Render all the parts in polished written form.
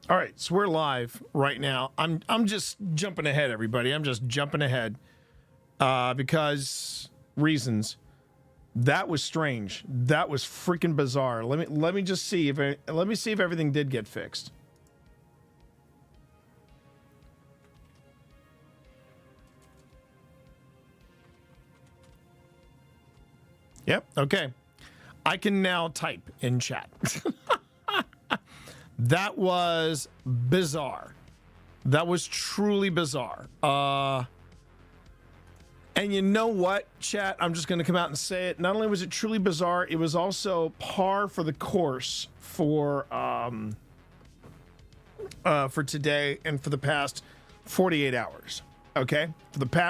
All right, so we're live right now. I'm just jumping ahead, everybody. I'm just jumping ahead because reasons. That was strange. That was freaking bizarre. Let me just see if everything did get fixed. Yep. Okay. I can now type in chat. That was bizarre. That was truly bizarre. And you know what, chat? I'm just going to come out and say it. Not only was it truly bizarre, it was also par for the course for today and for the past 48 hours. Okay?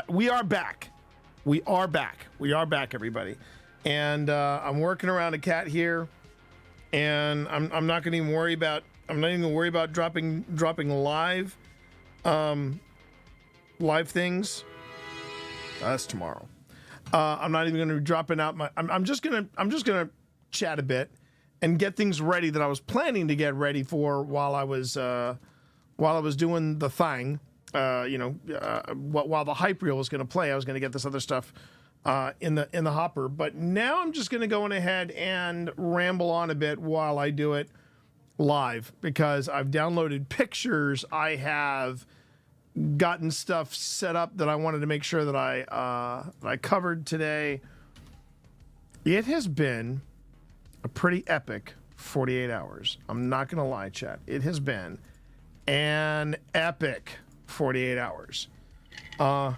We are back. We are back. We are back, everybody. And I'm working around a cat here, and I'm not going to even worry about. I'm not even going to worry about dropping live things. That's tomorrow. I'm not even going to be dropping out my. I'm just gonna chat a bit and get things ready that I was planning to get ready for while I was doing the thing. While the hype reel was going to play, I was going to get this other stuff in the hopper. But now I'm just going to go on ahead and ramble on a bit while I do it live, because I've downloaded pictures. I have gotten stuff set up that I wanted to make sure that I covered today. It has been a pretty epic 48 hours. I'm not going to lie, chat. It has been an epic 48 hours. I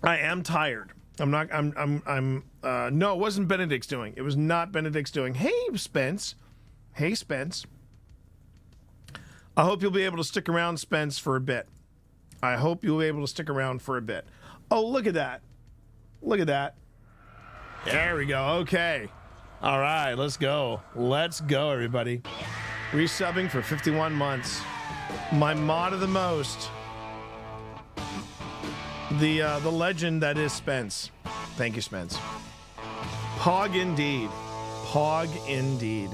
am tired. No, it wasn't Benedict's doing. It was not Benedict's doing. Hey, Spence. Hey, Spence. I hope you'll be able to stick around, Spence, for a bit. I hope you'll be able to stick around for a bit. Oh, look at that. Look at that. There we go. Okay. All right, let's go. Let's go, everybody. Resubbing for 51 months. My mod of the most. The legend that is Spence. Thank you, Spence. Pog indeed. Pog indeed.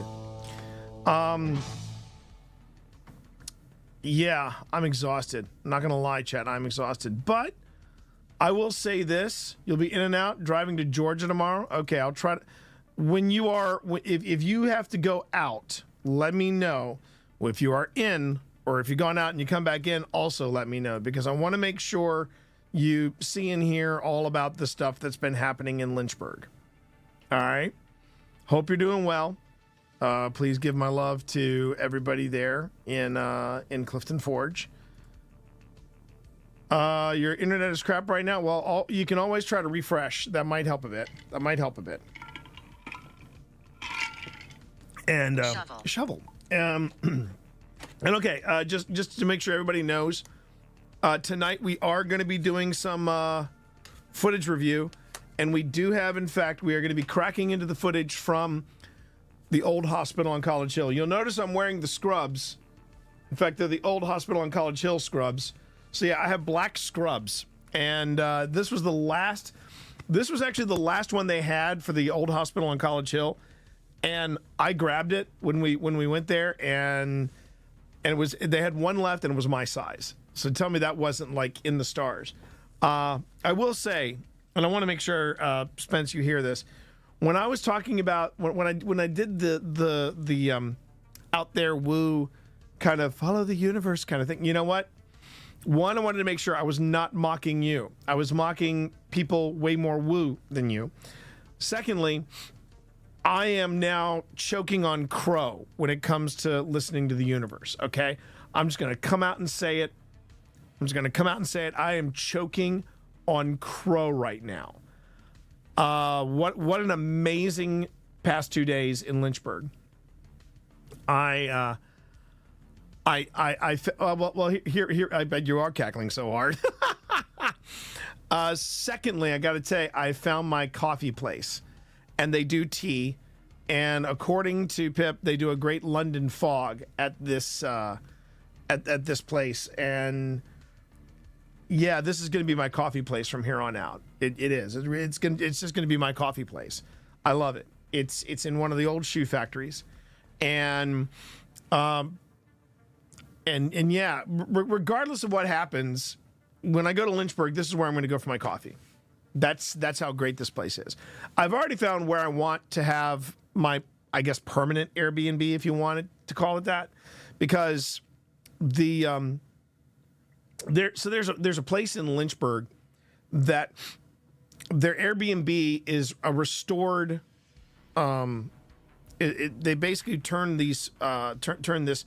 Yeah, I'm exhausted. I'm not gonna lie, chat. I'm exhausted. But I will say this: you'll be in and out driving to Georgia tomorrow. Okay, I'll try to. If you have to go out, let me know. If you are in, or if you've gone out and you come back in, also let me know, because I want to make sure you see and hear all about the stuff that's been happening in Lynchburg. All right. Hope you're doing well. Please give my love to everybody there in Clifton Forge. Your internet is crap right now. Well, you can always try to refresh. That might help a bit. And shovel. And okay, just to make sure everybody knows, tonight we are going to be doing some footage review, and we do have, in fact, we are going to be cracking into the footage from the old hospital on College Hill. You'll notice I'm wearing the scrubs. In fact, they're the old hospital on College Hill scrubs. So yeah, I have black scrubs, and this was actually the last one they had for the old hospital on College Hill, and I grabbed it when we went there, and they had one left, and it was my size. So tell me that wasn't like in the stars. I will say, and I want to make sure, Spence, you hear this. When I was talking about when I did the out there woo kind of follow the universe kind of thing, you know what? One, I wanted to make sure I was not mocking you. I was mocking people way more woo than you. Secondly, I am now choking on crow when it comes to listening to the universe. Okay, I'm just gonna come out and say it. I am choking on crow right now. What an amazing past 2 days in Lynchburg. Well, here, I bet you are cackling so hard. Secondly, I got to tell you, I found my coffee place, and they do tea, and according to Pip, they do a great London fog at this at this place, and yeah, this is going to be my coffee place from here on out. It is. It's just going to be my coffee place. I love it. It's in one of the old shoe factories, and And yeah, regardless of what happens, when I go to Lynchburg, this is where I'm going to go for my coffee. That's how great this place is. I've already found where I want to have my, I guess, permanent Airbnb, if you wanted to call it that, because there's a place in Lynchburg that their Airbnb is a restored. They basically turn these turn this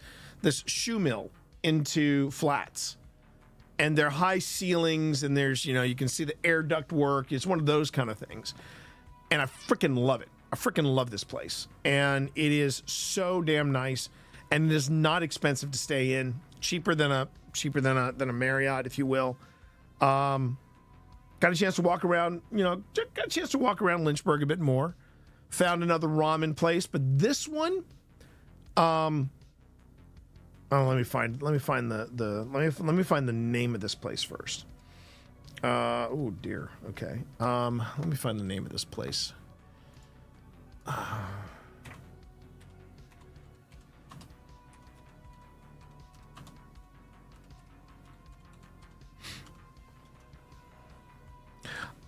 shoe mill into flats, and they're high ceilings, and there's, you can see the air duct work. It's one of those kind of things, and I freaking love it. I freaking love this place, and it is so damn nice, and it is not expensive to stay in. Cheaper than a Marriott, if you will. Got a chance to walk around. Got a chance to walk around Lynchburg a bit more. Found another ramen place, but this one, let me find the name of this place first. Oh dear. Okay. Let me find the name of this place.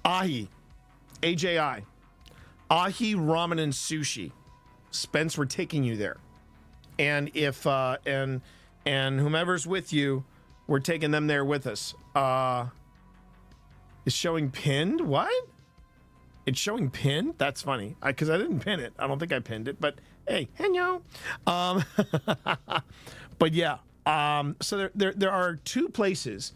Ahi, AJI, Ahi Ramen and Sushi. Spence, we're taking you there, and if and whomever's with you, we're taking them there with us. Is showing pinned? What? It's showing pinned? That's funny, because I didn't pin it. I don't think I pinned it, but hey, hello. But yeah, so there are two places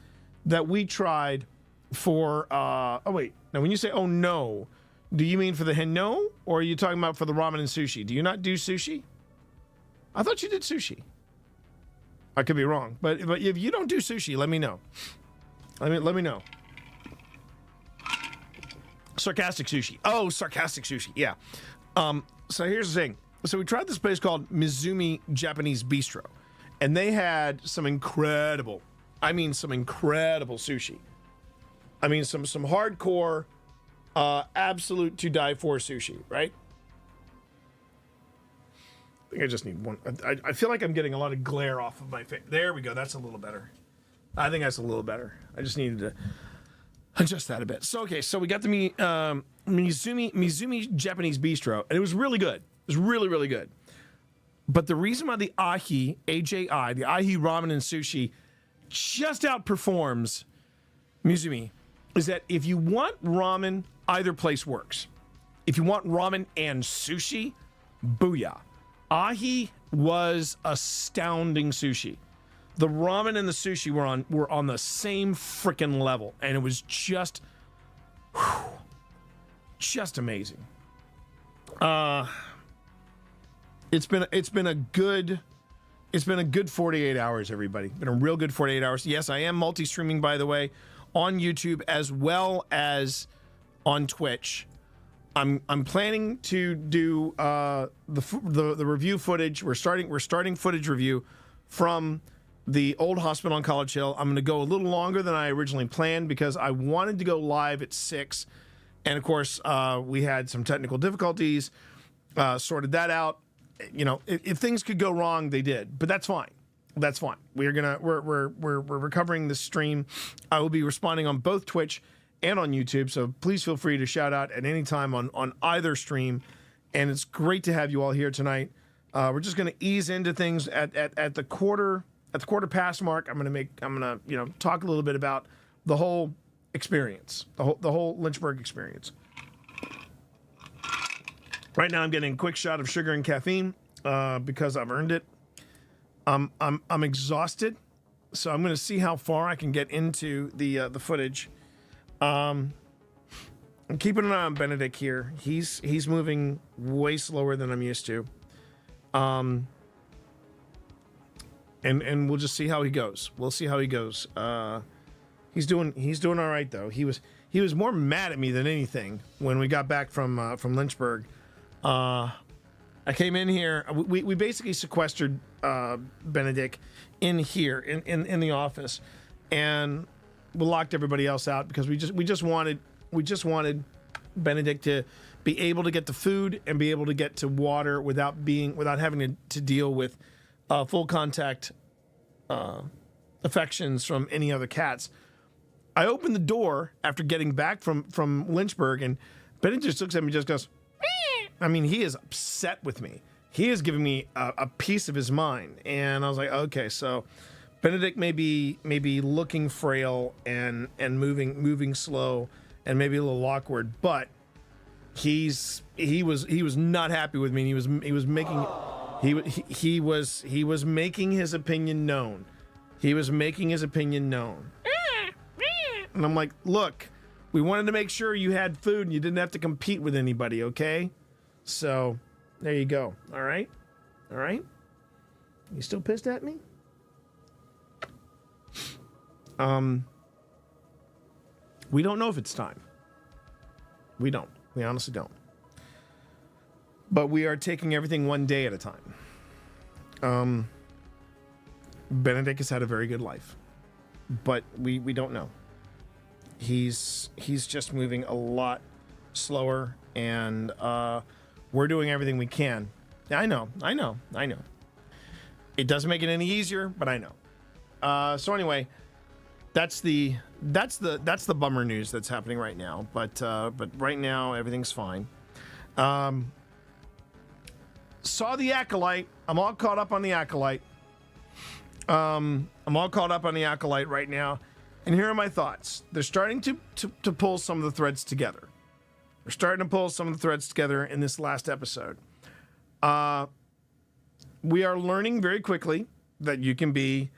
that we tried for. Oh wait, now when you say oh no, do you mean for the henno, or are you talking about for the ramen and sushi? Do you not do sushi? I thought you did sushi. I could be wrong, but if you don't do sushi, let me know. Let me know. Sarcastic sushi. Oh, sarcastic sushi. Yeah. So here's the thing. So we tried this place called Mizumi Japanese Bistro, and they had some incredible sushi. I mean, some hardcore, absolute to die for sushi, right? I think I just need one. I feel like I'm getting a lot of glare off of my face. There we go. That's a little better. I think that's a little better. I just needed to adjust that a bit. So, okay. So we got the Mizumi Japanese Bistro, and it was really good. It was really, really good. But the reason why the Ahi, AJI, the Ahi Ramen and Sushi just outperforms Mizumi is that if you want ramen, either place works. If you want ramen and sushi, booyah. Ahi was astounding sushi. The ramen and the sushi were on the same freaking level, and it was just amazing. It's been a good 48 hours, everybody. Been a real good 48 hours. Yes, I am multi-streaming, by the way, on YouTube as well as on Twitch. I'm planning to do the review footage. We're starting footage review from the old hospital on College Hill. I'm going to go a little longer than I originally planned because I wanted to go live at 6, and of course we had some technical difficulties. Sorted that out. If things could go wrong, they did, but that's fine. That's fine. We're recovering this stream. I will be responding on both Twitch and on YouTube, so please feel free to shout out at any time on either stream. And it's great to have you all here tonight. We're just going to ease into things at the quarter past mark. I'm gonna talk a little bit about the whole experience, the whole Lynchburg experience. Right now, I'm getting a quick shot of sugar and caffeine because I've earned it. I'm exhausted, so I'm going to see how far I can get into the footage. I'm keeping an eye on Benedict here. He's moving way slower than I'm used to. And we'll just see how he goes. We'll see how he goes. He's doing all right though. He was more mad at me than anything when we got back from Lynchburg. I came in here. We basically sequestered Benedict in here in the office, and we locked everybody else out because we just wanted Benedict to be able to get to food and be able to get to water without having to deal with full contact affections from any other cats. I opened the door after getting back from Lynchburg, and Bennett just looks at me and just goes, "Meow." I mean, he is upset with me. He is giving me a piece of his mind. And I was like, okay, so Benedict may be looking frail and moving slow and maybe a little awkward, but he was not happy with me. He was making his opinion known. He was making his opinion known. And I'm like, look, we wanted to make sure you had food and you didn't have to compete with anybody, okay? So there you go. All right? All right? You still pissed at me? We don't know if it's time. We don't. We honestly don't. But we are taking everything one day at a time. Benedict has had a very good life, but we don't know. He's just moving a lot slower, and we're doing everything we can. I know. It doesn't make it any easier, but I know. So anyway, that's the bummer news that's happening right now. But right now everything's fine. Saw the Acolyte. I'm all caught up on the Acolyte. I'm all caught up on the Acolyte right now. And here are my thoughts. They're starting to pull some of the threads together. They're starting to pull some of the threads together in this last episode. We are learning very quickly that you can be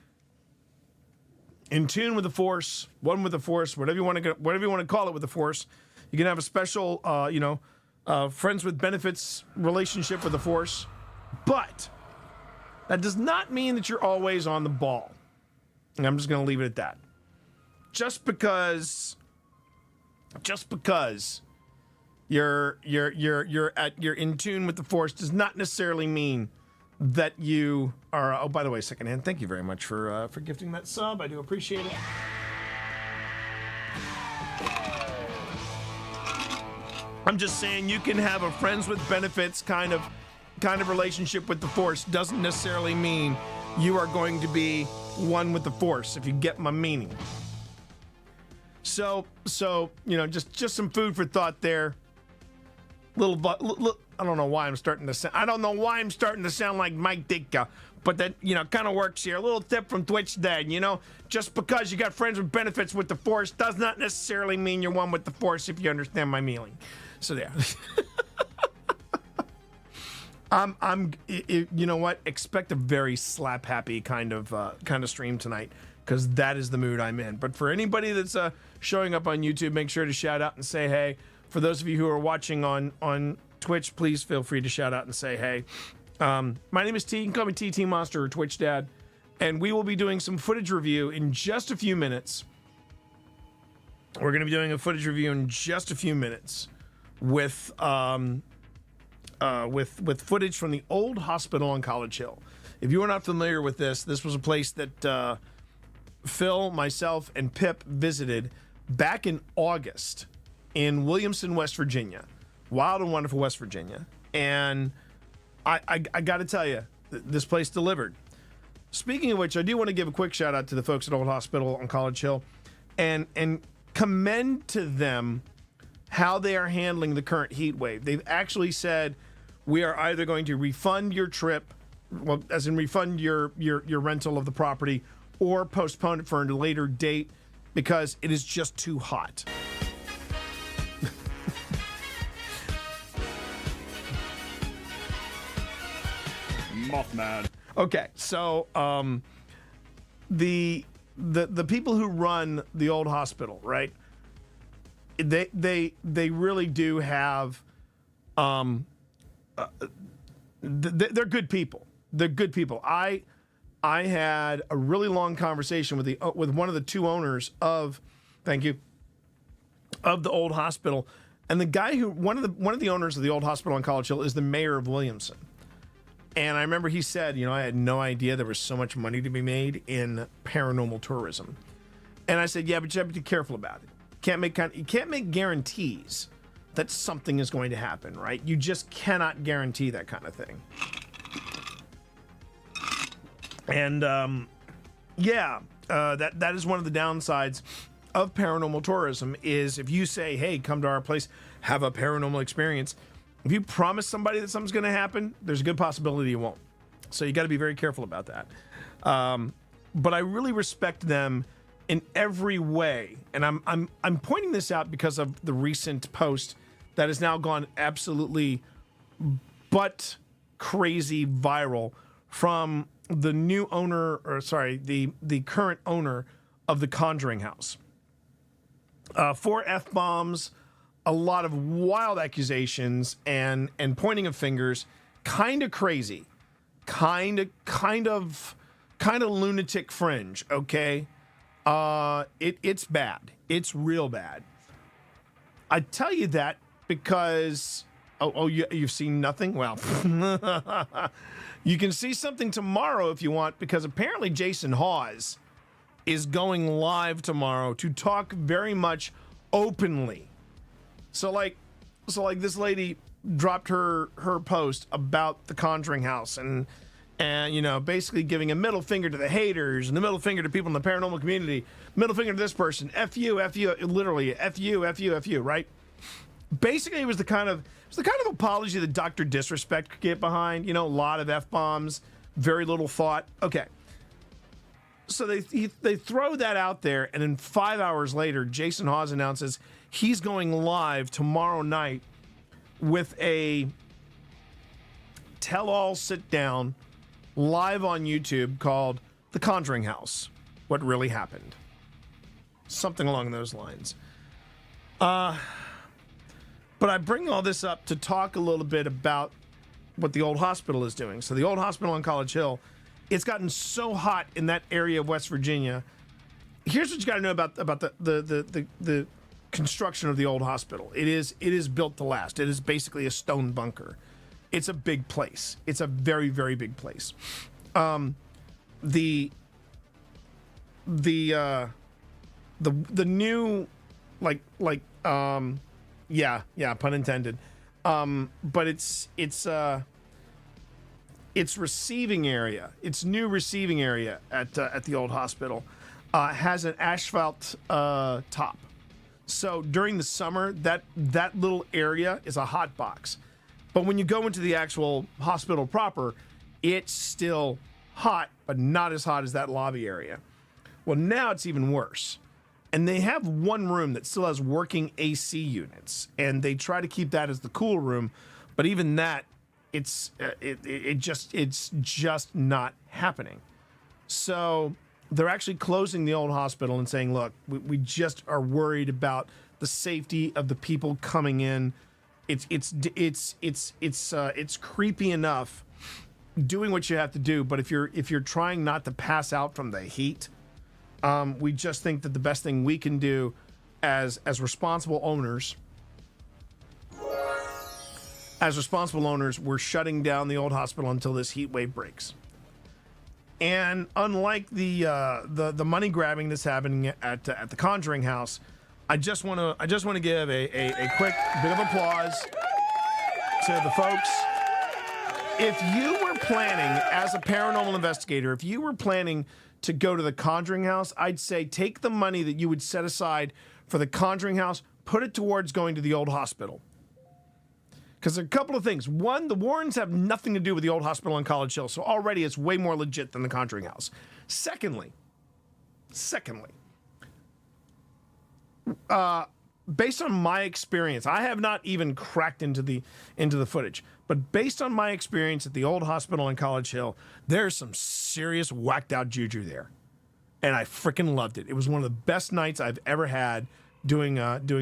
in tune with the Force, one with the Force, whatever you want to call it with the Force. You can have a special, friends with benefits relationship with the Force, but that does not mean that you're always on the ball. And I'm just going to leave it at that. Just because you're in tune with the Force does not necessarily mean that you are. Oh, by the way, Secondhand, thank you very much for gifting that sub. I do appreciate it. I'm just saying you can have a friends with benefits kind of relationship with the Force. Doesn't necessarily mean you are going to be one with the Force, if you get my meaning. So just some food for thought there. I don't know why I'm starting to sound like Mike Ditka, but that kind of works here. A little tip from Twitch Dad. Just because you got friends with benefits with the Force does not necessarily mean you're one with the Force, if you understand my meaning. So there. You know what? Expect a very slap happy kind of stream tonight, because that is the mood I'm in. But for anybody that's showing up on YouTube, make sure to shout out and say hey. For those of you who are watching on Twitch, please feel free to shout out and say hey. My name is T. You can call me TT Monster or Twitch Dad, and we will be doing some footage review in just a few minutes. We're going to be doing a footage review in just a few minutes with footage from the old hospital on College Hill. If you are not familiar with this was a place that Phil, myself, and Pip visited back in August in Williamson, West Virginia. Wild and wonderful West Virginia. And I got to tell you, this place delivered. Speaking of which, I do want to give a quick shout out to the folks at Old Hospital on College Hill and commend to them how they are handling the current heat wave. They've actually said, we are either going to refund your trip, well, as in refund your rental of the property, or postpone it for a later date because it is just too hot. Mothman. Okay, so the people who run the old hospital, right? They really do have they're good people. They're good people. I had a really long conversation with one of the two owners of the old hospital, and the guy who one of the owners of the old hospital on College Hill is the mayor of Williamson. And I remember he said, I had no idea there was so much money to be made in paranormal tourism. And I said, yeah, but you have to be careful about it. You can't make guarantees that something is going to happen, right? You just cannot guarantee that kind of thing. And that is one of the downsides of paranormal tourism is if you say, hey, come to our place, have a paranormal experience. If you promise somebody that something's going to happen, there's a good possibility it won't. So you got to be very careful about that. But I really respect them in every way. And I'm pointing this out because of the recent post that has now gone absolutely butt crazy viral from the new owner, the current owner of the Conjuring House. 4 F-bombs, a lot of wild accusations and pointing of fingers, kind of crazy, kind of lunatic fringe, okay? It's bad. It's real bad. I tell you that because you've seen nothing? Well, you can see something tomorrow if you want, because apparently Jason Hawes is going live tomorrow to talk very much openly. So like this lady dropped her post about the Conjuring House and basically giving a middle finger to the haters and the middle finger to people in the paranormal community, middle finger to this person, F you, literally F you, right? Basically, it was the kind of apology that Dr. Disrespect could get behind. A lot of F-bombs, very little thought. Okay. So they throw that out there, and then 5 hours later, Jason Hawes announces he's going live tomorrow night with a tell-all sit-down live on YouTube called The Conjuring House, What Really Happened. Something along those lines. But I bring all this up to talk a little bit about what the old hospital is doing. So the old hospital on College Hill, it's gotten so hot in that area of West Virginia. Here's what you got to know about the construction of the old hospital. It is built to last. It is basically a stone bunker. It's a big place. It's a very, very big place. The new pun intended. But its receiving area, its new receiving area at the old hospital, has an asphalt top. So during the summer, that little area is a hot box. But when you go into the actual hospital proper, it's still hot, but not as hot as that lobby area. Well, now it's even worse. And they have one room that still has working AC units, and they try to keep that as the cool room, but even that, it's just not happening. So they're actually closing the old hospital and saying, look, we just are worried about the safety of the people coming in. It's creepy enough doing what you have to do, but if you're trying not to pass out from the heat, we just think that the best thing we can do as responsible owners, we're shutting down the old hospital until this heat wave breaks. And unlike the money grabbing that's happening at the Conjuring House, I just want to give a quick bit of applause to the folks. If you were planning, as a paranormal investigator, if you were planning to go to the Conjuring House, I'd say take the money that you would set aside for the Conjuring House, put it towards going to the old hospital. Because there are a couple of things. One, the Warrens have nothing to do with the old hospital on College Hill, so already it's way more legit than the Conjuring House. Secondly, based on my experience, I have not even cracked into the footage, but based on my experience at the old hospital on College Hill, there's some serious whacked out juju there, and I freaking loved it. It was one of the best nights I've ever had doing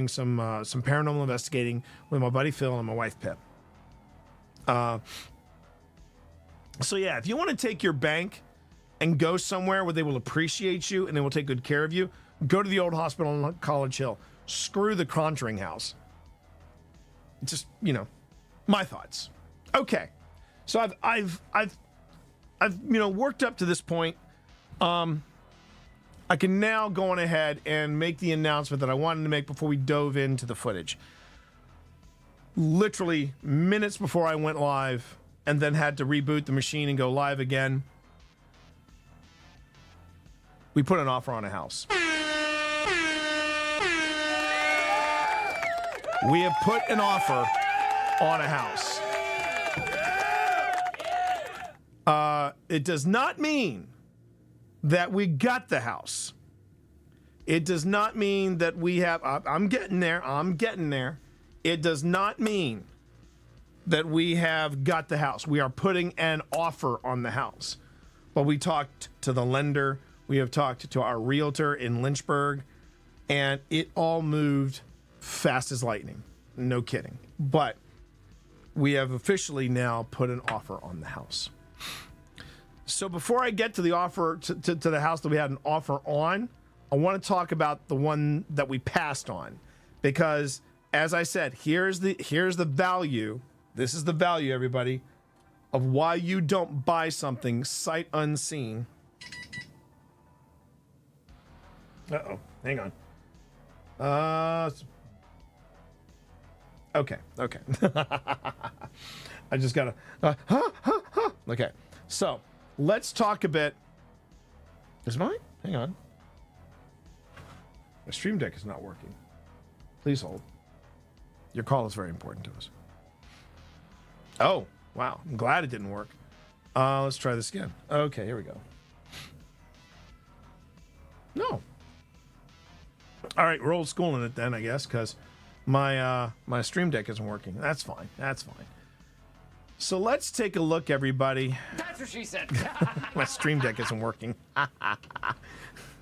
some paranormal investigating with my buddy Phil and my wife Pip. So yeah, if you want to take your bank and go somewhere where they will appreciate you and they will take good care of you, go to the old hospital on College Hill. Screw the Conjuring House. Just, my thoughts. Okay. So I've worked up to this point. I can now go on ahead and make the announcement that I wanted to make before we dove into the footage. Literally minutes before I went live and then had to reboot the machine and go live again, we put an offer on a house. We have put an offer on a house. It does not mean that we got the house. It does not mean that we have, I'm getting there. It does not mean that we have got the house. We are putting an offer on the house. But we talked to the lender. We have talked to our realtor in Lynchburg, and it all moved fast as lightning. No kidding. But we have officially now put an offer on the house. So before I get to the offer, to the house that we had an offer on, I want to talk about the one that we passed on. Because, as I said, here's the value. This is the value, everybody, of why you don't buy something sight unseen. Uh-oh. Hang on. Okay. I just gotta. Okay. So let's talk a bit. Is mine? Hang on. My Stream Deck is not working. Please hold. Your call is very important to us. Oh, wow. I'm glad it didn't work. Let's try this again. Okay, here we go. No. All right, we're old school in it then, I guess, because my Stream Deck isn't working. That's fine. So let's take a look, everybody. That's what she said. My Stream Deck isn't working.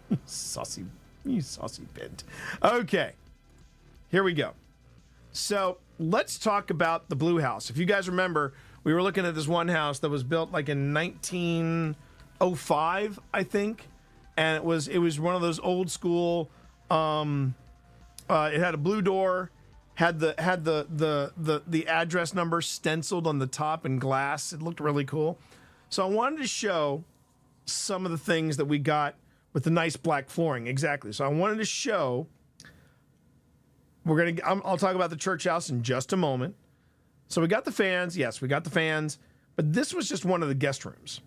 You saucy bint. Okay, here we go. So let's talk about the blue house. If you guys remember, we were looking at this one house that was built like in 1905, I think, and it was one of those old school. It had a blue door, had the address number stenciled on the top in glass. It looked really cool. So I wanted to show some of the things that we got with the nice black flooring. Exactly. So I wanted to show. I'll talk about the church house in just a moment. So we got the fans. Yes, we got the fans. But this was just one of the guest rooms.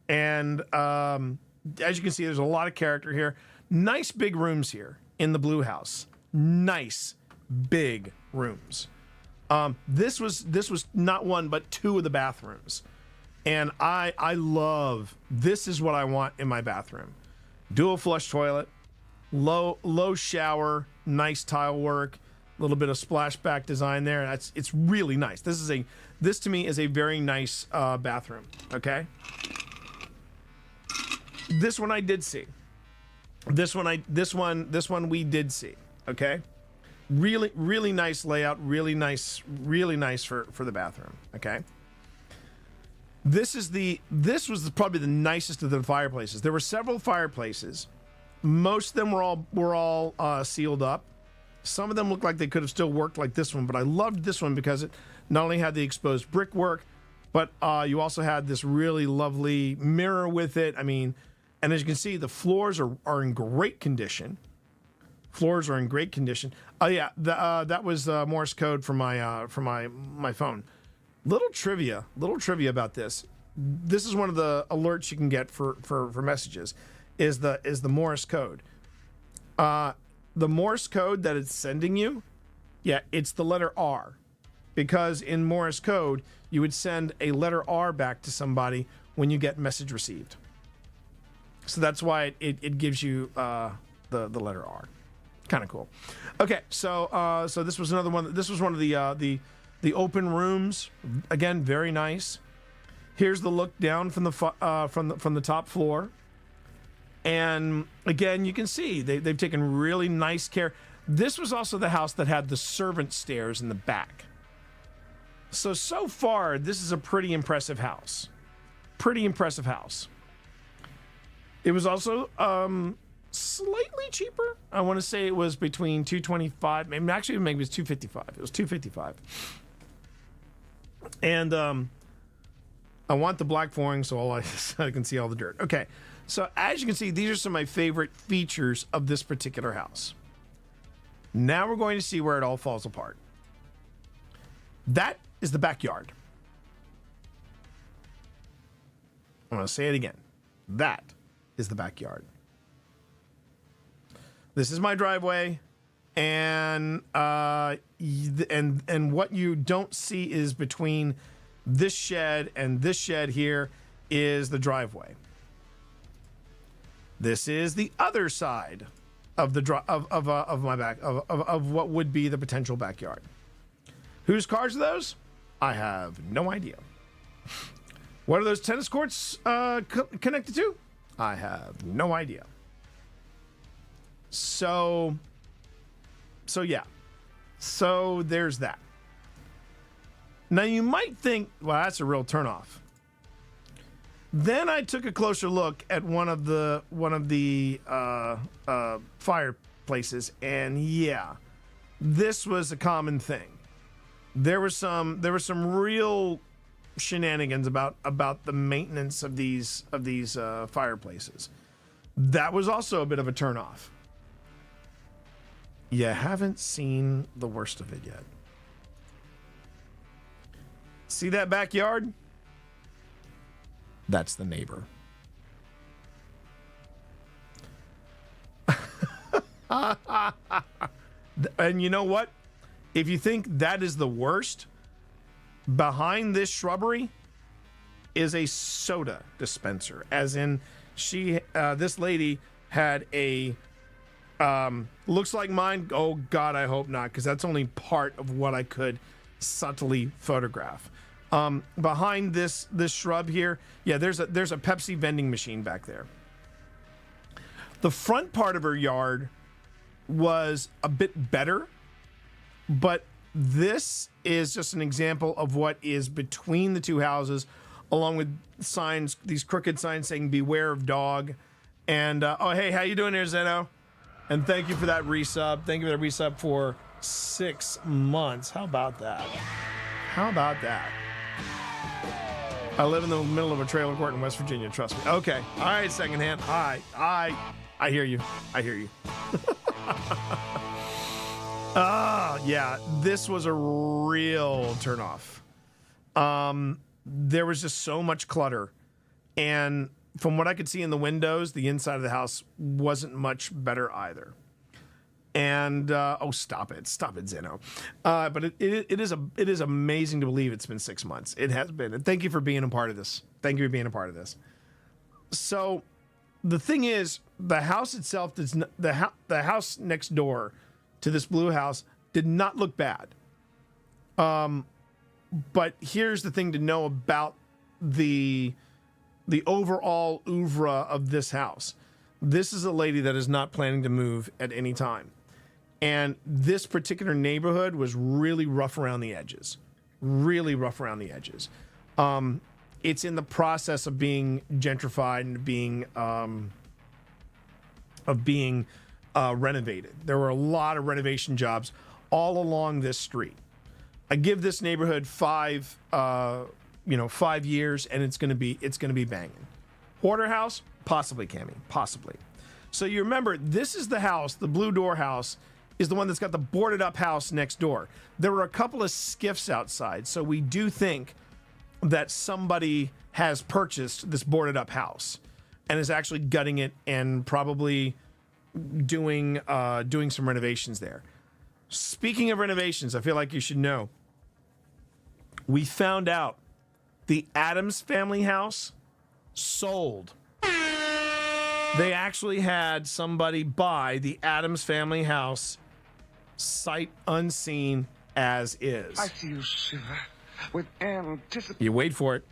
And as you can see, there's a lot of character here. Nice big rooms here in the blue house. Nice big rooms. This was not one but two of the bathrooms. And I love, this is what I want in my bathroom. Dual flush toilet, low shower, nice tile work, a little bit of splashback design there. It's really nice. This to me is a very nice bathroom. Okay. This one I did see. This one we did see. Okay. Really nice layout. Really nice for the bathroom. Okay. This was probably the nicest of the fireplaces. There were several fireplaces. Most of them were all sealed up. Some of them looked like they could have still worked like this one, but I loved this one because it not only had the exposed brickwork, but you also had this really lovely mirror with it. I mean, and as you can see, the floors are in great condition. Oh yeah, that was Morse code for my phone. Little trivia about this. This is one of the alerts you can get for messages. Is the Morse code. The Morse code that it's sending you, yeah, it's the letter R. Because in Morse code, you would send a letter R back to somebody when you get message received. So that's why it gives you the letter R. Kind of cool. Okay, so this was another one. This was one of the open rooms. Again, very nice. Here's the look down from the top floor. And again, you can see they've taken really nice care. This was also the house that had the servant stairs in the back. So far, this is a pretty impressive house. It was also slightly cheaper. I want to say it was between $225, maybe it was $255. It was $255. And I want the black flooring so I can see all the dirt. Okay. So as you can see, these are some of my favorite features of this particular house. Now we're going to see where it all falls apart. That is the backyard. I'm going to say it again. That is the backyard. This is my driveway, and and what you don't see is between this shed and this shed here is the driveway. This is the other side of the of my back of what would be the potential backyard. Whose cars are those? I have no idea. What are those tennis courts connected to? I have no idea. So yeah. So there's that. Now you might think, well, that's a real turnoff. Then I took a closer look at one of the fireplaces, and yeah, this was a common thing. There was some real shenanigans about the maintenance of these fireplaces. That was also a bit of a turnoff. You haven't seen the worst of it yet. See that backyard? That's the neighbor. And you know what? If you think that is the worst, behind this shrubbery is a soda dispenser. As in, this lady had a, looks like mine. Oh God, I hope not, because that's only part of what I could subtly photograph. Behind this shrub here, yeah, there's a Pepsi vending machine back there. The front part of her yard was a bit better, but this is just an example of what is between the two houses, along with signs, these crooked signs saying "Beware of dog." And oh, hey, how you doing there, Zeno? And thank you for that resub. Thank you for that resub for 6 months. How about that? How about that? I live in the middle of a trailer court in West Virginia. Trust me. Okay. All right. Secondhand. I hear you. I hear you. Yeah. This was a real turnoff. There was just so much clutter, and from what I could see in the windows, the inside of the house wasn't much better either. And oh, stop it, Zeno. But it is amazing to believe it's been 6 months. It has been. And thank you for being a part of this. Thank you for being a part of this. So the thing is, the house itself does not, the house next door to this blue house did not look bad. But here's the thing to know about the overall oeuvre of this house. This is a lady that is not planning to move at any time. And this particular neighborhood was really rough around the edges. Really rough around the edges. It's in the process of being gentrified and being renovated. There were a lot of renovation jobs all along this street. I give this neighborhood 5 years, and it's gonna be banging. Hoarder house, possibly, Cammy, possibly. So you remember, this is the house, the blue door house, is the one that's got the boarded up house next door. There were a couple of skiffs outside, so we do think that somebody has purchased this boarded up house and is actually gutting it and probably doing some renovations there. Speaking of renovations, I feel like you should know, we found out the Addams family house sold. They actually had somebody buy the Addams family house sight unseen as is. I see you shiver with anticipation. You wait for it.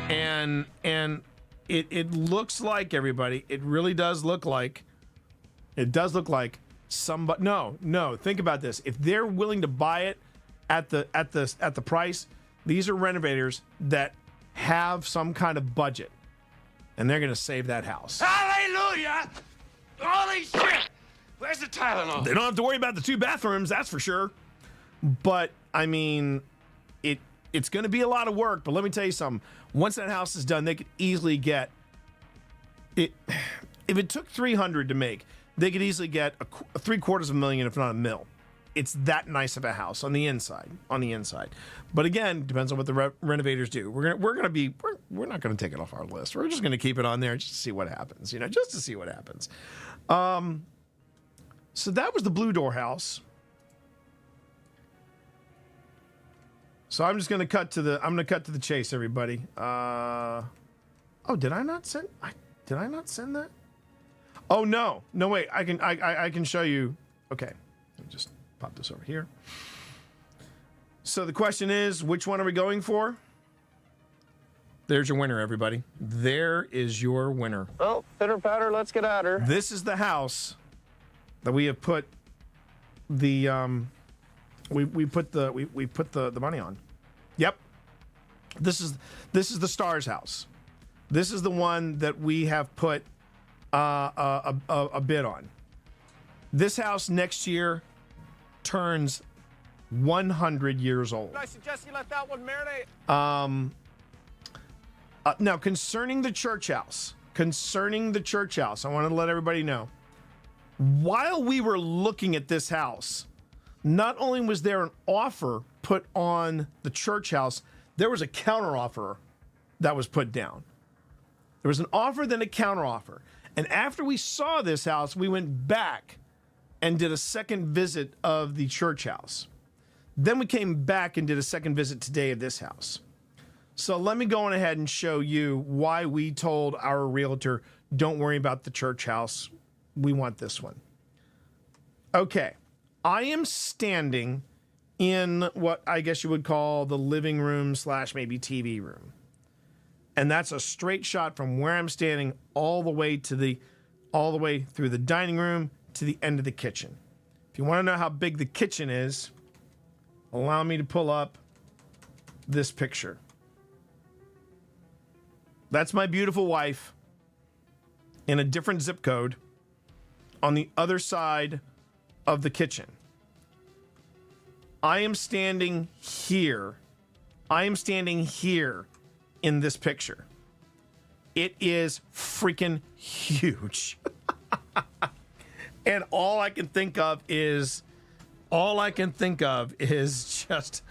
And it looks like, everybody, it really does look like, somebody, no, think about this. If they're willing to buy it at the price, these are renovators that have some kind of budget, and they're going to save that house. Hallelujah! Holy shit! Where's the Tylenol? They don't have to worry about the 2 bathrooms, that's for sure. But I mean, it's going to be a lot of work. But let me tell you something. Once that house is done, they could easily get it. If it took $300 to make, they could easily get $750,000, if not $1 million. it's that nice of a house on the inside. But again, depends on what the renovators do. We're not gonna take it off our list. We're just gonna keep it on there just to see what happens. Just to see what happens. So that was the Blue Door house. So I'm just gonna cut to the chase, everybody. Oh, did I not send that? Oh no, wait. I can show you. Okay, let me just pop this over here. So the question is, which one are we going for? There's your winner, everybody. There is your winner. Well, pitter patter, let's get at her. This is the house that we have put the we put the money on. Yep. This is the Stars house. This is the one that we have put a bid on. This house next year turns 100 years old. I suggest you let that one marinate. Now, concerning the church house, I want to let everybody know. While we were looking at this house, not only was there an offer put on the church house, there was a counter offer that was put down. There was an offer, then a counter offer. And after we saw this house, we went back and did a second visit of the church house. Then we came back and did a second visit today of this house. So let me go on ahead and show you why we told our realtor, don't worry about the church house. We want this one. Okay. I am standing in what I guess you would call the living room / maybe TV room. And that's a straight shot from where I'm standing all the way through the dining room to the end of the kitchen. If you want to know how big the kitchen is, allow me to pull up this picture. That's my beautiful wife in a different zip code on the other side of the kitchen. I am standing here. In this picture. It is freaking huge. And all I can think of is just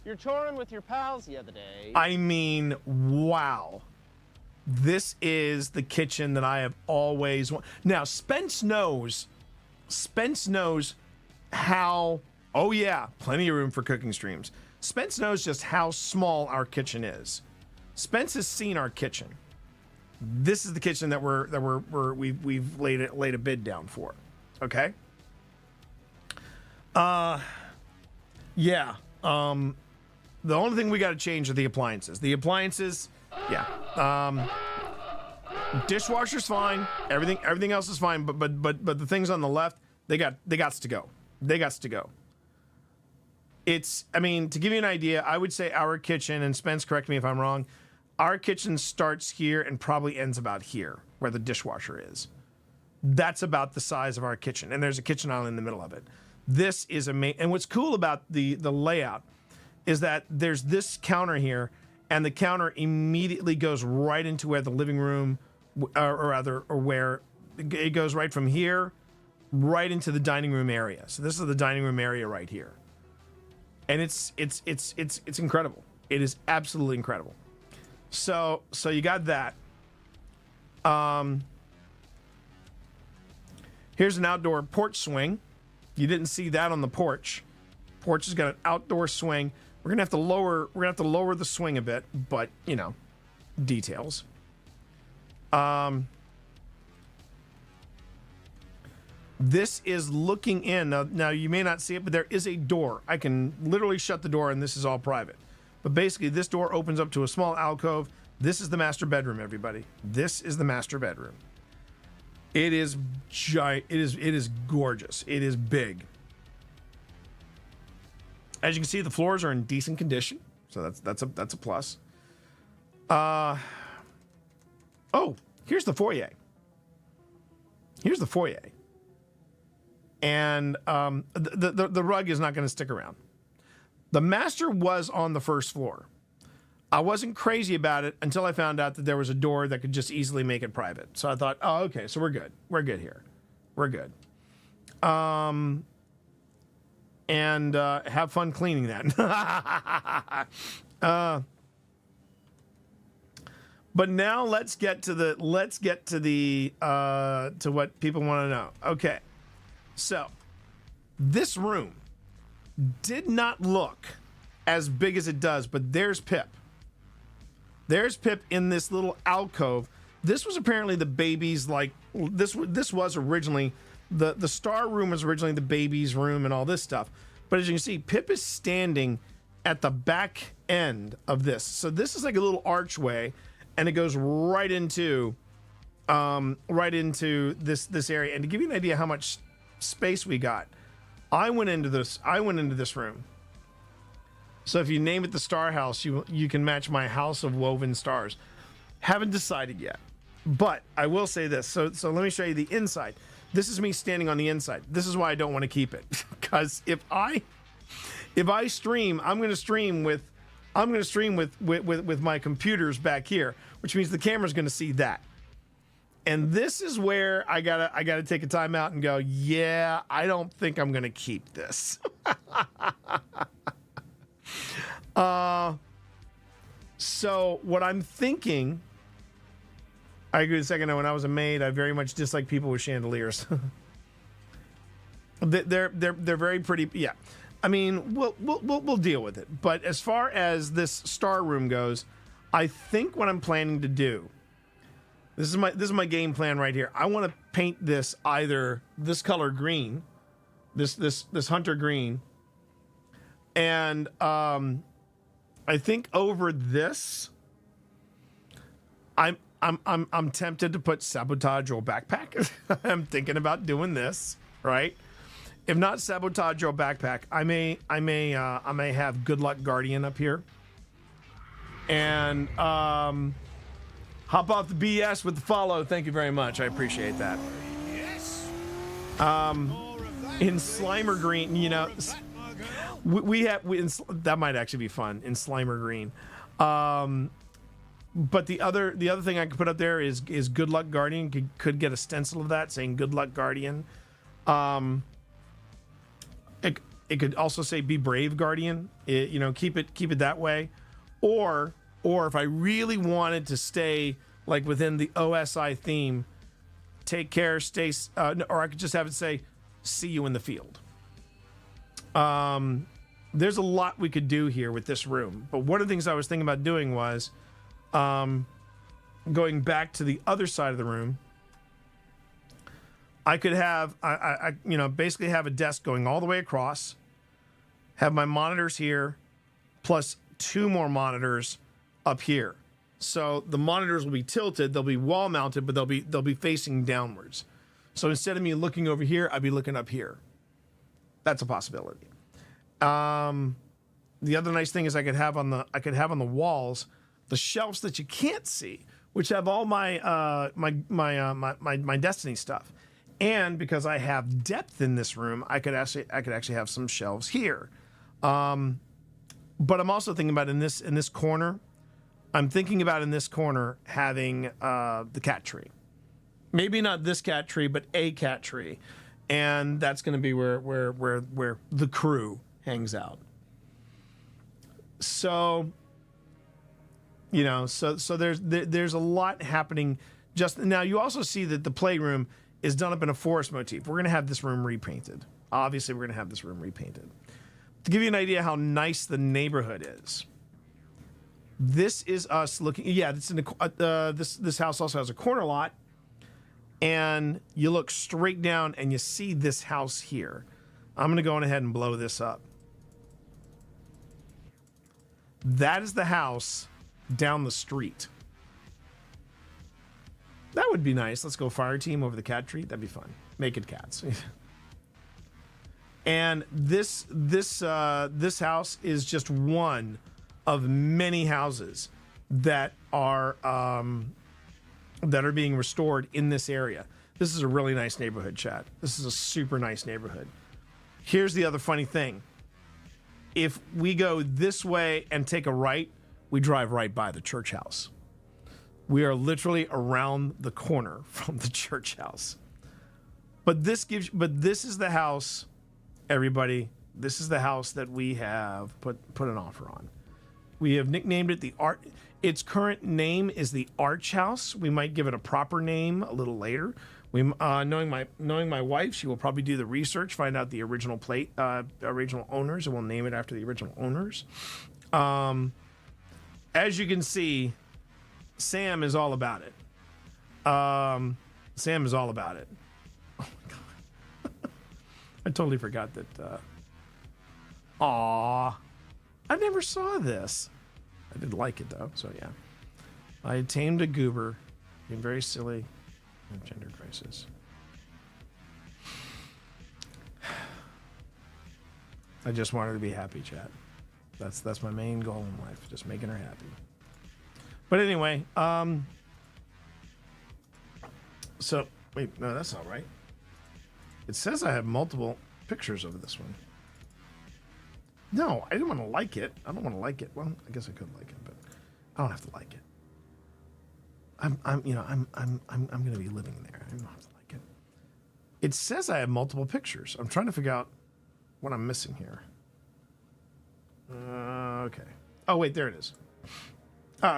You're touring with your pals the other day. I mean, wow. This is the kitchen that I have always wanted. Now, Spence knows how, oh yeah, plenty of room for cooking streams. Spence knows just how small our kitchen is. Spence has seen our kitchen. This is the kitchen that we've laid a bid down for. Okay. Yeah. The only thing we got to change are the appliances. Yeah. Dishwasher's fine. Everything else is fine. But the things on the left, they got to go. I mean, to give you an idea, I would say our kitchen, and Spence, correct me if I'm wrong, our kitchen starts here and probably ends about here, where the dishwasher is. That's about the size of our kitchen, and there's a kitchen island in the middle of it. This is amazing. And what's cool about the layout is that there's this counter here, and the counter immediately goes right into where the living room, where it goes right from here, right into the dining room area. So this is the dining room area right here. And it's incredible. It is absolutely incredible. So you got that. Here's an outdoor porch swing. You didn't see that on the porch. Porch has got an outdoor swing. We're gonna have to lower the swing a bit, but details. This is looking in. Now, you may not see it, but there is a door. I can literally shut the door, and this is all private. But basically, this door opens up to a small alcove. This is the master bedroom, everybody. This is the master bedroom. It is giant. It is gorgeous. It is big. As you can see, the floors are in decent condition, so that's a plus. Oh, here's the foyer. And the rug is not going to stick around. The master was on the first floor. I wasn't crazy about it until I found out that there was a door that could just easily make it private. So I thought, oh, okay, so we're good. We're good here. We're good. and have fun cleaning that. But now let's get to the to what people want to know. Okay, so this room did not look as big as it does, but there's Pip. There's Pip in this little alcove. This was apparently the baby's, like, this was originally the star room was originally the baby's room and all this stuff. But as you can see, Pip is standing at the back end of this. So this is like a little archway, and it goes right into this area. And to give you an idea how much space we got, I went into this room. So if you name it the Star House, you can match my house of woven stars. Haven't decided yet, but I will say this. So let me show you the inside. This is me standing on the inside. This is why I don't want to keep it, because if I stream, I'm going to stream with my computers back here, which means the camera's going to see that. And this is where I gotta take a time out and go, yeah, I don't think I'm going to keep this. So what I'm thinking, I agree with the second. When I was a maid, I very much dislike people with chandeliers. They're very pretty. Yeah, I mean, we'll deal with it. But as far as this star room goes, I think what I'm planning to do. This is my game plan right here. I want to paint this either this color green, this hunter green, and I think over this, I'm tempted to put Sabotage or Backpack. I'm thinking about doing this, right? If not Sabotage or Backpack, I may have Good Luck Guardian up here, and hop off the BS with the follow. Thank you very much. I appreciate that. In Slimer Green, you know, that might actually be fun in Slimer Green. But the other thing I could put up there is Good Luck Guardian. Could get a stencil of that saying Good Luck Guardian. It could also say Be Brave Guardian. Keep it that way. Or if I really wanted to stay like within the OSI theme, take care, stay. Or I could just have it say, see you in the field. There's a lot we could do here with this room, but one of the things I was thinking about doing was going back to the other side of the room. I could have, basically have a desk going all the way across, have my monitors here, plus 2 more monitors up here. So the monitors will be tilted, they'll be wall mounted, but they'll be facing downwards. So instead of me looking over here, I'd be looking up here. That's a possibility. The other nice thing is I could have on the walls the shelves that you can't see, which have all my my Destiny stuff. And because I have depth in this room, I could actually have some shelves here. But I'm also thinking about in this corner. I'm thinking about in this corner having the cat tree. Maybe not this cat tree, but a cat tree, and that's going to be where the crew hangs out. So, so there's a lot happening. Just now, you also see that the playroom is done up in a forest motif. We're going to have this room repainted. Obviously, we're going to have this room repainted. To give you an idea how nice the neighborhood is, this is us looking. Yeah, it's in this house also has a corner lot, and you look straight down and you see this house here. I'm going to go on ahead and blow this up. That is the house down the street. That would be nice. Let's go fire team over the cat tree. That'd be fun. Naked cats. And this house is just one of many houses that are being restored in this area. This is a really nice neighborhood, chat. This is a super nice neighborhood. Here's the other funny thing. If we go this way and take a right, we drive right by the church house. We are literally around the corner from the church house. But this is the house, everybody, This is the house that we have put an offer on. We have nicknamed it the Art. Its current name is the Arch House. We might give it a proper name a little later. We, knowing my wife, she will probably do the research, find out the original original owners, and we'll name it after the original owners. As you can see, Sam is all about it. Sam is all about it. Oh my god, I totally forgot that. Aw, I never saw this. I did like it though, so yeah. I tamed a goober, being very silly, and gender crisis. I just want her to be happy, chat. That's my main goal in life, just making her happy. But anyway, so wait, no, that's not right. It says I have multiple pictures of this one. No, I didn't want to like it. I don't want to like it. Well, I guess I could like it, but I don't have to like it. I'm gonna be living there. I don't have to like it. It says I have multiple pictures. I'm trying to figure out what I'm missing here. Okay. Oh wait, there it is.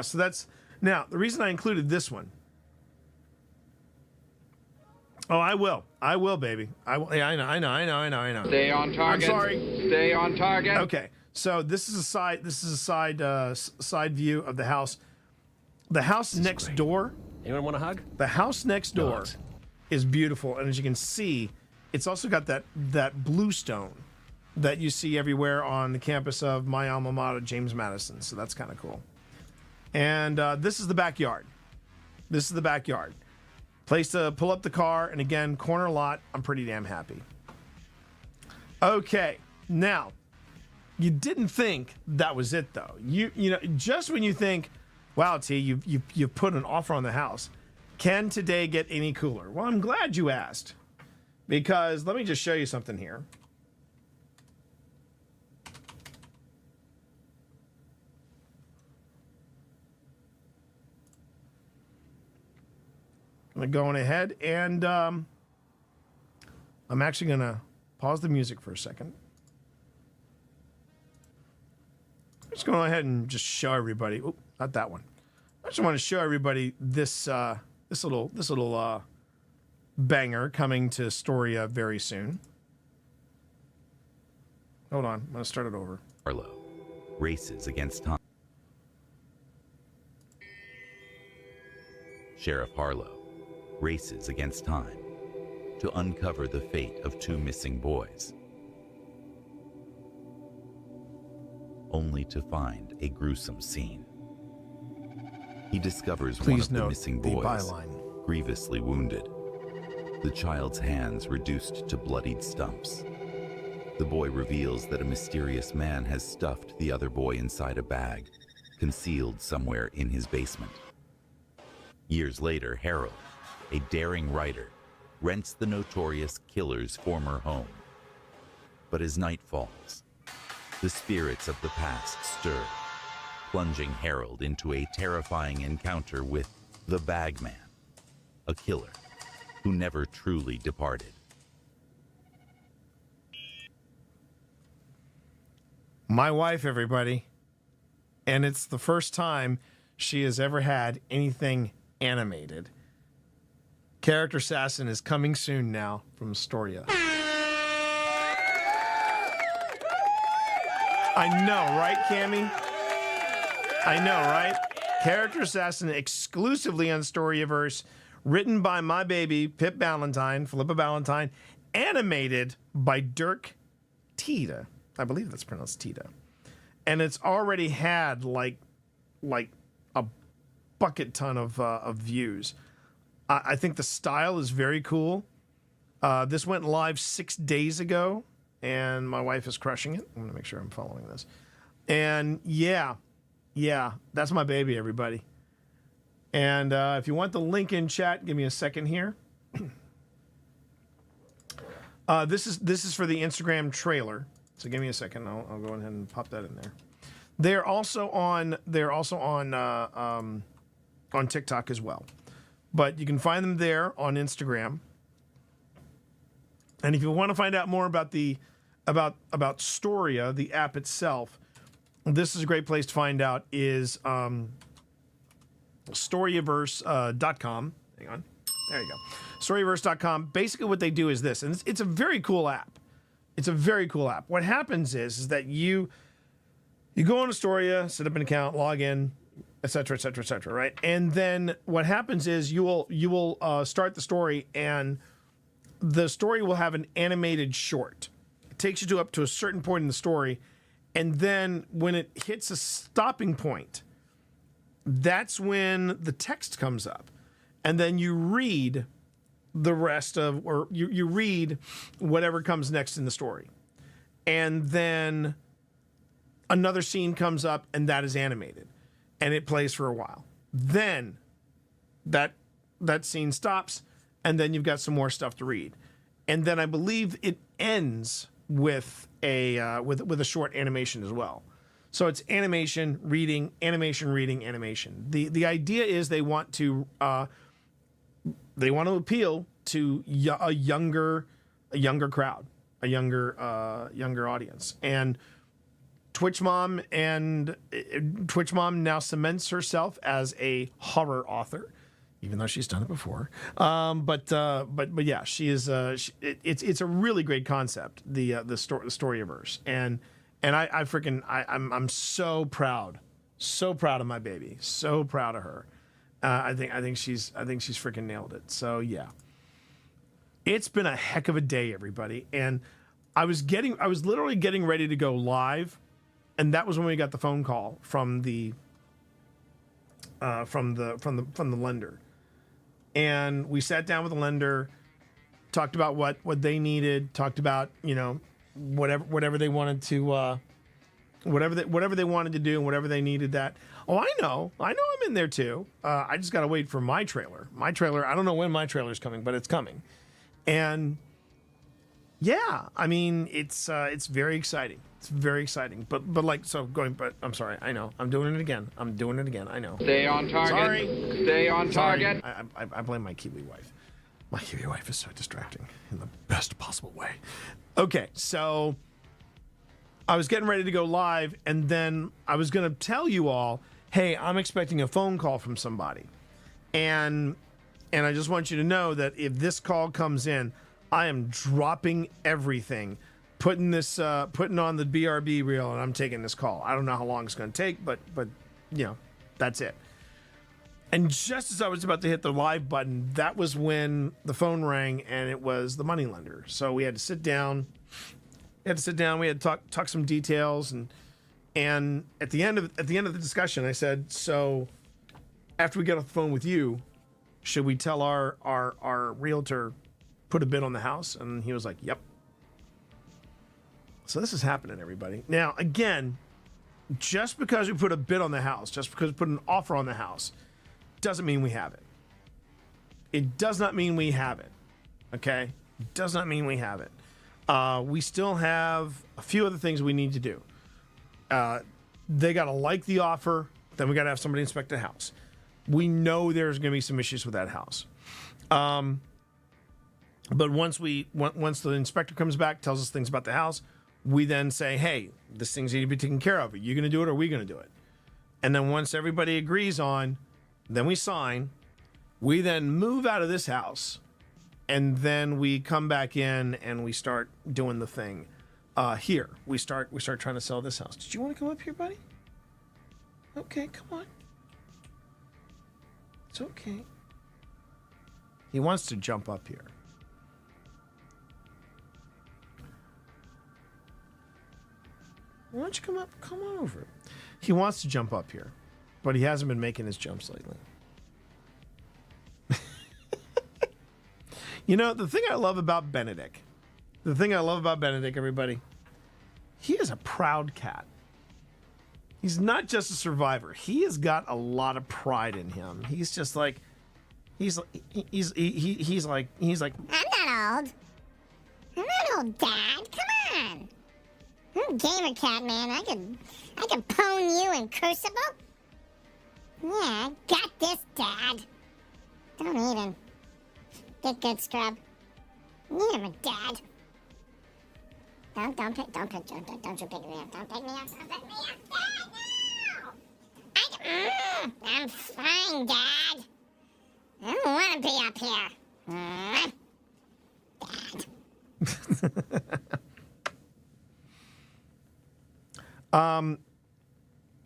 So that's now the reason I included this one. Oh, I will, baby. I will. Yeah, I know. Stay on target. I'm sorry. Stay on target. Okay, so this is a side. This is a side view of the house. The house next door. Anyone want a hug? The house next door is beautiful, and as you can see, it's also got that bluestone that you see everywhere on the campus of my alma mater, James Madison. So that's kind of cool. And this is the backyard. This is the backyard. Place to pull up the car, and again, corner lot. I'm pretty damn happy. Okay, now, you didn't think that was it though. You know, just when you think, wow, T, you've put an offer on the house. Can today get any cooler? Well, I'm glad you asked, because let me just show you something here. I'm going ahead and I'm actually going to pause the music for a second. I'm just going to go ahead and just show everybody. Oh, not that one. I just want to show everybody this this little banger coming to Storia very soon. Hold on, I'm going to start it over. Harlow races against time. Sheriff Harlow races against time to uncover the fate of two missing boys, only to find a gruesome scene. He discovers one of the missing boys grievously wounded, the child's hands reduced to bloodied stumps. The boy reveals that a mysterious man has stuffed the other boy inside a bag, concealed somewhere in his basement. Years later, Harold, a daring writer, rents the notorious killer's former home. But as night falls, the spirits of the past stir, plunging Harold into a terrifying encounter with the Bagman, a killer who never truly departed. My wife, everybody. And it's the first time she has ever had anything animated. Character Assassin is coming soon now from Storia. I know, right, Cammy? I know, right? Character Assassin exclusively on Storyaverse, written by my baby, Pip Ballantyne, Philippa Ballantyne, animated by Dirk Tita. I believe that's pronounced Tita. And it's already had like a bucket ton of views. I think the style is very cool. This went live 6 days ago, and my wife is crushing it. I'm going to make sure I'm following this. And yeah, that's my baby, everybody. And if you want the link in chat, give me a second here. This is for the Instagram trailer. So give me a second. I'll go ahead and pop that in there. They're also on TikTok as well. But you can find them there on Instagram. And if you want to find out more about the Storia, the app itself, this is a great place to find out, is Storyverse.com. Hang on. There you go. Storyverse.com. Basically what they do is this, and it's a very cool app. It's a very cool app. What happens is that you go on Astoria, set up an account, log in, et cetera, right? And then what happens is you will start the story, and the story will have an animated short. It takes you up to a certain point in the story, and then when it hits a stopping point, that's when the text comes up. And then you read the rest of, or you read whatever comes next in the story. And then another scene comes up, and that is animated. And it plays for a while. Then that scene stops, and then you've got some more stuff to read. And then I believe it ends with a short animation as well. So it's animation, reading, animation, reading, animation. The idea is they want to appeal to a younger crowd, a younger audience. And Twitch Mom now cements herself as a horror author, even though she's done it before. But yeah, she is. It's a really great concept. The Storyverse, and I'm so proud of my baby, so proud of her. I think she's freaking nailed it. So yeah, it's been a heck of a day, everybody. And I was literally getting ready to go live, and that was when we got the phone call from the lender. And we sat down with the lender, talked about what they needed, talked about, whatever they wanted to, whatever they wanted to do and whatever they needed that. Oh, I know I'm in there too. I just got to wait for my trailer. I don't know when my trailer's coming, but it's coming. And yeah, I mean, it's very exciting. It's very exciting. But I'm sorry. I know. I'm doing it again. I know. Stay on target. Sorry. Stay on target. I blame my Kiwi wife. My Kiwi wife is so distracting in the best possible way. Okay, so I was getting ready to go live, and then I was going to tell you all, hey, I'm expecting a phone call from somebody. And I just want you to know that if this call comes in, I am dropping everything, putting on the BRB reel, and I'm taking this call. I don't know how long it's going to take, but that's it. And just as I was about to hit the live button, that was when the phone rang, and it was the moneylender. So we had to sit down. We had to talk some details, and at the end of the discussion, I said, so after we get off the phone with you, should we tell our realtor put a bid on the house? And he was like, yep. So this is happening, everybody. Now, again, just because we put a bid on the house, just because we put an offer on the house, doesn't mean we have it. It does not mean we have it. Okay? It does not mean we have it. We still have a few other things we need to do. They got to like the offer. Then we got to have somebody inspect the house. We know there's going to be some issues with that house. But once the inspector comes back, tells us things about the house, we then say, hey, this thing's need to be taken care of. Are you going to do it or are we going to do it? And then once everybody agrees on, then we sign. We then move out of this house. And then we come back in and we start doing the thing here. We start trying to sell this house. Did you want to come up here, buddy? Okay, come on. It's okay. He wants to jump up here. Why don't you come up? Come on over. He wants to jump up here, but he hasn't been making his jumps lately. The thing I love about Benedict, everybody, he is a proud cat. He's not just a survivor. He has got a lot of pride in him. He's just like, he's like, I'm not old. I'm not old, Dad. Come on. I'm Gamer Cat, man. I can pwn you in Crucible. Yeah, I got this, Dad. Don't even. Get good, scrub. You never, Dad. Don't you pick me up. Don't pick me up. Don't pick me up. Dad, no! I'm fine, Dad. I don't want to be up here. Dad.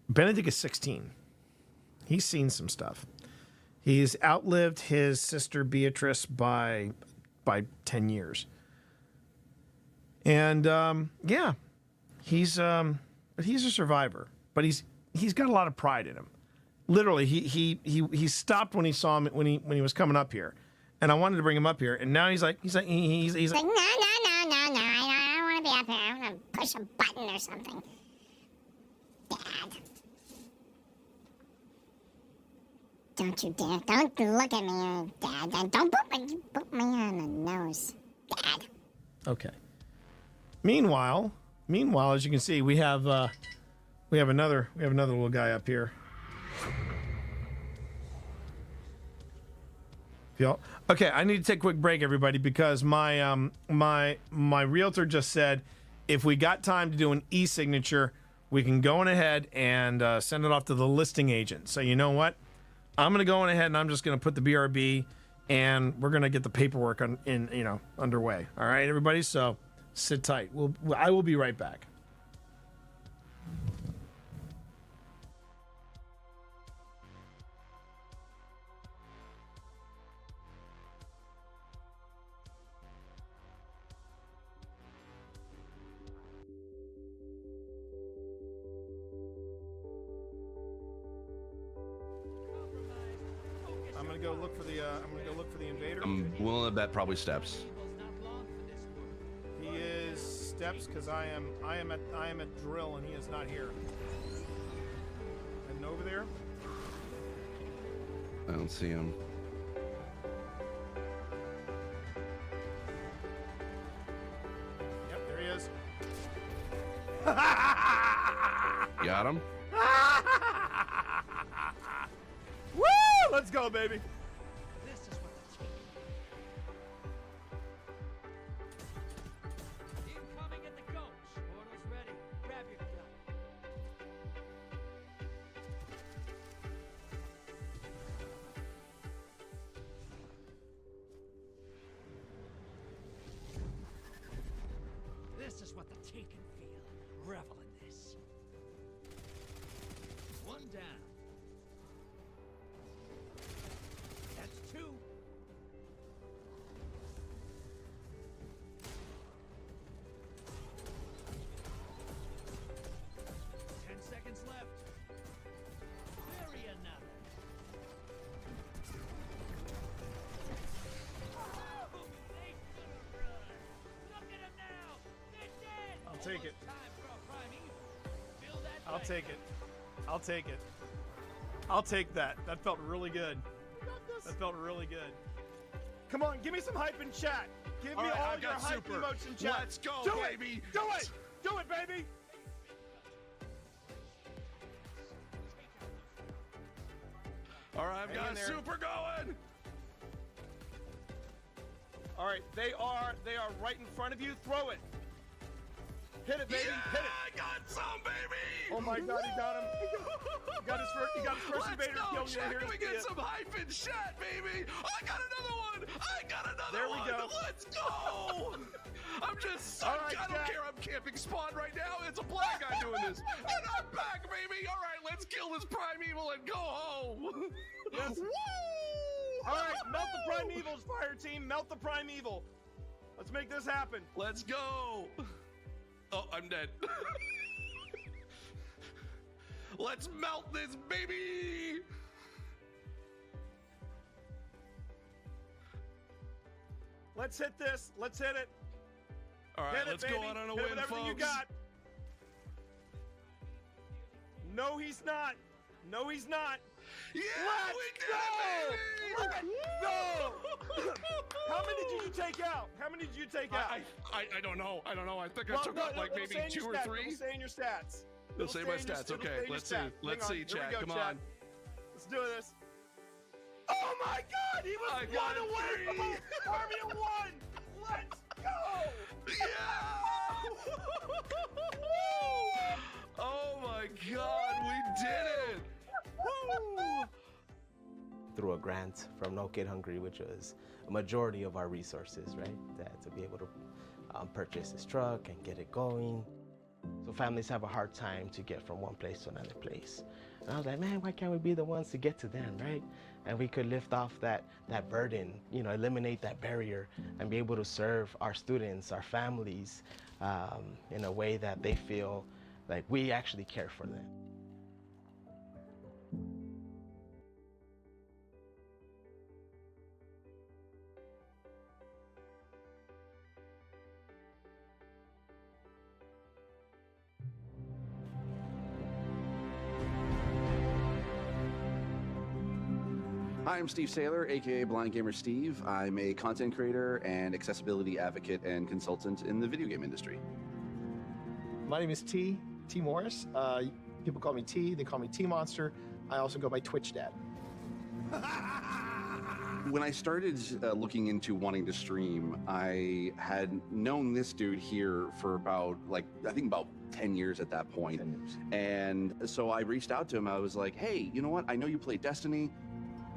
Benedict is 16. He's seen some stuff. He's outlived his sister Beatrice by 10 years. And yeah, he's a survivor, but he's got a lot of pride in him. Literally, he stopped when he saw him when he was coming up here, and I wanted to bring him up here, and now he's like He's like, no, I don't want to be up here. I want to push a button or something. Dad. Don't you dare. Don't look at me, Dad. Don't put me on the nose, Dad. Okay. Meanwhile, as you can see, we have another little guy up here. Okay, I need to take a quick break, everybody, because my realtor just said if we got time to do an e-signature, we can go on ahead and send it off to the listing agent. So you know what? I'm going to go on ahead and I'm just going to put the BRB and we're going to get the paperwork underway. All right, everybody? So sit tight. I will be right back. I'm gonna go look for the invader. I'm willing to bet probably Steps. He is Steps because I am at drill and he is not here. Heading over there. I don't see him. Yep, there he is. Got him? Woo! Let's go, baby. This is what the incoming at the ghost. Portal's ready. Grab your gun. This is what the Taken feel. Revel in this. One down. That's two. Seconds left. Bury another. Oh, they could've run. Look at them now. They're dead. I'll take it. Time for a prime evil. Feel that I'll way. take it. I'll take it. I'll take that. That felt really good. That felt really good. Come on, give me some hype in chat. Give me all your hype emotes in chat. Let's go, Do baby. It. Do it. Do it, baby. All right, I've got in there. super going. All right, they are right in front of you. Throw it. Hit it, baby. Yeah, Hit it. I got some, baby. Oh my God, he got him. He got his first Let's invader go, kill. Jack. Here We to see get it. some hype in chat, baby. I got another one. I got another There we one. go. Let's go. I'm just, All right, I don't Jack. care. I'm camping spawn right now. It's a black guy doing this. And I'm back, baby. All right, let's kill this primeval and go home. Yes. All right, melt the Primeval's fire team. Melt the Primeval. Let's make this happen. Let's go. Oh, I'm dead. Let's melt this, baby. Let's hit this. Let's hit it. All right, Hit it, let's baby. go out on a Hit it win, with everything folks. you got. No, he's not. No, he's not. Yeah, Let's we did go! it, baby. Let's go! How many did you take out? How many did you take out? I don't know. I don't know. I think I Well, took no, out like it'll maybe say in 2 your or stats. 3. It'll say in your stats. It'll say my in your- stats. it'll Okay, say in your let's see. stats. Let's Hang see, on. Here chat. we go, Come chat. on. Let's do this. Oh my God! He was I got one away 3. from Army of 1. Let's go! Yeah! Oh my God, we did it! Woo! Through a grant from No Kid Hungry, which was a majority of our resources, right? To be able to purchase this truck and get it going. So families have a hard time to get from one place to another place. And I was like, man, why can't we be the ones to get to them, right? And we could lift off that burden, you know, eliminate that barrier and be able to serve our students, our families, in a way that they feel like we actually care for them. Hi, I'm Steve Saylor, aka Blind Gamer Steve. I'm a content creator and accessibility advocate and consultant in the video game industry. My name is T Morris. People call me T, they call me T Monster. I also go by Twitch Dad. When I started looking into wanting to stream, I had known this dude here for about, I think about 10 years at that point. 10 years. And so I reached out to him. I was like, hey, you know what? I know you play Destiny.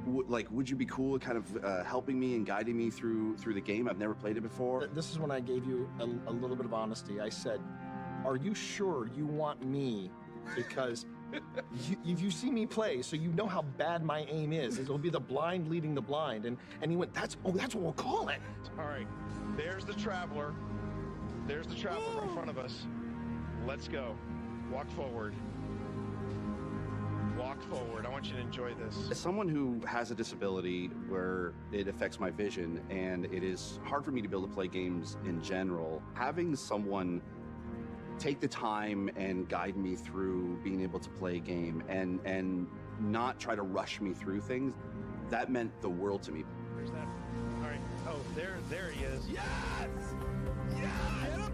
Would you be cool kind of helping me and guiding me through the game? I've never played it before. This is when I gave you a little bit of honesty. I said, are you sure you want me? Because if you see me play, so you know how bad my aim is. It'll be the blind leading the blind. And he went, that's what we'll call it. All right, there's the Traveler. There's the Traveler in front of us. Let's go. Walk forward. Walk forward. I want you to enjoy this. As someone who has a disability where it affects my vision and it is hard for me to be able to play games in general, having someone take the time and guide me through being able to play a game and not try to rush me through things, that meant the world to me. There's that. All right. Oh, there he is. Yes! Yes!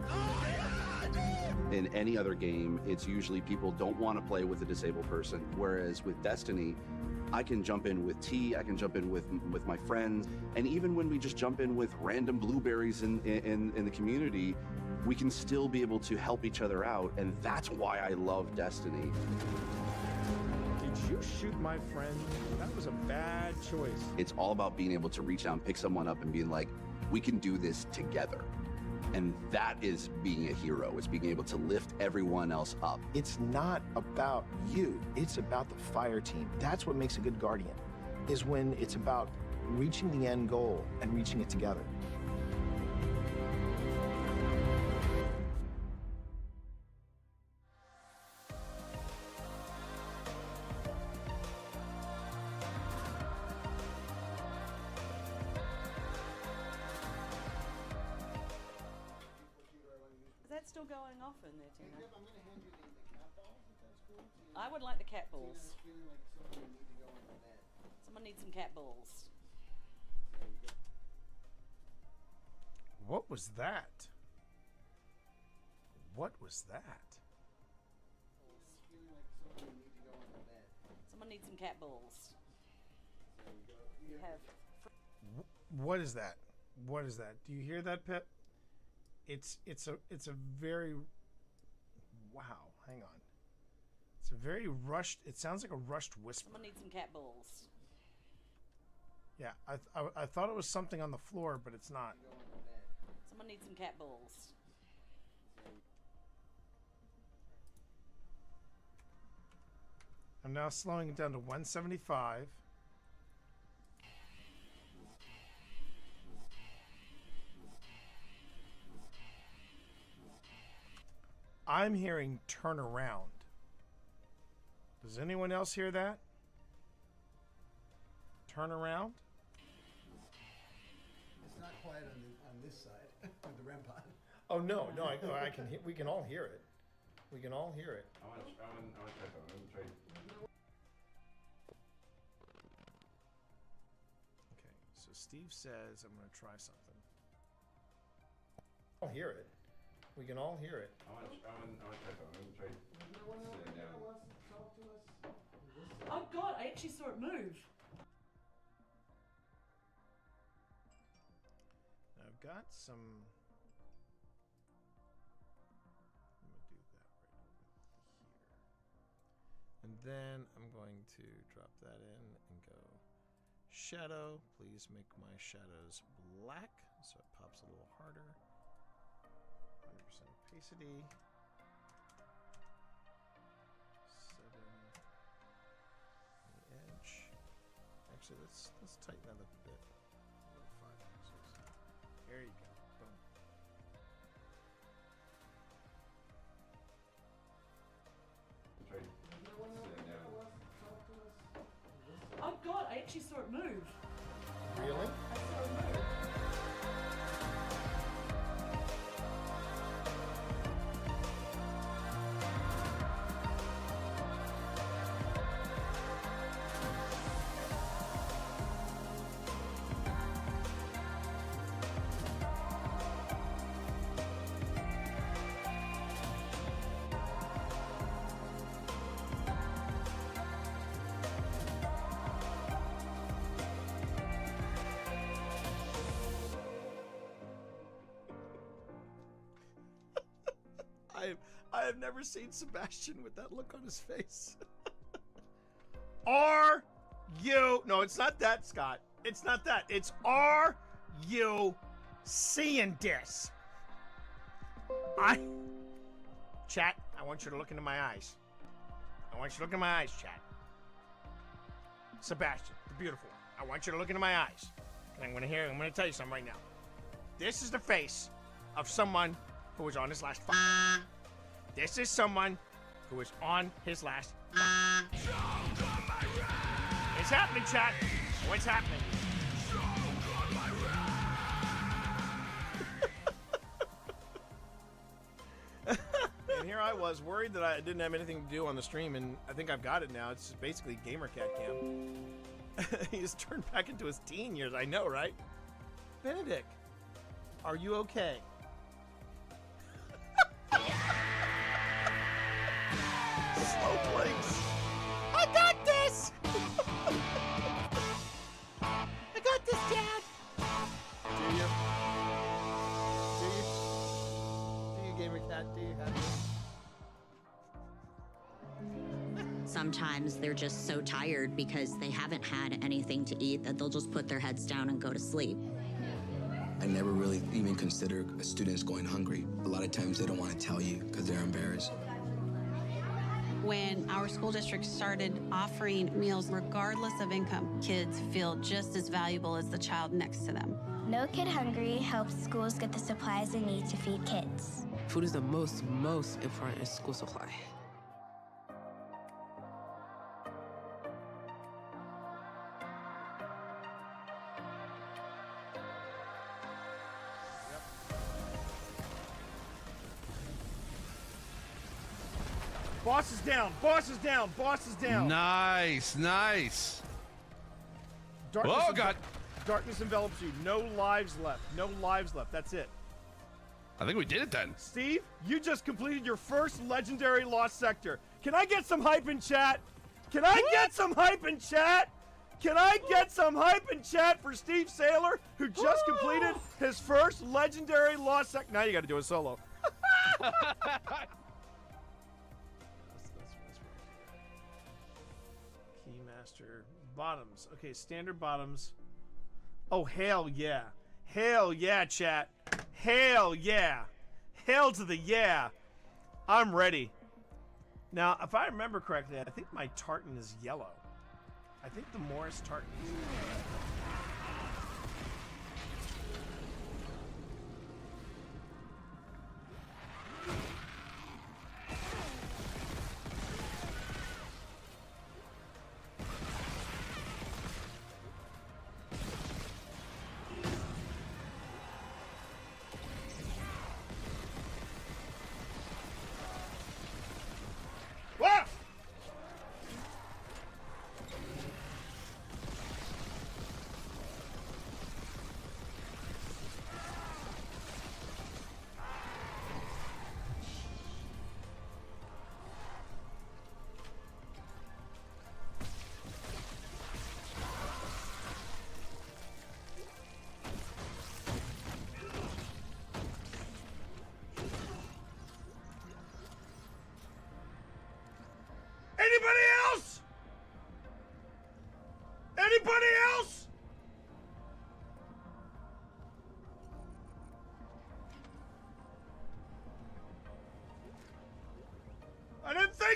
Oh, yeah! In any other game, it's usually people don't want to play with a disabled person, whereas with Destiny, I can jump in with T, I can jump in with my friends, and even when we just jump in with random blueberries in the community, we can still be able to help each other out, and that's why I love Destiny. Did you shoot my friend? That was a bad choice. It's all about being able to reach out and pick someone up and being like, we can do this together. And that is being a hero. It's being able to lift everyone else up. It's not about you. It's about the fire team. That's what makes a good guardian, is when it's about reaching the end goal and reaching it together. Is that still going off in there, Tina? I'm going to hand you the cat balls, if that's cool. I would like the cat balls. Someone needs some cat balls. What was that? What was that? Someone needs some cat balls. You have. What is that? What is that? Do you hear that, Pip? It's a very, wow, hang on. It's a very rushed, it sounds like a rushed whisper. Someone needs some cat balls. Yeah, I thought it was something on the floor, but it's not. Someone needs some cat balls. I'm now slowing it down to 175. I'm hearing turn around. Does anyone else hear that? Turn around? It's not quiet on this side of the REM pod. Oh no, I can hear, we can all hear it. We can all hear it. I want to try something. Okay, so Steve says I'm going to try something. I'll hear it. We can all hear it. I want to try something. I'm going to try sitting down. Oh God, I actually saw it move. I've got some then I'm going to drop that in and go shadow. Please make my shadows black so it pops a little harder. 100% opacity. 7 on the edge. Actually, let's tighten that up a bit. 5 pixels. There you go. Boom. Oh God, I actually saw it move. Really? I saw it move. I have never seen Sebastian with that look on his face. Are you? No, it's not that, Scott. It's not that. It's are you seeing this? Chat, I want you to look into my eyes. I want you to look in my eyes, chat. Sebastian, the beautiful one. I want you to look into my eyes. And I'm gonna tell you something right now. This is the face of someone who was on his last fight. This is someone who was on his last fight. It's happening, chat. What's happening? And here I was worried that I didn't have anything to do on the stream, and I think I've got it now. It's basically GamerCat Cam. He just turned back into his teen years. I know, right? Benedict, are you okay? Slow plates. I got this. I got this, Dad. Do you, GamerCat? Do you have this? Sometimes they're just so tired because they haven't had anything to eat that they'll just put their heads down and go to sleep. I never really even consider students going hungry. A lot of times they don't want to tell you because they're embarrassed. When our school district started offering meals regardless of income, kids feel just as valuable as the child next to them. No Kid Hungry helps schools get the supplies they need to feed kids. Food is the most important school supply. Boss is down. Boss is down. Boss is down. Nice, nice. Oh, God. Darkness envelops you. No lives left. No lives left. That's it. I think we did it then. Steve, you just completed your first legendary lost sector. Can I get some hype in chat? Can I get some hype in chat? Can I get some hype in chat for Steve Saylor, who just completed his first legendary lost sector? Now you got to do a solo. Keymaster bottoms. Okay, standard bottoms. Oh, hell yeah. Hell yeah, chat. Hell yeah. Hell to the yeah. I'm ready. Now, if I remember correctly, I think my tartan is yellow. I think the Morris tartan is yellow.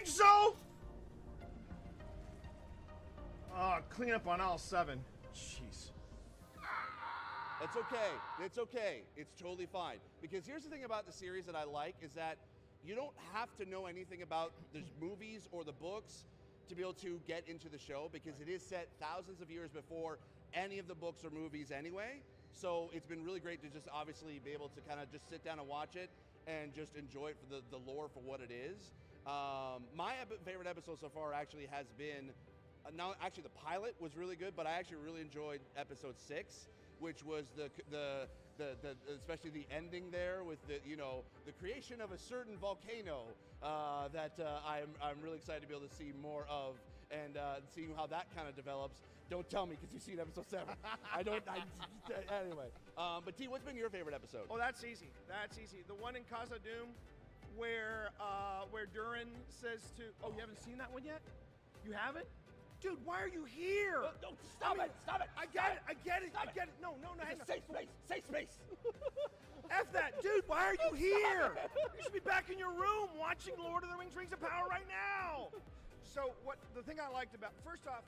think so? Clean up on all 7. Jeez. That's okay. It's okay. It's totally fine. Because here's the thing about the series that I like is that you don't have to know anything about the movies or the books to be able to get into the show, because it is set thousands of years before any of the books or movies anyway. So it's been really great to just obviously be able to kind of just sit down and watch it and just enjoy it for the lore for what it is. My favorite episode so far actually has been, now actually the pilot was really good, but I actually really enjoyed episode 6, which was the especially the ending there with the creation of a certain volcano that I'm really excited to be able to see more of, and seeing how that kind of develops. Don't tell me, because you've seen episode 7. Anyway. But T, what's been your favorite episode? Oh, that's easy. That's easy. The one in Casa Doom where Durin says to... Oh, you haven't seen that one yet? You haven't? Dude, why are you here? No, stop it! I get it. No, hang on. Safe space. F that. Dude, why are you here? You should be back in your room watching Lord of the Rings of Power right now. So the thing I liked about... First off,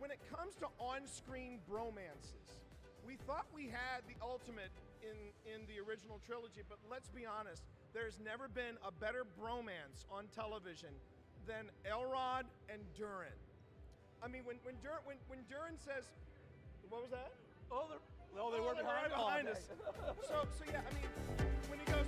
when it comes to on-screen bromances, we thought we had the ultimate in the original trilogy, but let's be honest, there's never been a better bromance on television than Elrod and Durin. I mean, when Durin says, what was that? They were behind us. So yeah, I mean, when he said.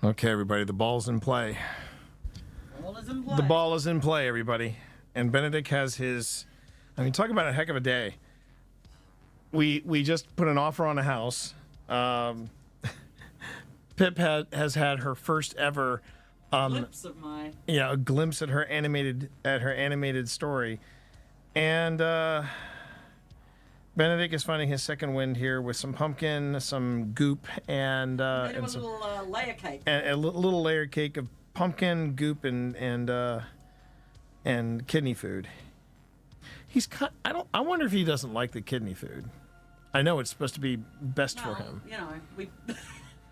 Okay, everybody, the ball's in play. The ball is in play, everybody. And Benedict has his... I mean, talk about a heck of a day. We just put an offer on a house. Pip has had her first ever... glimpse of my... Yeah, a glimpse at her animated story. And... Benedict is finding his second wind here with some pumpkin, some goop, and a little layer cake. And a little layer cake of pumpkin, goop, and kidney food. I wonder if he doesn't like the kidney food. I know it's supposed to be best for him. You know,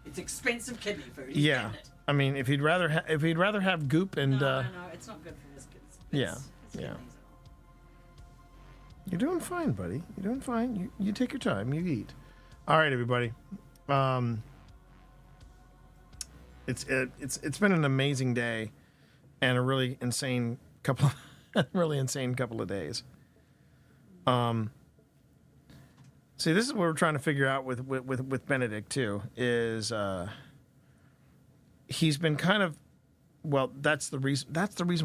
it's expensive kidney food. Yeah, I mean, if he'd rather have goop and. No, it's not good for his kids. Yeah. You're doing fine, buddy. You're doing fine. You take your time. You eat. All right, everybody. It's been an amazing day, and a really insane couple of days. See, this is what we're trying to figure out with Benedict too. Is he's been kind of, well, that's the reason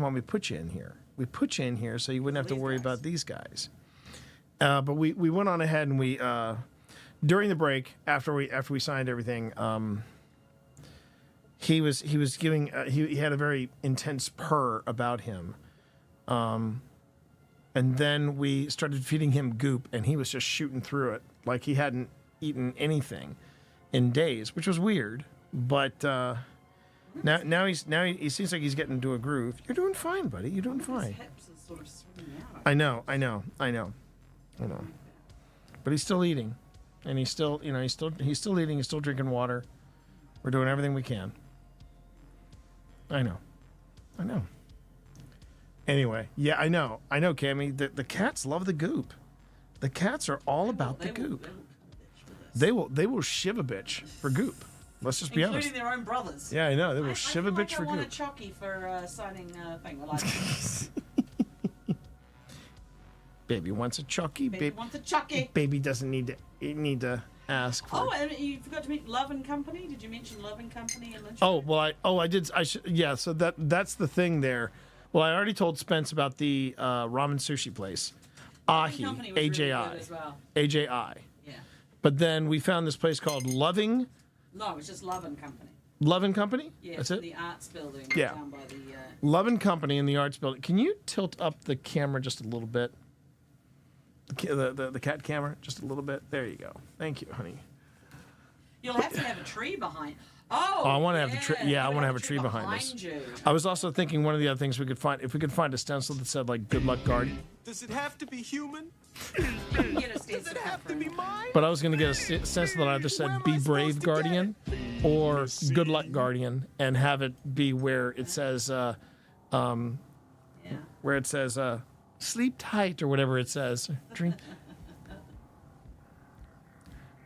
why we put you in here. We put you in here so you wouldn't have to worry about these guys. But we went on ahead and we during the break after we signed everything, he was giving he had a very intense purr about him, and then we started feeding him goop and he was just shooting through it like he hadn't eaten anything in days, which was weird. But now he seems like he's getting into a groove. You're doing fine, buddy. You're doing fine. His hips are sort of swinging out. I know. But he's still eating, and he's still eating. He's still drinking water. We're doing everything we can. I know. Anyway, yeah, I know, Cammy. The cats love the goop. The cats are all about the goop. They will shiv a bitch for goop. Let's just be honest. Including their own brothers. Yeah, I know. They will shiv a bitch for goop. I want a chockey for signing thing. I like Baby wants a chockey. Baby wants a chockey. Baby doesn't need to ask for. Oh, and you forgot to mention Love and Company. Did you mention Love and Company in the show? Oh well, I did. I should. Yeah. So that's the thing there. Well, I already told Spence about the ramen sushi place, Ahi, AJI, as well. AJI. Yeah. But then we found this place called Loving No, it's just Love and Company. Company? Yeah, That's in it? the Arts Building. Yeah. Down by the. Love and Company in the Arts Building. Can you tilt up the camera just a little bit? The cat camera, just a little bit. There you go. Thank you, honey. You'll have to have a tree behind. Oh, I want to have the tree. Yeah, I want to have a tree behind us. I was also thinking one of the other things we could find, if we could find a stencil that said like "Good Luck Guardian." Does it have to be human? Does it have to be mine? But I was going to get a stencil that either said "Be Brave Guardian" or "Good Luck Guardian," and have it be where it says, where it says "Sleep tight" or whatever it says. Drink.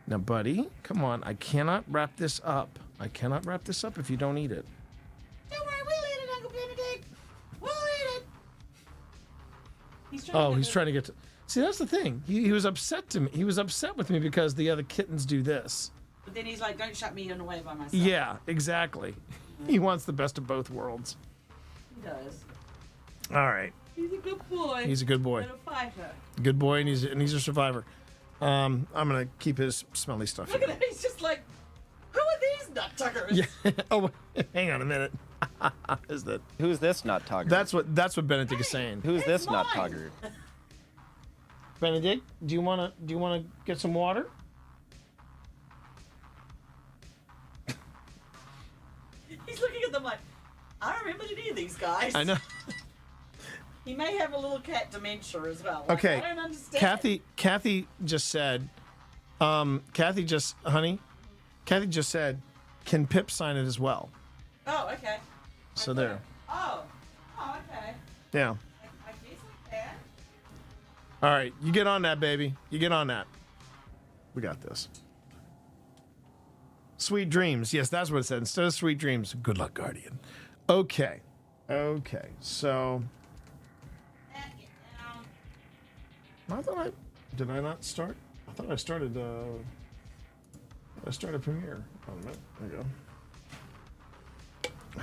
Now, buddy, come on. I cannot wrap this up. I cannot wrap this up if you don't eat it. Don't worry, we'll eat it, Uncle Benedict. We'll eat it. He's trying to get to. See, that's the thing. He was upset to me. He was upset with me because the other kittens do this. But then he's like, "Don't shut me in away by myself." Yeah, exactly. He wants the best of both worlds. He does. All right. He's a good boy. He's a good boy. And a fighter. Good boy, and he's a survivor. I'm gonna keep his smelly stuff. Look at him. He's just like, who are these nut tuckers? Yeah. Oh, hang on a minute. Is that? Who's this nut tugger? That's what Benedict is saying. Who's this nut tugger? Benedict, do you wanna get some water? He's looking at them like, I don't remember any of these guys. I know. He may have a little cat dementia as well. Like, Okay. I don't understand. Kathy just said, Kathy just said, can Pip sign it as well? Oh, okay. So there. Oh, okay. Yeah. I guess I can. All right, you get on that, baby. You get on that. We got this. Sweet dreams. Yes, that's what it said. Instead of sweet dreams, good luck, Guardian. Okay. So. Did I not start? I thought I started. I started Premiere. Oh no, there you go.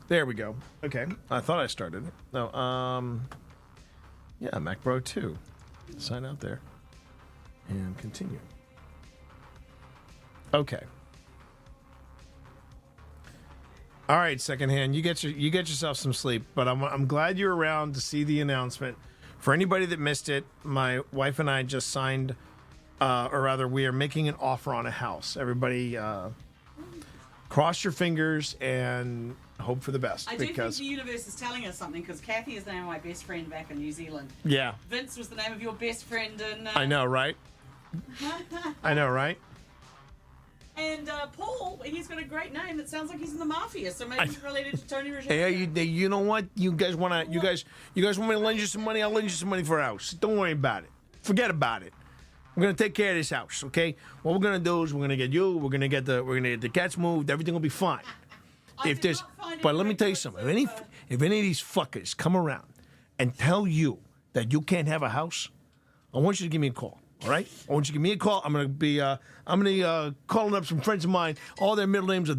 There we go. Okay, I thought I started. No, yeah, Mac Pro 2. Sign out there and continue. Okay. All right, secondhand. You get yourself some sleep, but I'm glad you're around to see the announcement. For anybody that missed it, my wife and I just signed, or rather, we are making an offer on a house. Everybody, cross your fingers and hope for the best. I do think the universe is telling us something because Kathy is now my best friend back in New Zealand. Yeah. Vince was the name of your best friend in. I know, right? I know, right? And Paul, he's got a great name that sounds like he's in the mafia, so maybe he's related to Tony Ruggiero. Hey, you know what? You guys want me to lend you some money? I'll lend you some money for a house. Don't worry about it. Forget about it. We're gonna take care of this house, okay? What we're gonna do is we're gonna get the cats moved. Everything will be fine. But let me tell you something. If any of these fuckers come around and tell you that you can't have a house, I want you to give me a call. All right? I want you to give me a call. I'm gonna be calling up some friends of mine. All their middle names are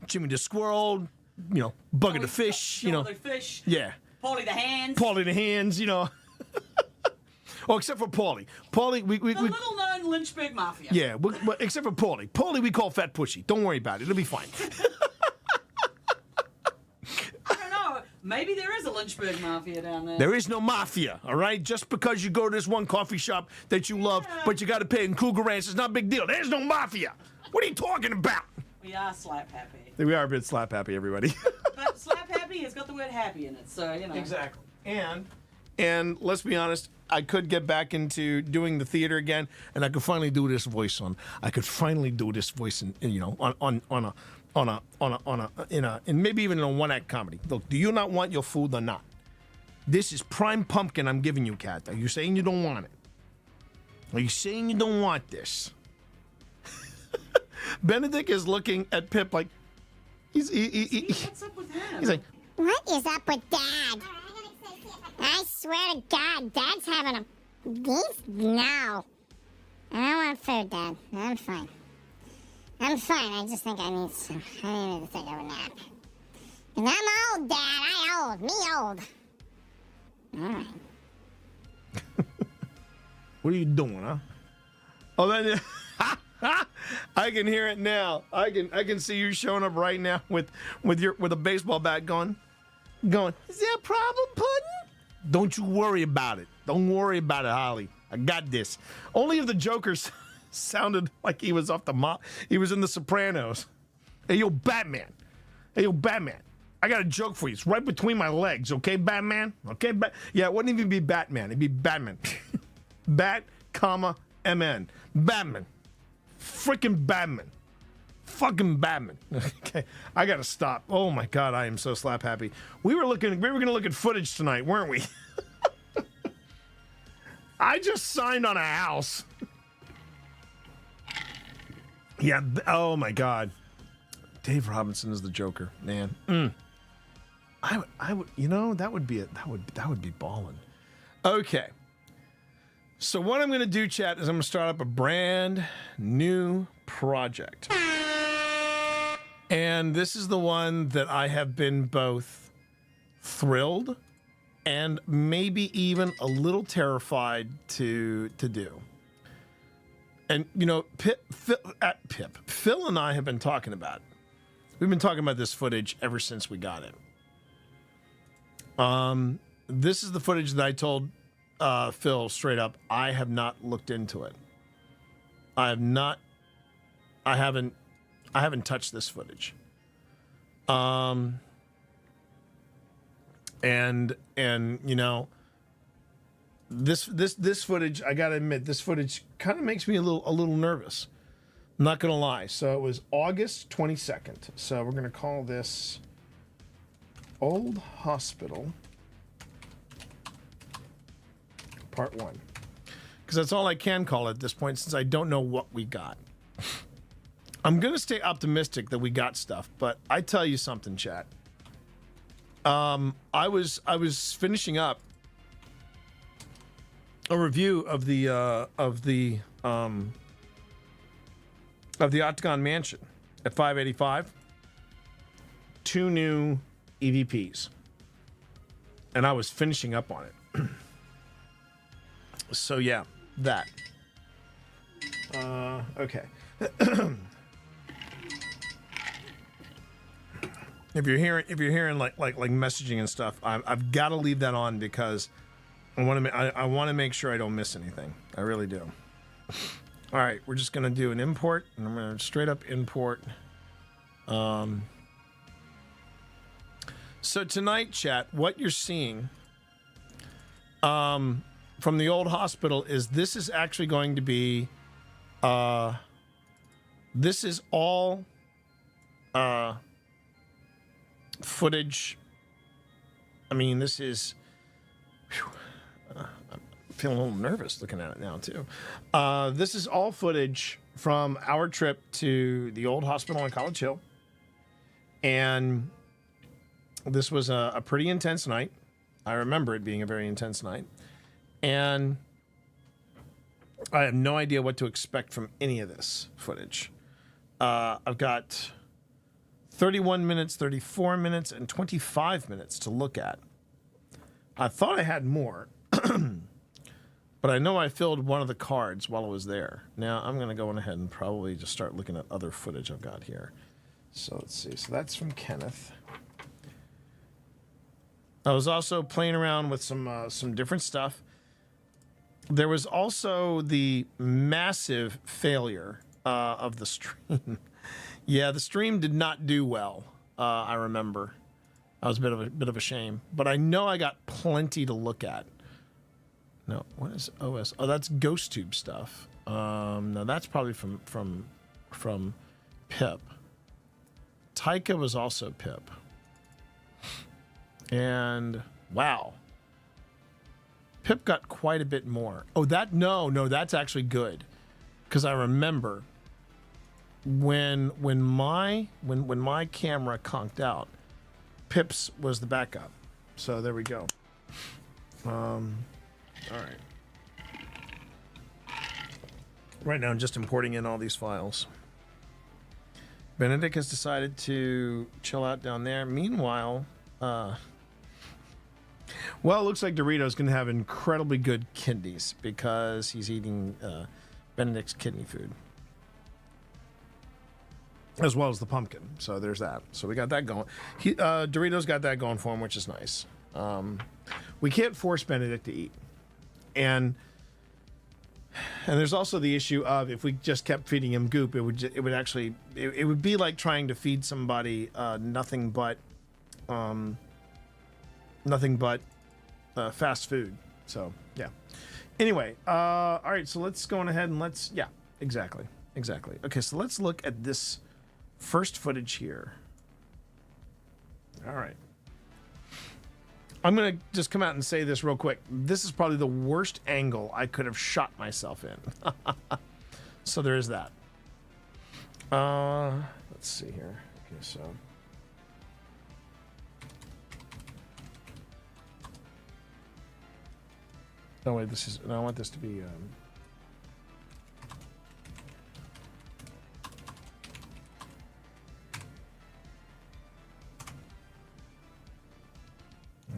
Jimmy the Squirrel, Bugger the Fish, the Fish. Yeah. Paulie the Hands. Paulie the Hands, Oh, except for Paulie. Paulie, we little-known Lynchburg Mafia. Yeah, except for Paulie. Paulie we call Fat Pushy. Don't worry about it. It'll be fine. I don't know. Maybe there is a Lynchburg Mafia down there. There is no mafia, all right? Just because you go to this one coffee shop that you love, but you got to pay in Cougar Ranch, it's not a big deal. There's no mafia. What are you talking about? We are slap happy. We are a bit slap happy, everybody. But slap happy has got the word happy in it, so, Exactly. And let's be honest, I could get back into doing the theater again, and I could finally do this voice and maybe even in a one-act comedy. Look, do you not want your food or not? This is prime pumpkin I'm giving you, Kat. Are you saying you don't want it? Are you saying you don't want this? Benedict is looking at Pip like what's up with him? He's like, what is up with Dad? I swear to God, Dad's having no. I don't want food, Dad. I'm fine. I just think I need to take a nap. And I'm old, Dad. Me old. right. What are you doing, huh? Oh, that. I can hear it now. I can see you showing up right now with a baseball bat going. Is there a problem, Puddin'? Don't you worry about it. Don't worry about it, Holly. I got this. Only if the Joker sounded like he was off the he was in The Sopranos. Hey, yo, Batman. Hey, yo, Batman. I got a joke for you. It's right between my legs, okay, Batman? Okay, yeah, it wouldn't even be Batman. It'd be Batman. Bat, comma, MN. Batman. Freaking Batman. Fucking Batman. Okay, I gotta stop. Oh my God, I am so slap happy. We were gonna look at footage tonight, weren't we? I just signed on a house. Yeah. Oh my God. Dave Robinson is the Joker, man. I would. You know, that would be ballin'. Okay. So what I'm gonna do, chat, is I'm gonna start up a brand new project. And this is the one that I have been both thrilled and maybe even a little terrified to do. And, you know, Phil and I have been talking about it. We've been talking about this footage ever since we got it. This is the footage that I told Phil straight up, I have not looked into it. I haven't touched this footage. And you know, this footage, I gotta admit, this footage kind of makes me a little nervous. I'm not gonna lie. So it was August 22nd. So we're gonna call this Old Hospital Part 1. Because that's all I can call it at this point, since I don't know what we got. I'm going to stay optimistic that we got stuff, but I tell you something, chat. I was finishing up a review of the Octagon Mansion at 585. 2 new EVPs. And I was finishing up on it. So yeah, that. Okay. If you're hearing like messaging and stuff, I've got to leave that on because I want to make sure I don't miss anything. I really do. All right, we're just gonna do an import, and I'm gonna straight up import. So tonight, chat, what you're seeing, from the Old Hospital this is actually going to be, this is all footage. I mean, this is, I'm feeling a little nervous looking at it now too. This is all footage from our trip to the Old Hospital on College Hill. And this was a pretty intense night. I remember it being a very intense night. And I have no idea what to expect from any of this footage. I've got 31 minutes, 34 minutes, and 25 minutes to look at. I thought I had more, but I know I filled one of the cards while I was there. Now I'm going to go on ahead and probably just start looking at other footage I've got here. So let's see. So that's from Kenneth. I was also playing around with some different stuff. There was also the massive failure of the stream. Yeah, the stream did not do well. I remember. That was a bit of a shame. But I know I got plenty to look at. No, what is OS? Oh, that's GhostTube stuff. No, that's probably from Pip. Taika was also Pip. And wow. Pip got quite a bit more. Oh, no, that's actually good. Because I remember when my camera conked out, Pip's was the backup. So there we go. All right. Right now I'm just importing in all these files. Benedict has decided to chill out down there. Meanwhile, Well, it looks like Dorito's going to have incredibly good kidneys because he's eating Benedict's kidney food. As well as the pumpkin. So there's that. So we got that going. Dorito's got that going for him, which is nice. We can't force Benedict to eat. And there's also the issue of if we just kept feeding him goop, it would be like trying to feed somebody nothing but fast food. So yeah. Anyway, all right. So let's go on ahead and exactly. Okay, so let's look at this first footage here. All right. I'm going to just come out and say this real quick. This is probably the worst angle I could have shot myself in. So there is that. Let's see here. Okay, so. No, wait, I want this to be.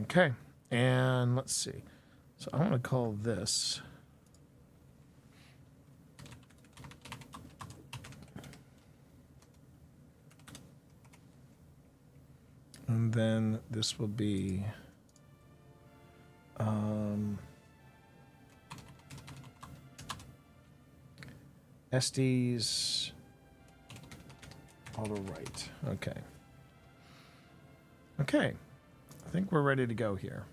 Okay, and let's see. So I want to call this. And then this will be. Estes auto right. Okay. Okay. I think we're ready to go here.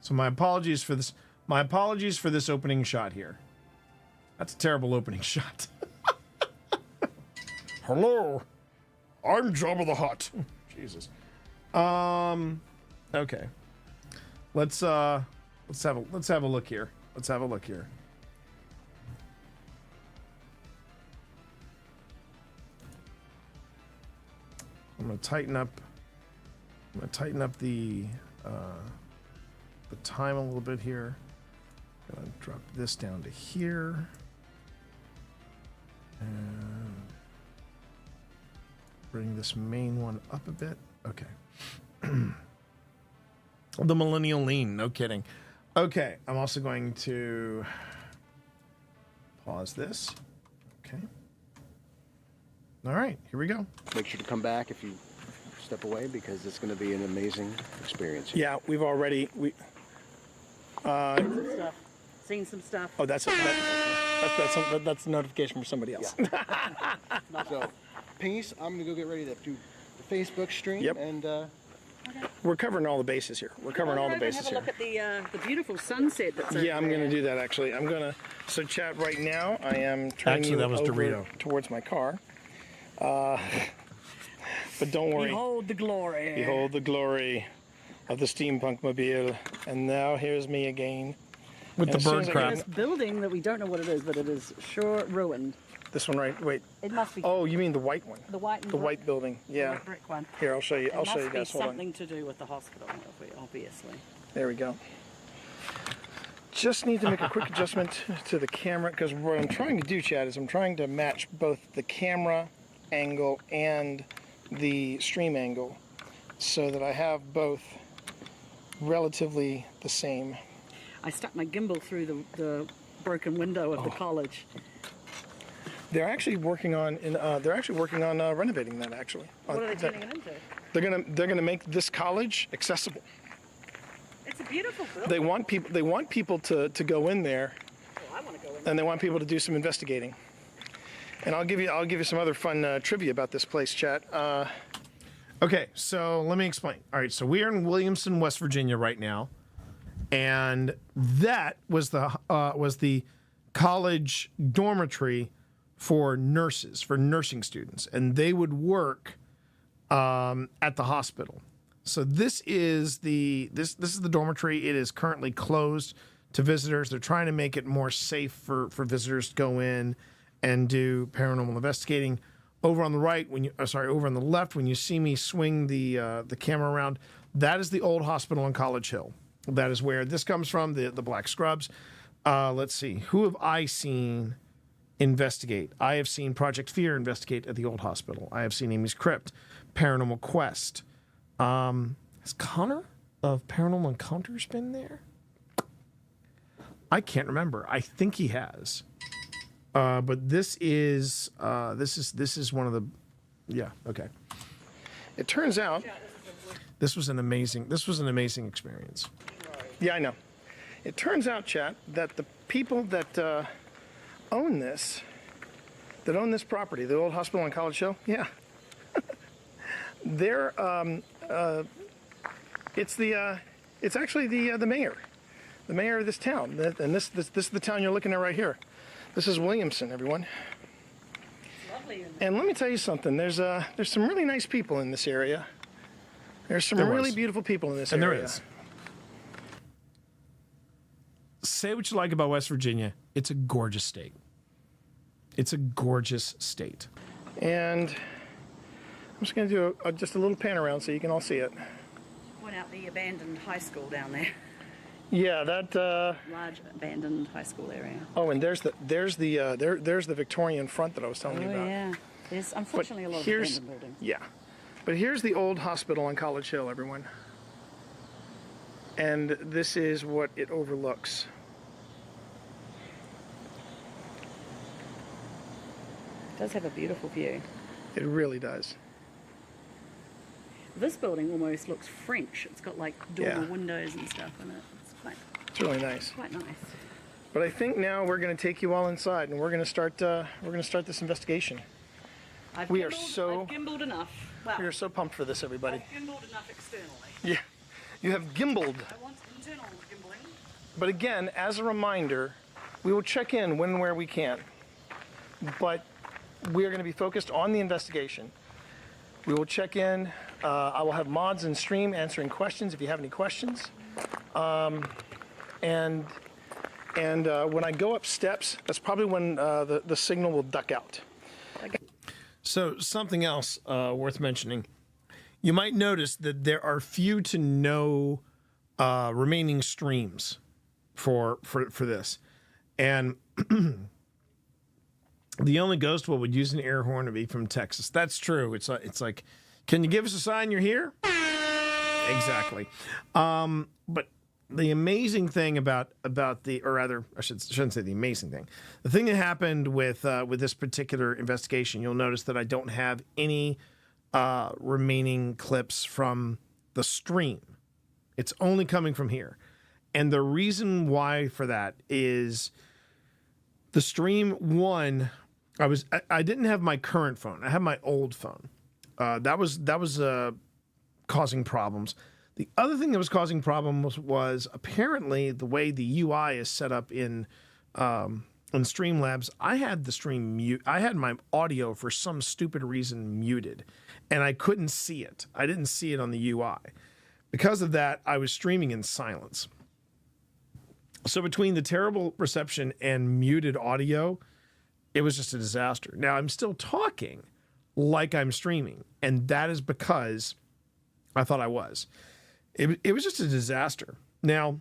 So my apologies for this. My apologies for this opening shot here. That's a terrible opening shot. Hello, I'm Jabba the Hutt. Jesus. Okay. Let's have a look here. Let's have a look here. I'm gonna tighten up the time a little bit here. I'm gonna drop this down to here. And bring this main one up a bit. Okay. The millennial lean, no kidding. Okay, I'm also going to pause this. Okay. All right, here we go. Make sure to come back if you step away because it's going to be an amazing experience. Yeah, we've already Seen some stuff. Oh, that's a notification from somebody else. Yeah. So, Pingies, I'm going to go get ready to do the Facebook stream. Yep. And we're covering all the bases here. We're covering all the bases have a look here. at the beautiful sunset that's Yeah, I'm going to do that actually. So chat right now. I am turning you over Dorito. towards my car. But don't worry. Behold the glory. Behold the glory of the steampunk mobile. And now here's me again. With the bird crap. This building that we don't know what it is, but it is sure ruined. This one, right? Wait. It must be. Oh, you mean the white one? The white. The white building. Yeah. The brick one. Here, I'll show you. I'll show you guys. guys. Hold on. Something to do with the hospital, obviously. There we go. Just need to make a quick adjustment to the camera because what I'm trying to do, Chad, is I'm trying to match both the camera angle and the stream angle so that I have both relatively the same. I stuck my gimbal through the broken window of the college. They're actually working on renovating that. Actually, What are they turning it into? They're gonna make this college accessible. It's a beautiful building. They want people to go in there. Oh, I want to go in. And they want people to do some investigating. And I'll give you some other fun trivia about this place, chat. Okay, so let me explain. All right, so we are in Williamson, West Virginia right now, and that was the college dormitory for nurses, for nursing students, and they would work at the hospital. So this is the dormitory. It is currently closed to visitors. They're trying to make it more safe for visitors to go in and do paranormal investigating. Over on the right, over on the left, when you see me swing the camera around, that is the old hospital on College Hill. That is where this comes from, the Black Scrubs. Let's see, who have I seen investigate. I have seen Project Fear investigate at the old hospital. I have seen Amy's Crypt, Paranormal Quest. Has Connor of Paranormal Encounters been there? I can't remember. I think he has. But this is one of the, yeah, okay. It turns out This was an amazing experience. Yeah, I know. It turns out, chat, that the people that own this property, the old hospital and college show, yeah, they're it's actually the mayor of this town, and this is the town you're looking at right here. This is Williamson, everyone. Lovely. And let me tell you something. There's some really nice people in this area. There's some really beautiful people in this area. And there is. Say what you like about West Virginia. It's a gorgeous state. It's a gorgeous state. And I'm just going to do just a little pan around so you can all see it. Point out the abandoned high school down there. Yeah, that Large abandoned high school area. Oh, and there's the Victorian front that I was telling you about. Oh yeah, there's unfortunately a lot of abandoned buildings. Yeah, but here's the old hospital on College Hill, everyone. And this is what it overlooks. It does have a beautiful view. It really does. This building almost looks French. It's got like dormer windows and stuff in it. It's really nice. Quite nice. But I think now we're going to take you all inside, and we're going to start this investigation. I've gimbaled enough. Well, we are so pumped for this, everybody. I've gimbaled enough externally. Yeah, you have gimbaled. I want internal gimbling. But again, as a reminder, we will check in when and where we can. But we are going to be focused on the investigation. We will check in. I will have mods in stream answering questions if you have any questions. And when I go up steps, that's probably when the signal will duck out. So something else worth mentioning. You might notice that there are few to no remaining streams for this. And the only ghost would use an air horn to be from Texas. That's true. It's like, can you give us a sign you're here? Exactly. But the amazing thing about the, or rather, I shouldn't say the amazing thing. The thing that happened with this particular investigation, you'll notice that I don't have any remaining clips from the stream. It's only coming from here. And the reason why for that is the stream one, I didn't have my current phone. I had my old phone. That was causing problems. The other thing that was causing problems was apparently the way the UI is set up in Streamlabs. I had the stream mute. I had my audio for some stupid reason muted, and I couldn't see it. I didn't see it on the UI. Because of that, I was streaming in silence. So between the terrible reception and muted audio, it was just a disaster. Now I'm still talking like I'm streaming, and that is because I thought I was. It was just a disaster. Now,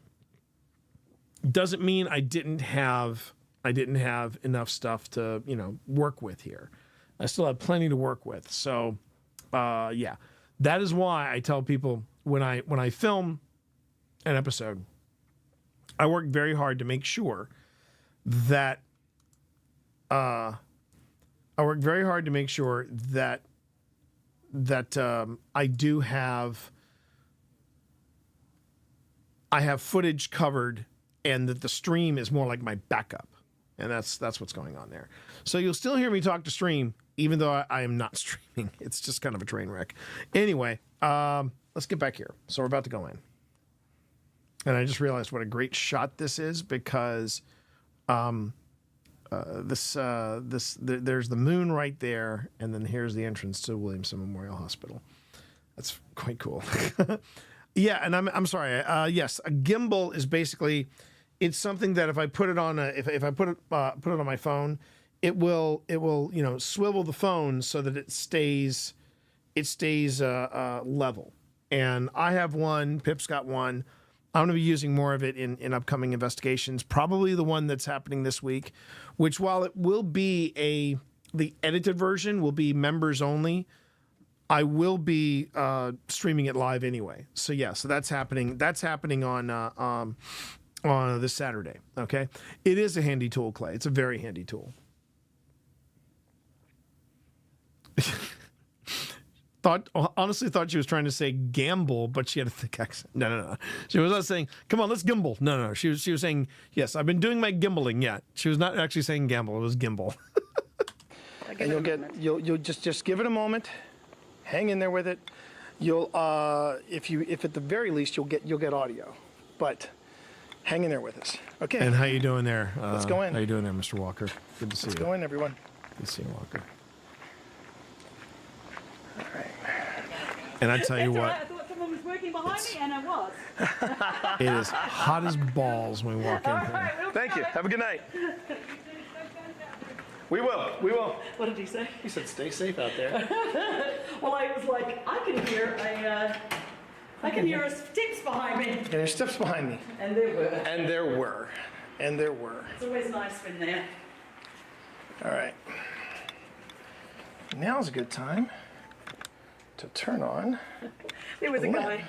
doesn't mean I didn't have enough stuff to, work with here. I still have plenty to work with. So, yeah, that is why I tell people when I film an episode, I work very hard to make sure that I do have. I have footage covered, and that the stream is more like my backup, and that's what's going on there. So you'll still hear me talk to stream, even though I am not streaming. It's just kind of a train wreck. Anyway, let's get back here. So we're about to go in, and I just realized what a great shot this is because there's the moon right there, and then here's the entrance to Williamson Memorial Hospital. That's quite cool. Yeah, and I'm sorry. Yes, a gimbal is basically, it's something that if I put it on if I put it on my phone, it will swivel the phone so that it stays level. And I have one. Pip's got one, I'm going to be using more of it in upcoming investigations. Probably the one that's happening this week, which while it will be the edited version will be members only, I will be streaming it live anyway. So yeah, so that's happening. That's happening on this Saturday. Okay, it is a handy tool, Clay. It's a very handy tool. Honestly thought she was trying to say gamble, but she had a thick accent. No. She was not saying, "Come on, let's gimble." No. She was saying, "Yes, I've been doing my gimbling." Yeah, she was not actually saying gamble. It was gimble. And you'll just give it a moment. Hang in there with it. You'll if at the very least you'll get audio, but hang in there with us. Okay. And how you doing there? Let's go in. How you doing there, Mr. Walker? Good to see you. Let's go in, everyone. Good to see you, Walker. And I tell you what, I thought someone was working behind me, and I was. it is hot as balls when we walk in here. Thank you. Have a good night. We will. What did he say? He said, "Stay safe out there." Well, I was like, I can hear steps behind me. And there's steps behind me. And there were. And there were. And there were. It's always nice when they're. All right. Now's a good time to turn on. There was a guy.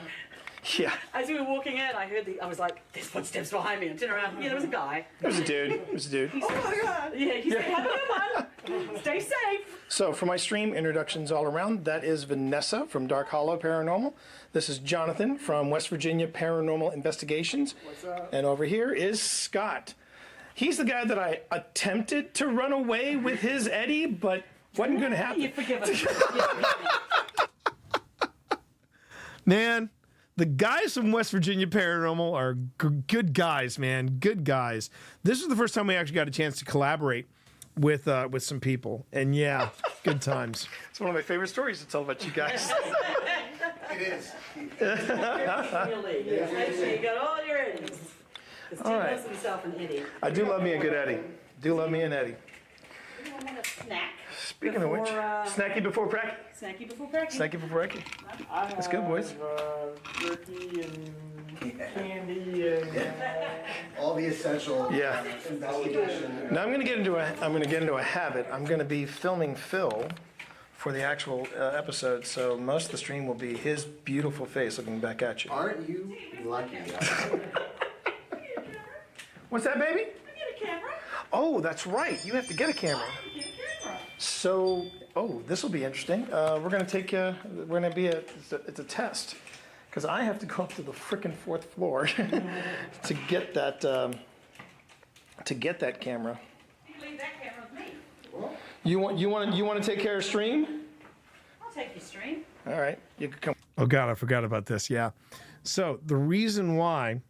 Yeah. As we were walking in, I was like, "There's footsteps behind me." I turned around. Yeah, there was a guy. It was a dude. Oh my God. Yeah, he said, "Have a good one. Stay safe." So for my stream introductions all around, that is Vanessa from Dark Hollow Paranormal. This is Jonathan from West Virginia Paranormal Investigations. What's up? And over here is Scott. He's the guy that I attempted to run away with his Eddie, but wasn't going to happen. You forgive us. Man, the guys from West Virginia Paranormal are good guys, man. Good guys. This is the first time we actually got a chance to collaborate with some people, and yeah, good times. It's one of my favorite stories to tell about you guys. It is. You got all your Eddies. All right. Loves himself an Eddie. I do love me a good Eddie. Do love me an Eddie. Anyone want a snack? Speaking of which, snacky before pracky. Snacky before pracky. Snacky before pracky. That's good, boys. Turkey and candy and all the essential investigation. Now I'm going to get into a habit. I'm going to be filming Phil for the actual episode, so most of the stream will be his beautiful face looking back at you. Aren't you lucky? What's that, baby? I get a camera. Oh, that's right. You have to get a camera. So, this will be interesting. We're going to take it's a test, because I have to go up to the frickin' 4th floor to get that camera. You leave that camera with me. You want to take care of stream? I'll take your stream. All right, you can come. Oh God, I forgot about this. Yeah. So the reason why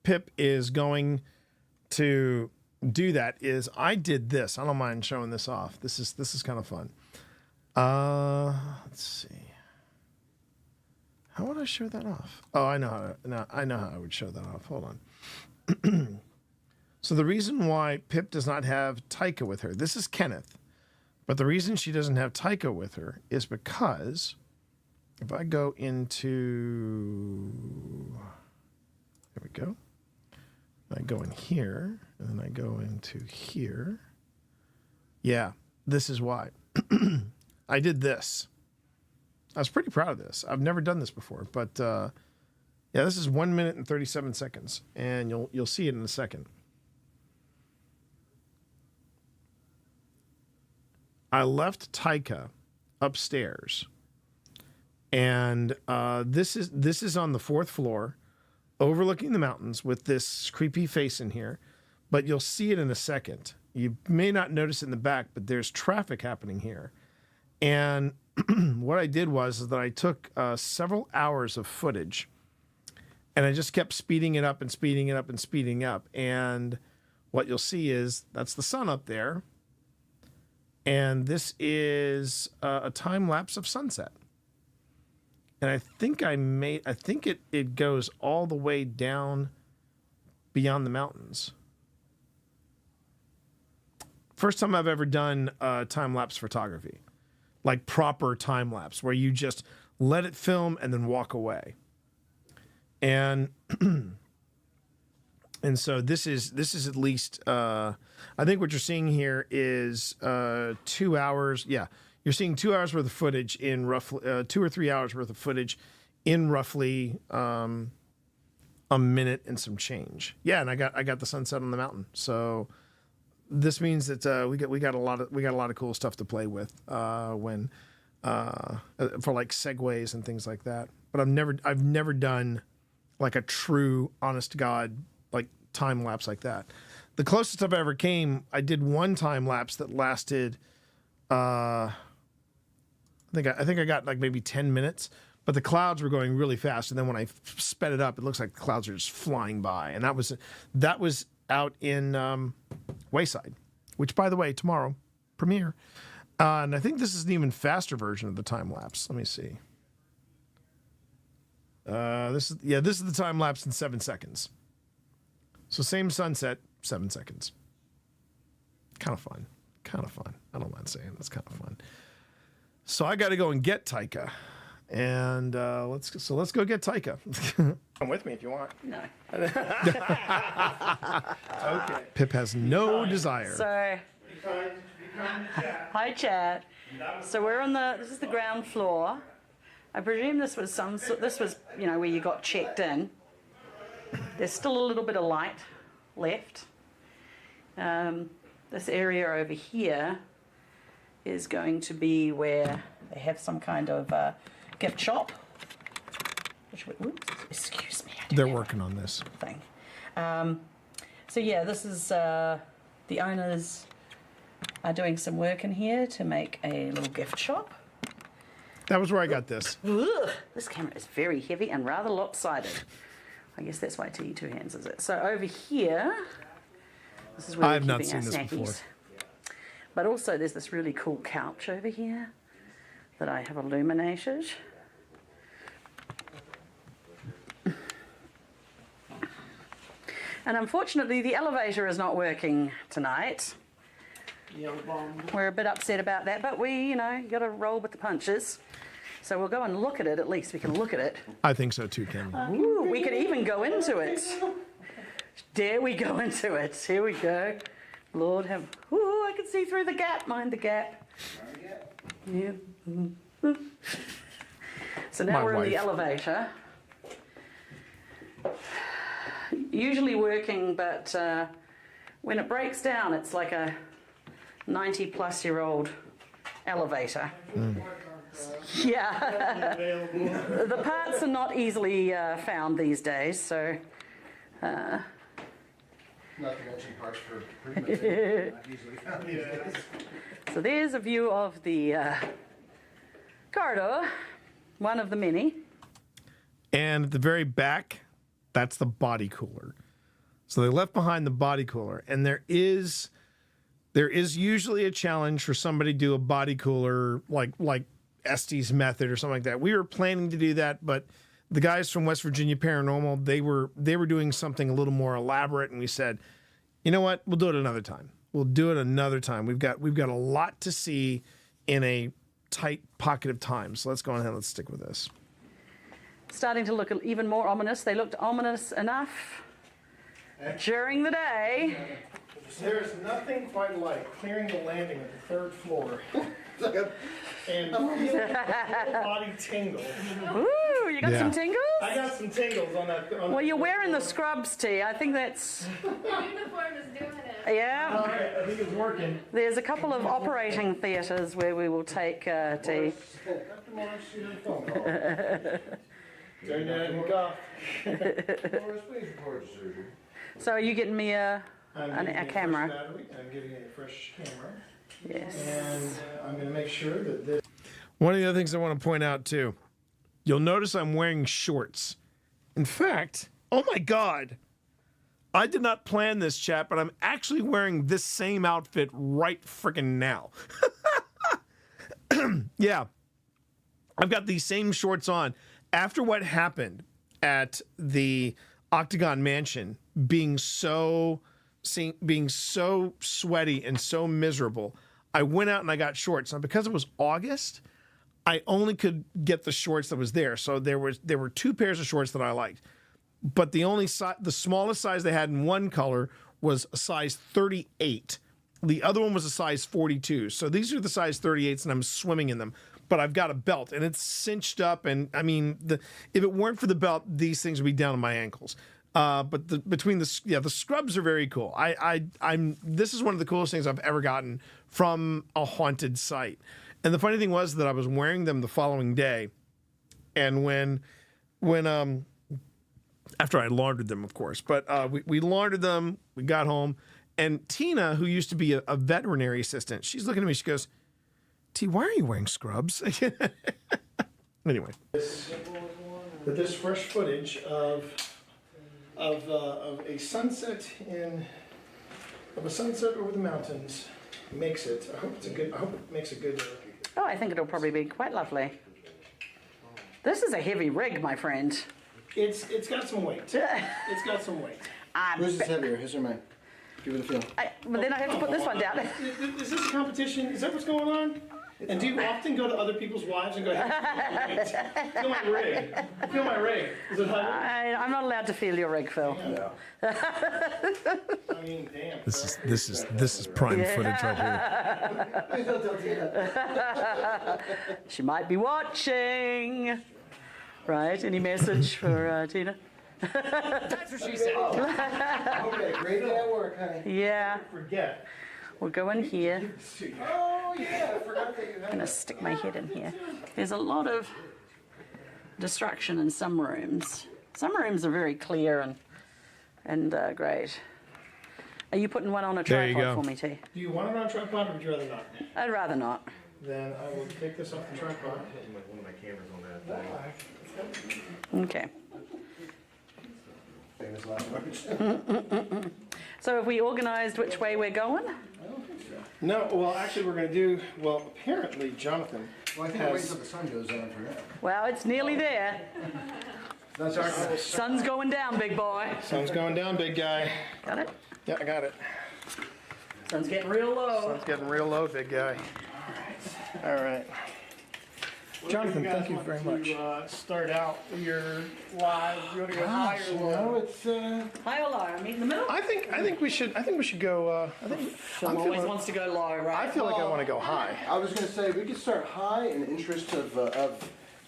Pip is going to do that is I did this. I don't mind showing this off. This is kind of fun. Let's see. How would I show that off? Oh, I know how I would show that off. Hold on. So the reason why Pip does not have Taika with her, this is Kenneth, but the reason she doesn't have Taika with her is because if I go into, there we go. I go in here, and then I go into here. Yeah, this is why. I did this. I was pretty proud of this. I've never done this before, but yeah, this is 1 minute and 37 seconds, and you'll see it in a second. I left Taika upstairs, and this is on the 4th floor, overlooking the mountains with this creepy face in here, but you'll see it in a second. You may not notice it in the back, but there's traffic happening here. And what I did was that I took several hours of footage, and I just kept speeding it up and speeding it up and speeding up. And what you'll see is that's the sun up there, and this is a time lapse of sunset. And I think it goes all the way down beyond the mountains. First time I've ever done time-lapse photography, like proper time-lapse, where you just let it film and then walk away. And and so this is at least I think what you're seeing here is 2 hours. Yeah, you're seeing 2 hours worth of footage in roughly 2 or 3 hours worth of footage in roughly a minute and some change. Yeah, and I got the sunset on the mountain. So this means that we got a lot of cool stuff to play with when for like segues and things like that. But I've never done like a true honest to God like time lapse like that. The closest I've ever came, I did one time lapse that lasted I think I got like maybe 10 minutes. But the clouds were going really fast, and then when I sped it up, it looks like the clouds are just flying by. And that was out in Wayside, which, by the way, tomorrow premiere. And I think this is an even faster version of the time lapse. Let me see. This is the time lapse in 7 seconds. So same sunset, 7 seconds. Kind of fun. I don't mind saying that's kind of fun. So I got to go and get Taika. And let's go get Taika. Come with me if you want. No. Okay. Pip has no desire. So, hi, chat. So we're on this is the ground floor. I presume this was where you got checked in. There's still a little bit of light left. This area over here is going to be where they have some kind of gift shop. Excuse me. They're working on this thing. So yeah, this is the owners are doing some work in here to make a little gift shop. That was where I got this. Ugh, this camera is very heavy and rather lopsided. I guess that's why TE two hands is it. So over here, this is where I have we're not keeping seen our this snackies. before. But also there's this really cool couch over here that I have illuminated. And unfortunately, the elevator is not working tonight. We're a bit upset about that, but you got to roll with the punches. So we'll go and look at it. At least we can look at it. I think so too, Kim. Ooh, we could even go into it. Dare we go into it? Here we go. Lord have. Ooh, I can see through the gap. Mind the gap. Yeah. So now we're in the elevator. Usually working, but when it breaks down, it's like a 90-plus-year-old elevator. Yeah. The parts are not easily found these days, so. Not to mention parts for pretty much not easily found these days. So there's a view of the corridor, one of the many. And at the very back, that's the body cooler. So they left behind the body cooler, and there is usually a challenge for somebody to do a body cooler like Estes method or something like that. We were planning to do that, but the guys from West Virginia Paranormal, they were doing something a little more elaborate, and we said, you know what, we'll do it another time. We'll do it another time. We've got a lot to see in a tight pocket of time. So let's go ahead and let's stick with this. Starting to look even more ominous. They looked ominous enough during the day. There's nothing quite like clearing the landing at the 3rd floor and feeling the body tingle. Ooh, you got some tingles? I got some tingles on that. Well, you're wearing the scrubs, T. I think that's. The uniform is doing it. Yeah. All right, I think it's working. There's a couple of operating theatres where we will take T. Turn that and go. So are you getting me a camera? I'm getting a fresh camera. Yes. And I'm going to make sure that this. One of the other things I want to point out too, you'll notice I'm wearing shorts. In fact, oh my God, I did not plan this, chat, but I'm actually wearing this same outfit right freaking now. Yeah, I've got these same shorts on. After what happened at the Octagon Mansion, being so sweaty and so miserable, I went out and I got shorts. Now, because it was August, I only could get the shorts that was there. So there were 2 pairs of shorts that I liked. but the smallest size they had in one color was a size 38. The other one was a size 42. So these are the size 38s, and I'm swimming in them. But I've got a belt, and it's cinched up. And I mean, if it weren't for the belt, these things would be down to my ankles. But the scrubs are very cool. This is one of the coolest things I've ever gotten from a haunted site. And the funny thing was that I was wearing them the following day, and when after I laundered them, of course, but we laundered them, we got home, and Tina, who used to be a veterinary assistant, she's looking at me, she goes, T, why are you wearing scrubs? Anyway. With this fresh footage of a sunset over the mountains makes it. I hope it makes a good. Oh, I think it'll probably be quite lovely. This is a heavy rig, my friend. It's got some weight. It's got some weight. Who's heavier, his or mine? Give it a feel. But then I have to put this one down. Is this a competition? Is that what's going on? And do you often go to other people's wives and go, hey, feel my rig? Feel my rig. Is it heavy? I'm not allowed to feel your rig, Phil. No. I mean, damn. This is prime footage right here. She might be watching. Right? Any message for Tina? That's what she said. Okay, great day at work, honey. Yeah. Forget. We'll go in here. Oh, yeah, I forgot that you had I'm gonna stick my head in here. There's a lot of destruction in some rooms. Some rooms are very clear and great. Are you putting one on a There you tripod go. for me, T? Do you want it on a tripod or would you rather not? I'd rather not. Then I will take this off the tripod. One of my cameras on that. Okay. famous last words. So have we organized which way we're going? No, well, actually, we're going to do, well, apparently, Jonathan. Well, I think wait until the sun goes down for that. Well, it's nearly there. That's our Sun's going down, big boy. Sun's going down, big guy. Got it? Yeah, I got it. Sun's getting real low. Sun's getting real low, big guy. All right. Jonathan, thank you very much. Start out your live. You want to go higher or low? It's high or low? I mean, in the middle. I think we should go. Someone always wants to go low, right? I feel like I want to go high. I was going to say we could start high in the interest of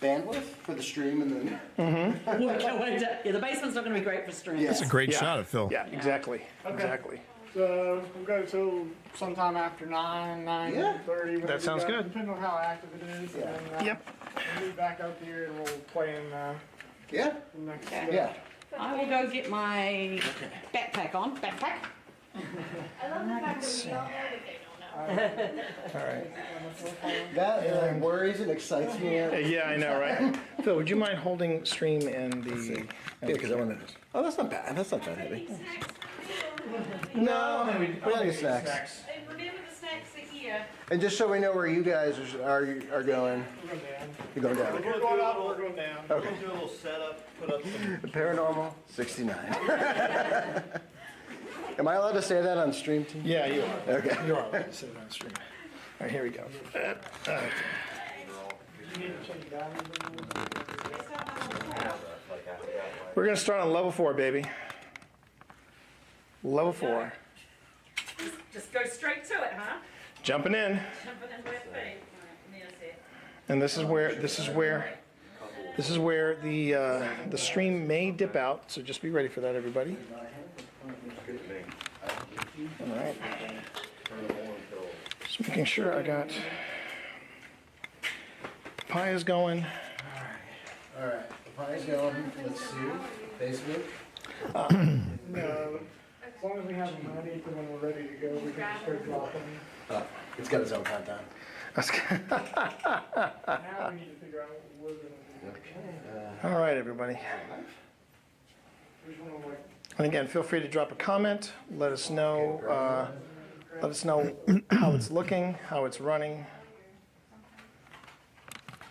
bandwidth for the stream, and then. Yeah, the basement's not going to be great for streaming. That's a great shot of Phil. Yeah, exactly. Okay. Exactly. So we'll go till sometime after 9:30. That sounds good. Depending on how active it is. Yeah. And then, Yep. We'll move back up here and we'll play in. Yeah. The next. Yeah. I will go get my backpack on. Backpack. I love the fact that we all know that they don't know. All right. That worries and excites me. Yeah, I know, right? Phil, would you mind holding stream and the? Yeah, because I want to. Oh, that's not bad. That's not that heavy. No, we don't get snacks. And remember the snacks are here. And just so we know where you guys are going. You're going down. We're going up, we're going down. Okay. We'll do a little setup, put up some. Paranormal 69. Am I allowed to say that on stream, team? Yeah, you are. Okay. You are allowed to say that on stream. All right, here we go. We're gonna start on level 4, baby. Level 4. Just go straight to it, huh? Jumping in. Jumping in wet feet. And this is where the stream may dip out, so just be ready for that, everybody. All right. Just making sure I got pie is going. All right. The pie's going. Let's see. Facebook. No, as long as we have them ready for when we're ready to go, we can just start dropping. It's got its own countdown. Now we need to figure out what we're going to do. All right, everybody. And again, feel free to drop a comment. Let us know. Let us know how it's looking, how it's running.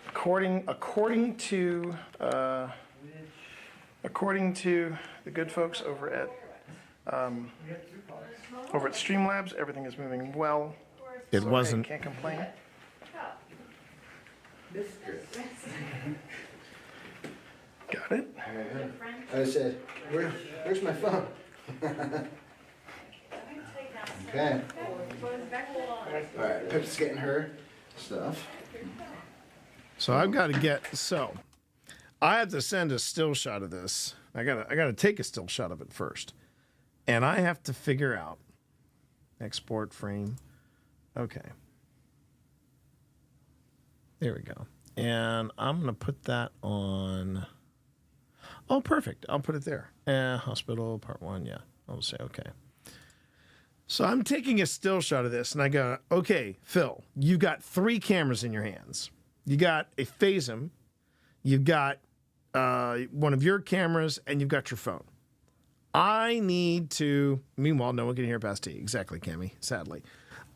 According to the good folks over at Streamlabs, everything is moving well. It So, wasn't. Hey, can't complain. Got it. I said, where's my phone? Okay. All right, Pip's getting her stuff. So I've got to I have to send a still shot of this. I gotta take a still shot of it first. And I have to figure out export frame. Okay. There we go. And I'm gonna put that on. Oh, perfect. I'll put it there. Hospital part 1, yeah. I'll say okay. So I'm taking a still shot of this and I go, okay, Phil, you got 3 cameras in your hands. You got a Phasm, you've got one of your cameras, and you've got your phone. I need to, meanwhile, no one can hear past T. Exactly, Cammy, sadly.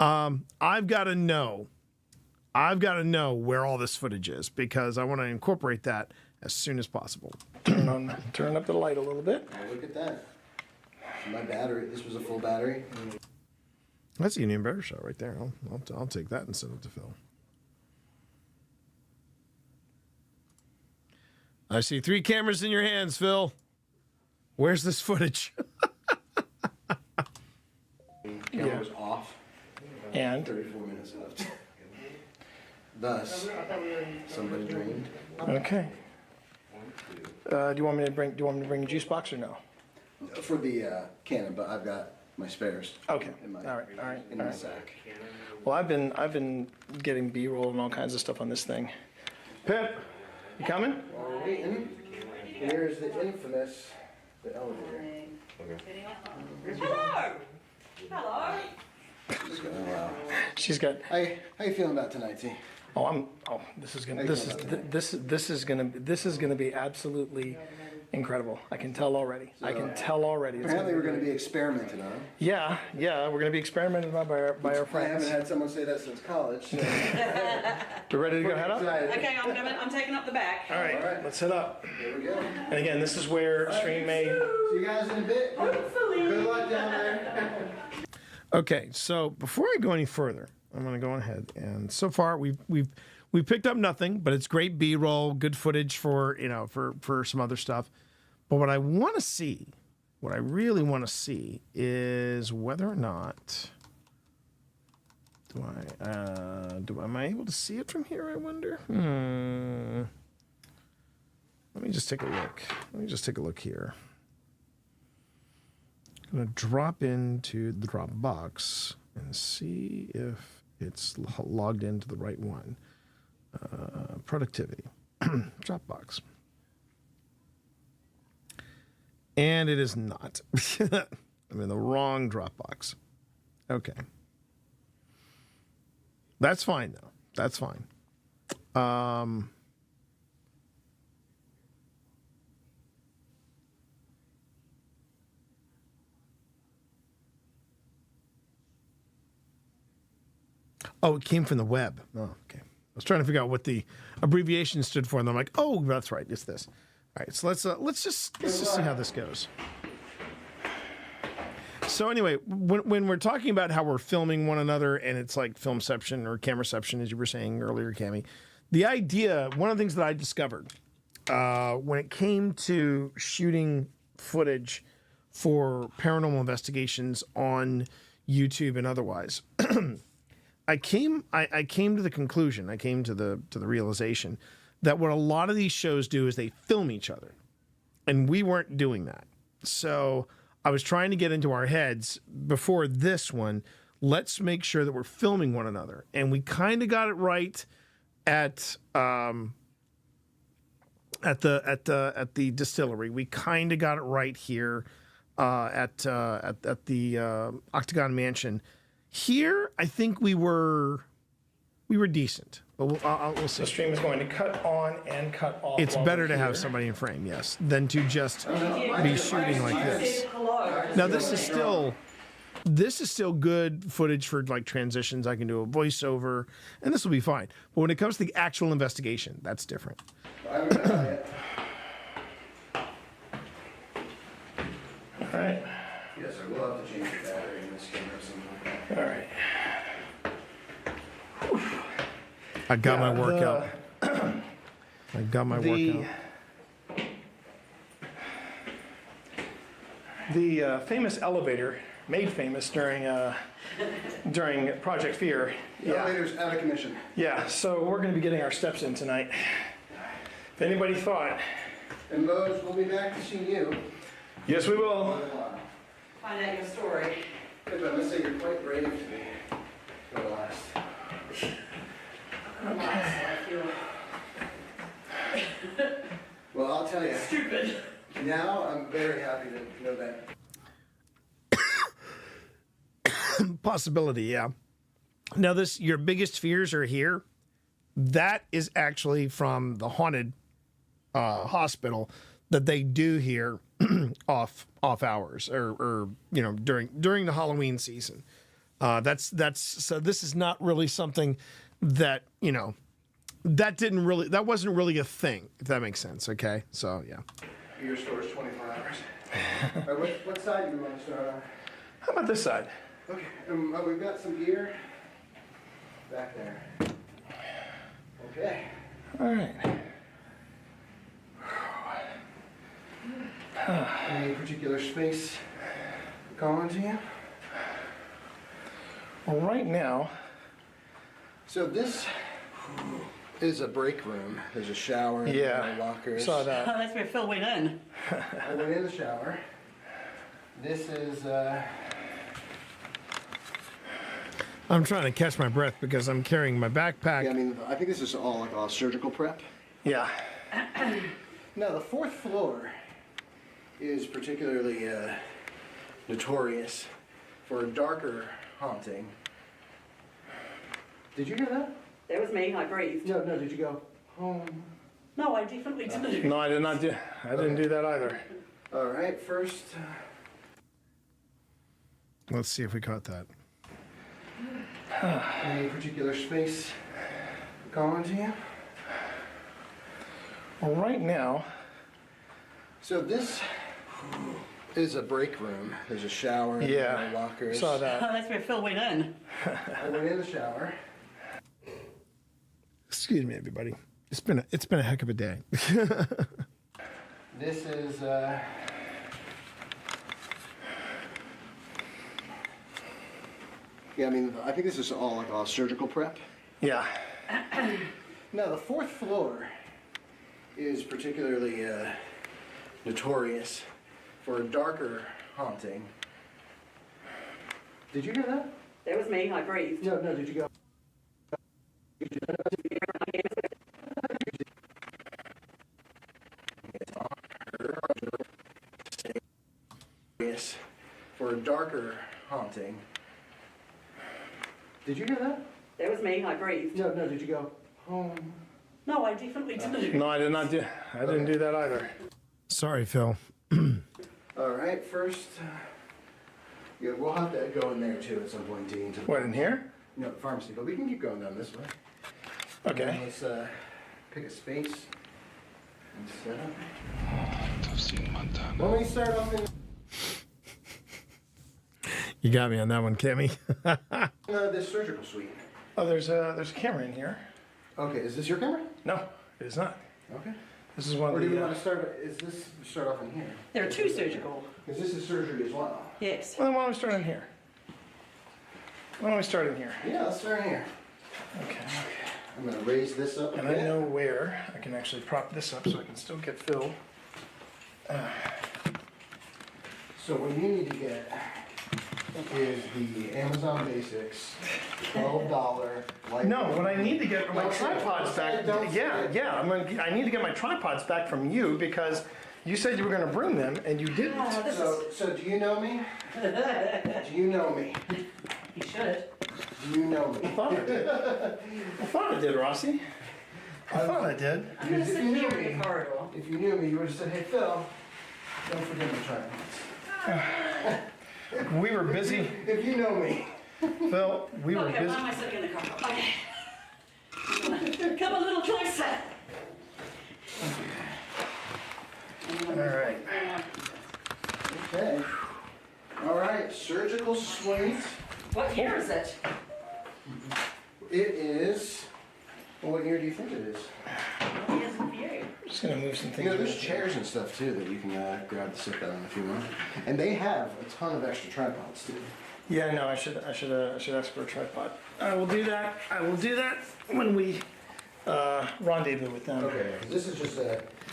I've got to know where all this footage is because I want to incorporate that as soon as possible. Turn up the light a little bit. Oh, look at that. My battery, this was a full battery. That's an even better shot right there. I'll take that and send it to Phil. I see 3 cameras in your hands, Phil. Where's this footage? Camera was off. And 34 minutes left. Thus, somebody drained. Okay. Do you want me to bring a juice box or no? For the cannon, but I've got my spares. Okay. In my, all right. In my sack. Well, I've been getting B-roll and all kinds of stuff on this thing. Pip, you coming? While we're waiting, here's the infamous the elevator. Okay. Hello. Hello. She's got. How you feeling about tonight, T? This is gonna be absolutely incredible. I can tell already. Apparently, we're going to be experimented on. Yeah, we're gonna be experimented on by our friends. I haven't had someone say that since college. So. We're ready to go head up? Okay, I'm taking up the back. All right, let's head up. Here we go. And again, this is where Stream may. See you guys in a bit. Good luck down there. Okay, so before I go any further, I'm going to go ahead and so far we've picked up nothing, but it's great B-roll, good footage for some other stuff. But what I want to see, what I really want to see is whether or not am I able to see it from here, I wonder? Let me just take a look here. I'm going to drop into the Dropbox and see if it's logged into the right one. Productivity. Dropbox. And it is not. I'm in the wrong Dropbox. Okay. That's fine, though. That's fine. Oh, it came from the web. Oh, okay. I was trying to figure out what the abbreviation stood for, and I'm like, oh, that's right, it's this. All right, so let's just see how this goes. So anyway, when we're talking about how we're filming one another, and it's like filmception or cameraception, as you were saying earlier, Cammy, the idea, one of the things that I discovered when it came to shooting footage for paranormal investigations on YouTube and otherwise. I came to the conclusion, I came to the realization that what a lot of these shows do is they film each other. And we weren't doing that. So I was trying to get into our heads before this one, let's make sure that we're filming one another. And we kind of got it right at the distillery. We kind of got it right here at the Octagon Mansion. Here, I think we were decent, but we'll see. The stream is going to cut on and cut off. It's better to have somebody in frame, yes, than to just be shooting like this. Now, this is still good footage for like transitions. I can do a voiceover, and this will be fine. But when it comes to the actual investigation, that's different. All right. Yes, I will have to change the battery in this camera sometime. All right. I got my workout. I got my workout. the famous elevator, made famous during Project Fear. The elevator's out of commission. Yeah, so we're going to be getting our steps in tonight. If anybody thought. And Mose, we'll be back to see you. Yes, we will. Find out your story. I must say you're quite brave to be for the last. Well, I'll tell you. Stupid. Now I'm very happy to know that. Possibility, yeah. Now, your biggest fears are here. That is actually from the haunted hospital that they do here off hours or during the Halloween season. That's so this is not really something that that wasn't really a thing, if that makes sense. Okay, so yeah. Your store's 24 hours. What side do you want to start on? How about this side? Okay, we've got some gear back there. Okay. All right. Any particular space calling to you? Well, right now. So this is a break room. There's a shower and lockers. Saw that. Oh, that's where Phil went in. I went in the shower. This is. I'm trying to catch my breath because I'm carrying my backpack. Yeah, I mean, I think this is all like a surgical prep. Yeah. Now, the 4th floor is particularly notorious for a darker haunting. Did you hear that? That was me. I breathed. No, did you go home? No, I definitely didn't. No, I did not do. I didn't do that either. All right, first. Let's see if we caught that. Any particular space calling to you? Well, right now. So this is a break room. There's a shower and lockers. Saw that. Oh, that's where Phil went in. I went in the shower. Excuse me, everybody. It's been a heck of a day. This is. Yeah, I mean, I think this is all like a surgical prep. Yeah. Now, the 4th floor is particularly notorious for a darker haunting. Did you hear that? That was me. I breathed. No, did you go? For a darker haunting. Did you hear that? That was me. I breathed. No, did you go home? No, I definitely didn't. No, I did not do. I didn't do that either. Sorry, Phil. All right, first. Yeah, we'll have to go in there too at some point, Dean. What, in here? No, the pharmacy, but we can keep going down this way. Okay. And let's pick a space and set up. I've seen Montana. Why don't we start off in You got me on that one, Kimmy. this surgical suite? Oh, there's a camera in here. Okay, is this your camera? No, it is not. Okay. This is one Or of do the. you want to start? Is this start off in here? There are 2 surgical. Because this is surgery as well. Yes. Well, then why don't we start in here? Why don't we start in here? Yeah, let's start in here. Okay. I'm going to raise this up. And I know where I can actually prop this up so I can still get Phil. So what you need to get is the Amazon Basics $12 light. No, what I need to get are my Don't say it. tripods back. Don't say it. I need to get my tripods back from you because you said you were going to bring them and you didn't. So do you know me? Do you know me? You should. Do you know me? I thought I did. I thought I did, Rossi. I thought I did. I'm going to sit If you knew here in me- the corridor. If you knew me, you would have said, "Hey Phil, don't forget my tripods." We were busy. If you know me. Phil, we were Okay, busy. why am I sitting in the corridor? Okay. Come a little closer. All right. Okay. All right, surgical suite. What year is it? It is. Well, what year do you think it is? What year's the view? Just gonna move some things. You know, there's around. chairs and stuff too that you can grab to sit down if you want. And they have a ton of extra tripods too. Yeah, no, I should ask for a tripod. I will do that. I will do that when we rendezvous with them. Okay, this is just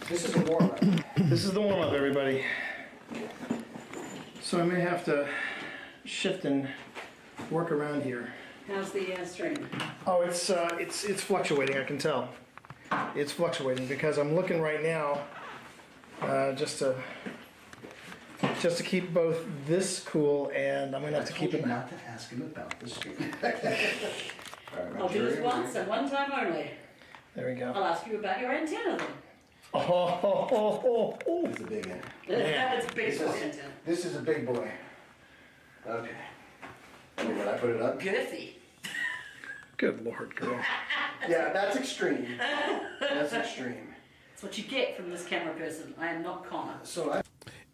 this is a warm up. This is the warm up, everybody. So I may have to shift and work around here. How's the stream? Oh, it's fluctuating. I can tell. It's fluctuating because I'm looking right now, just to keep both this cool, and I'm gonna have to keep it. Not to ask him about the stream. I'll do this once and one time only. There we go. I'll ask you about your antenna then. Oh. It's a big one. It's a big boy antenna. This is a big boy. Okay. When I put it up. Girthy. Good Lord, girl. Yeah, that's extreme. That's extreme. That's what you get from this camera person. I am not Connor. So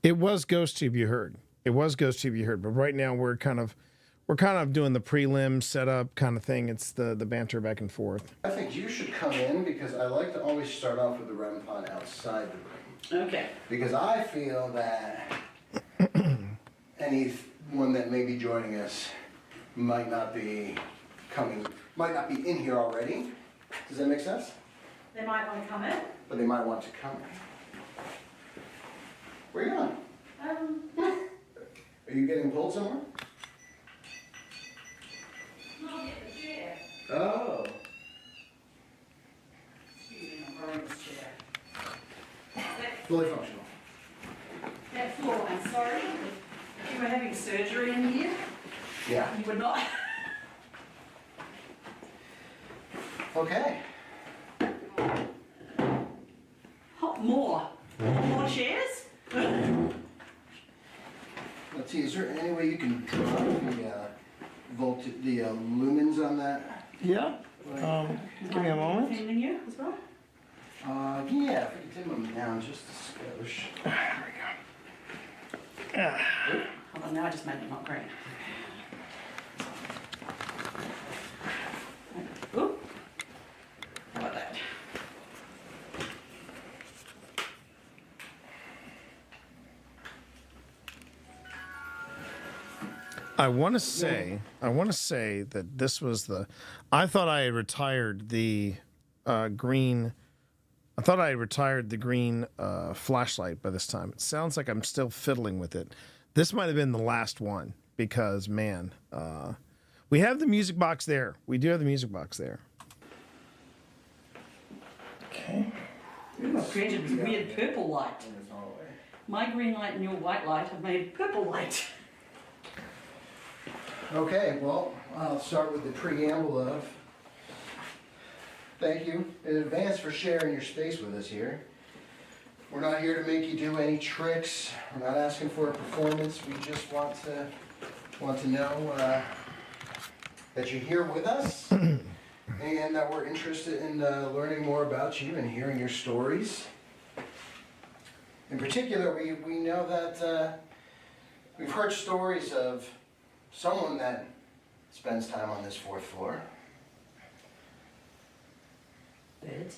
It was GhostTube you heard. It was GhostTube you heard, but right now we're kind of doing the prelim setup kind of thing. It's the banter back and forth. I think you should come in because I like to always start off with the REM pod outside the ring. Okay. Because I feel that anyone that may be joining us might not be in here already. Does that make sense? They might want to come in. But they might want to come. Where are you going? Are you getting pulled somewhere? I'll get the chair. Oh. Excuse me, I'm borrowing this chair. Fully functional. That floor, I'm sorry. If you were having surgery in here, Yeah. you would not. Okay. More chairs? Let's see, is there any way you can drop the lumens on that? Yeah. Give me a moment. Defending you as well? Yeah, if we could dim them down just a skosh. There we go. Hold on, now I just made it not great. Oop. How about that? I want to say that this was I thought I had retired the green. I thought I had retired the green flashlight by this time. It sounds like I'm still fiddling with it. This might have been the last one because, man, we have the music box there. We do have the music box there. Okay. Ooh, I've created a weird purple light. My green light and your white light have made purple light. Okay, well, I'll start with the preamble of thank you in advance for sharing your space with us here. We're not here to make you do any tricks. We're not asking for a performance. We just want to know that you're here with us and that we're interested in learning more about you and hearing your stories. In particular, we know that we've heard stories of someone that spends time on this 4th floor. Birds.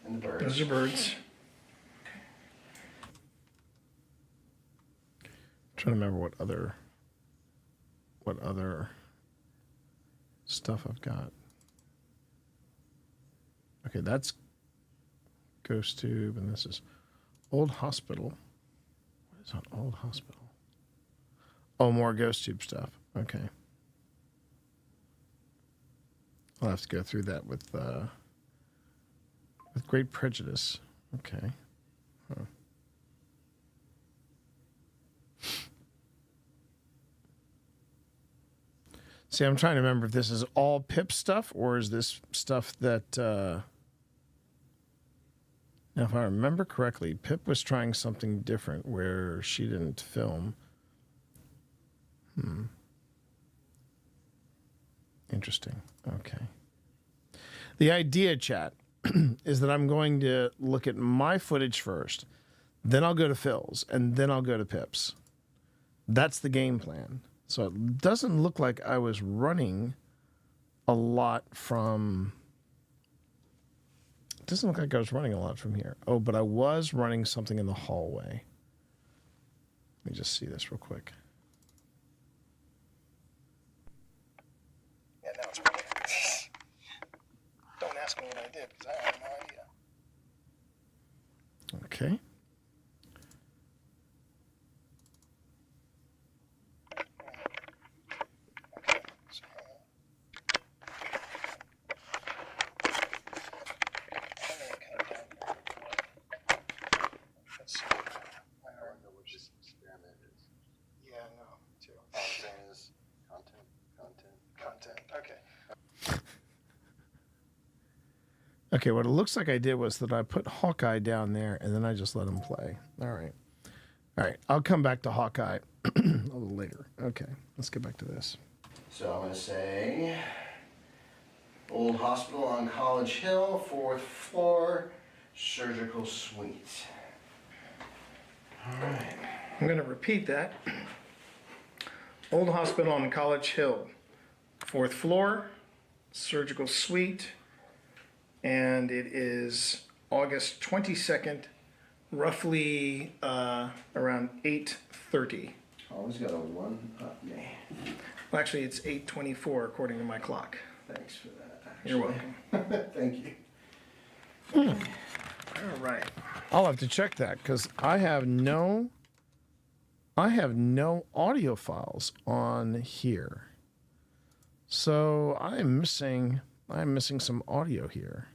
And the birds. Those are birds. Trying to remember what other stuff I've got. Okay, that's GhostTube, and this is Old Hospital. What is on Old Hospital? Oh, more GhostTube stuff. Okay. I'll have to go through that with great prejudice. Okay. Huh. See, I'm trying to remember if this is all Pip stuff or is this stuff that... Now, if I remember correctly, Pip was trying something different where she didn't film. Interesting. Okay. The idea, chat, is that I'm going to look at my footage first, then I'll go to Phil's, and then I'll go to Pip's. That's the game plan. So it doesn't look like I was running a lot from It doesn't look like I was running a lot from here. Oh, but I was running something in the hallway. Let me just see this real quick. Yeah, now it's running. Don't ask me what I did, because I have no idea. Okay. Let's see. I don't know what this experiment is. Yeah, no, too. All I'm saying is content. Okay. Okay, what it looks like I did was that I put Hawkeye down there, and then I just let him play. All right. All right, I'll come back to Hawkeye a little later. Okay, let's get back to this. So I'm going to say Old Hospital on College Hill, 4th floor, surgical suite. All right. I'm going to repeat that. Old Hospital on College Hill, 4th floor, surgical suite, and it is August 22nd, roughly around 8:30. Always got a one up me. Well, actually, it's 8:24 according to my clock. Thanks for that. You're welcome. Thank you. All right. I'll have to check that because I have no audio files on here. So I'm missing some audio here.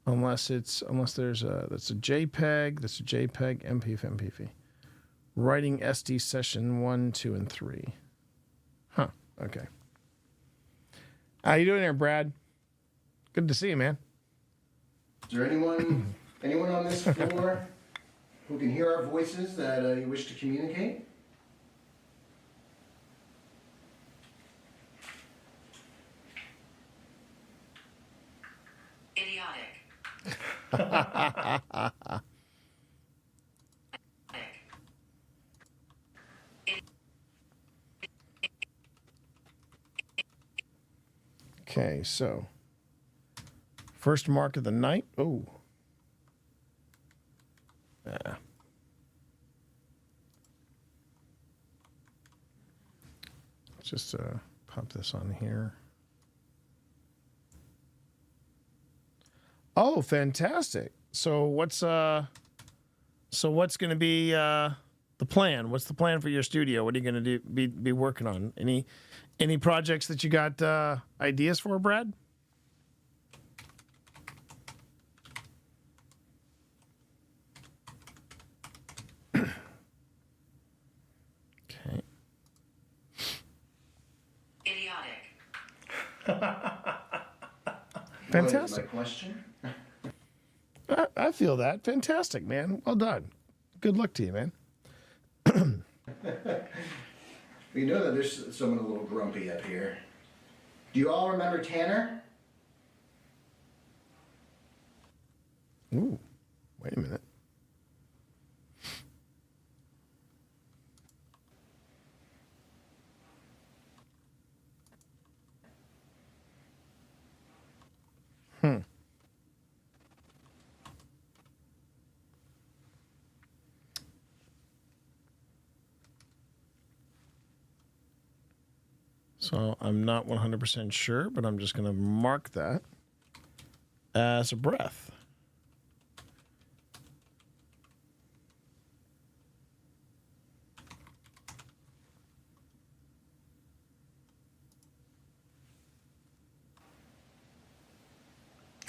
Unless there's that's a JPEG, MPV. Writing SD session 1, 2, and 3. Huh. Okay. How you doing there, Brad? Good to see you, man. Is there anyone on this floor who can hear our voices that you wish to communicate? Okay, so first mark of the night. Oh. Yeah. Let's just pop this on here. Oh, fantastic. So what's going to be the plan? What's the plan for your studio? What are you going to be working on? Any projects that you got ideas for, Brad? Okay. Fantastic. My question? I feel that. Fantastic, man. Well done. Good luck to you, man. We know that there's someone a little grumpy up here. Do you all remember Tanner? Ooh, wait a minute. So I'm not 100% sure, but I'm just going to mark that as a breath.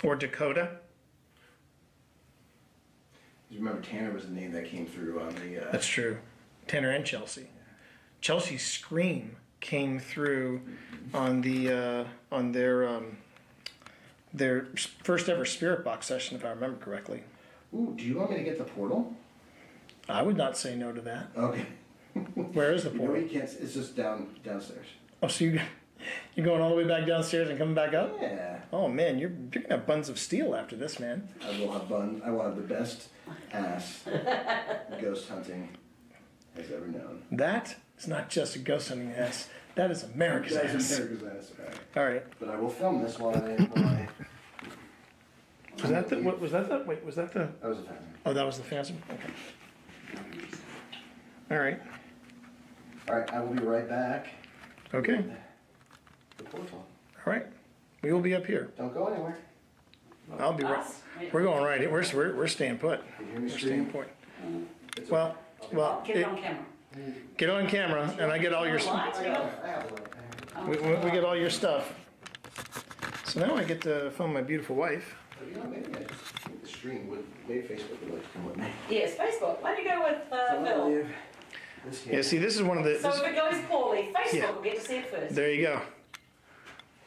Or Dakota. You remember Tanner was the name that came through on the... That's true. Tanner and Chelsea. Chelsea's scream came through on the on their first ever Spirit Box session, if I remember correctly. Ooh, do you want me to get the portal? I would not say no to that. Okay. Where is the No, portal? you can't. It's just downstairs. Oh, so you're going all the way back downstairs and coming back up? Yeah. Oh man, you're gonna have buns of steel after this, man. I will have I will have the best ass ghost hunting has ever known. That is not just a ghost hunting ass. That is America's That ass. is America's ass. All right. But I will film this while I Was that the, what, was that the, wait, was that the? That was a Phasm. Oh, that was the Phasm? Okay. All right. All right, I will be right back. Okay. The portal. All right. We will be up here. Don't go anywhere. I'll be right. We're going right. We're staying put. We're staying put. Well, Get it on camera. get on camera, and I get all your. We get all your stuff. So now I get to film my beautiful wife. You know, maybe I think the stream would, maybe Facebook would like to come with me. Yes, Facebook. Why don't you go with Phil? Yeah, see, this is one of the. So if it goes poorly, Facebook Yeah. will get to see it first. There you go.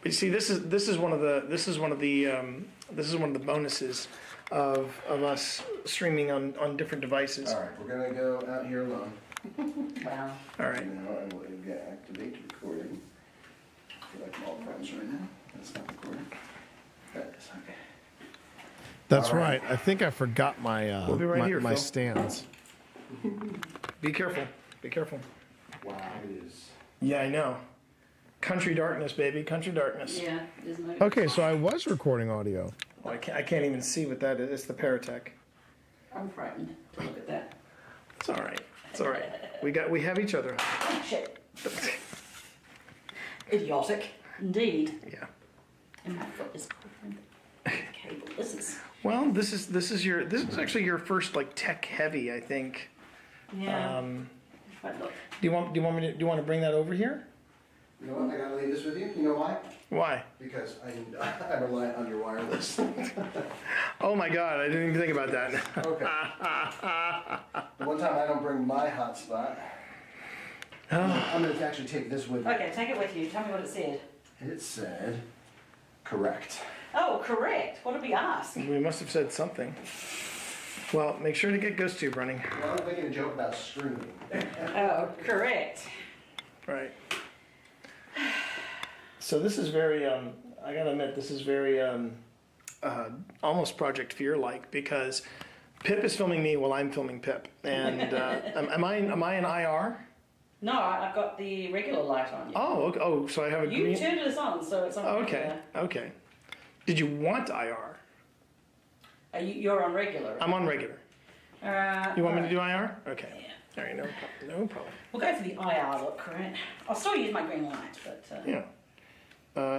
But you see, this is one of the bonuses of us streaming on different devices. All right, we're gonna go out here alone. Wow. All right. Now I will activate recording. I feel like I'm all friends right now. That's not recording. That is okay. That's All right. right. I think I forgot my We'll be right here, my Phil. stands. Be careful. Be careful. Wow, it is. Yeah, I know. Country darkness, baby. Country darkness. Yeah, isn't it? Okay, so I was recording audio. Oh, I can't even see what that is. It's the Paratech. I'm frightened. Look at that. It's all right. It's all right. We have each other. Oh, shit. Idiotic. Indeed. Yeah. And my foot is covering the cable. This is. Well, this is actually your first like tech heavy, I think. Yeah. Do you want to bring that over here? You know what? I gotta leave this with you. You know why? Why? Because I rely on your wireless. Oh my God! I didn't even think about that. Okay. The one time I don't bring my hotspot, I'm gonna actually take this with me. Okay, take it with you. Tell me what it said. It said, correct. Oh, correct. What did we ask? We must have said something. Well, make sure to get GhostTube running. Well, I was making a joke about streaming. Oh, correct. Right. So this is very, I gotta admit, this is very almost Project Fear-like because Pip is filming me while I'm filming Pip. And am I in IR? No, I've got the regular light on. Oh, okay. Oh, so I have a You green. turned this on, so it's on. Okay, okay. Did you want IR? You're on regular. I'm on regular. You want me to do IR? Okay. Yeah. All right, no problem. We'll go for the IR look, right? I'll still use my green light, but. Yeah.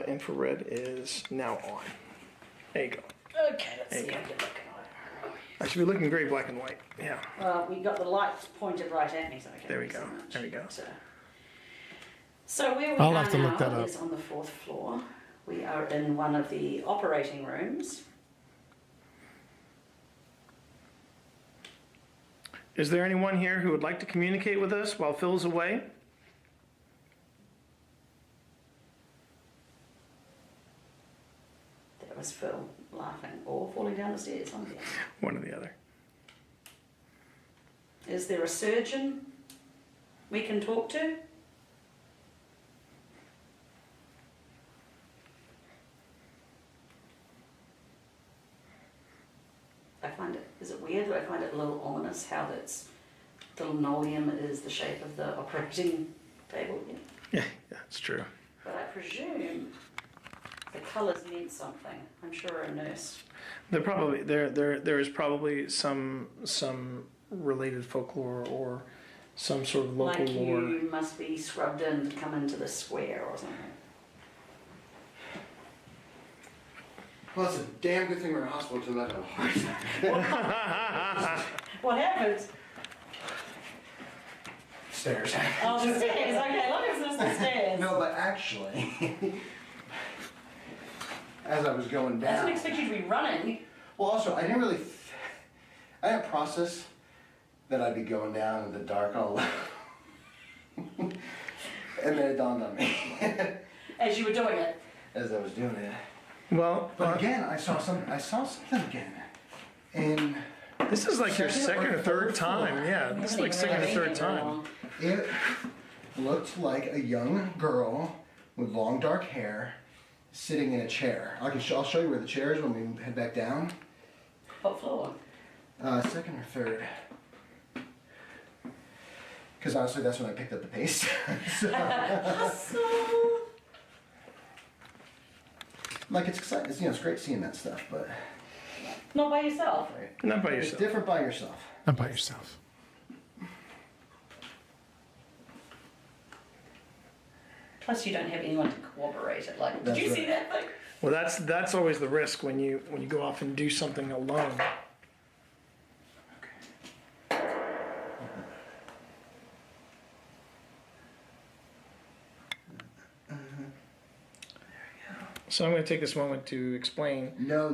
Infrared is now on. There you go. Okay, let's There see you how go. you're looking. I should be looking great black and white. Yeah. Well, we got the lights pointed right at me, so I can't There we really go. see much, There we go. but, so where we I'll are have to now look that up. is on the 4th floor. We are in one of the operating rooms. Is there anyone here who would like to communicate with us while Phil's away? That was Phil laughing or falling down the stairs. One of the other. One or the other. Is there a surgeon we can talk to? I find it, is it weird? I find it a little ominous how the linoleum is the shape of the operating table. Yeah. Yeah, it's true. But I presume the colours meant something. I'm sure a nurse. There is probably some related folklore or some sort of local like lore. you must be scrubbed in to come into the square or something. Well, it's a damn good thing we're in a hospital because I'm not having a heart attack. What happened? Stairs. Oh, the stairs. Okay, look, it's just the stairs. No, but actually, as I was going I down. didn't expect you to be running. Well, also, I didn't really. I didn't process that I'd be going down in the dark all alone. And then it dawned on me. As you were doing it. As I was doing it. Well, but again, I saw something again. And this is like your second or third time. Yeah, this is like second or third time. It looked like a young girl with long dark hair sitting in a chair. I'll show you where the chair is when we head back down. What floor? Second or third. Because honestly, that's when I picked up the pace. Hustle. Like it's exciting. It's great seeing that stuff, but Not by yourself. Not by It's yourself. different by yourself. Not by yourself. Plus, you don't have anyone to corroborate it. Like, did That's you see right. that thing? Well, that's always the risk when you go off and do something alone. So I'm going to take this moment to explain. No.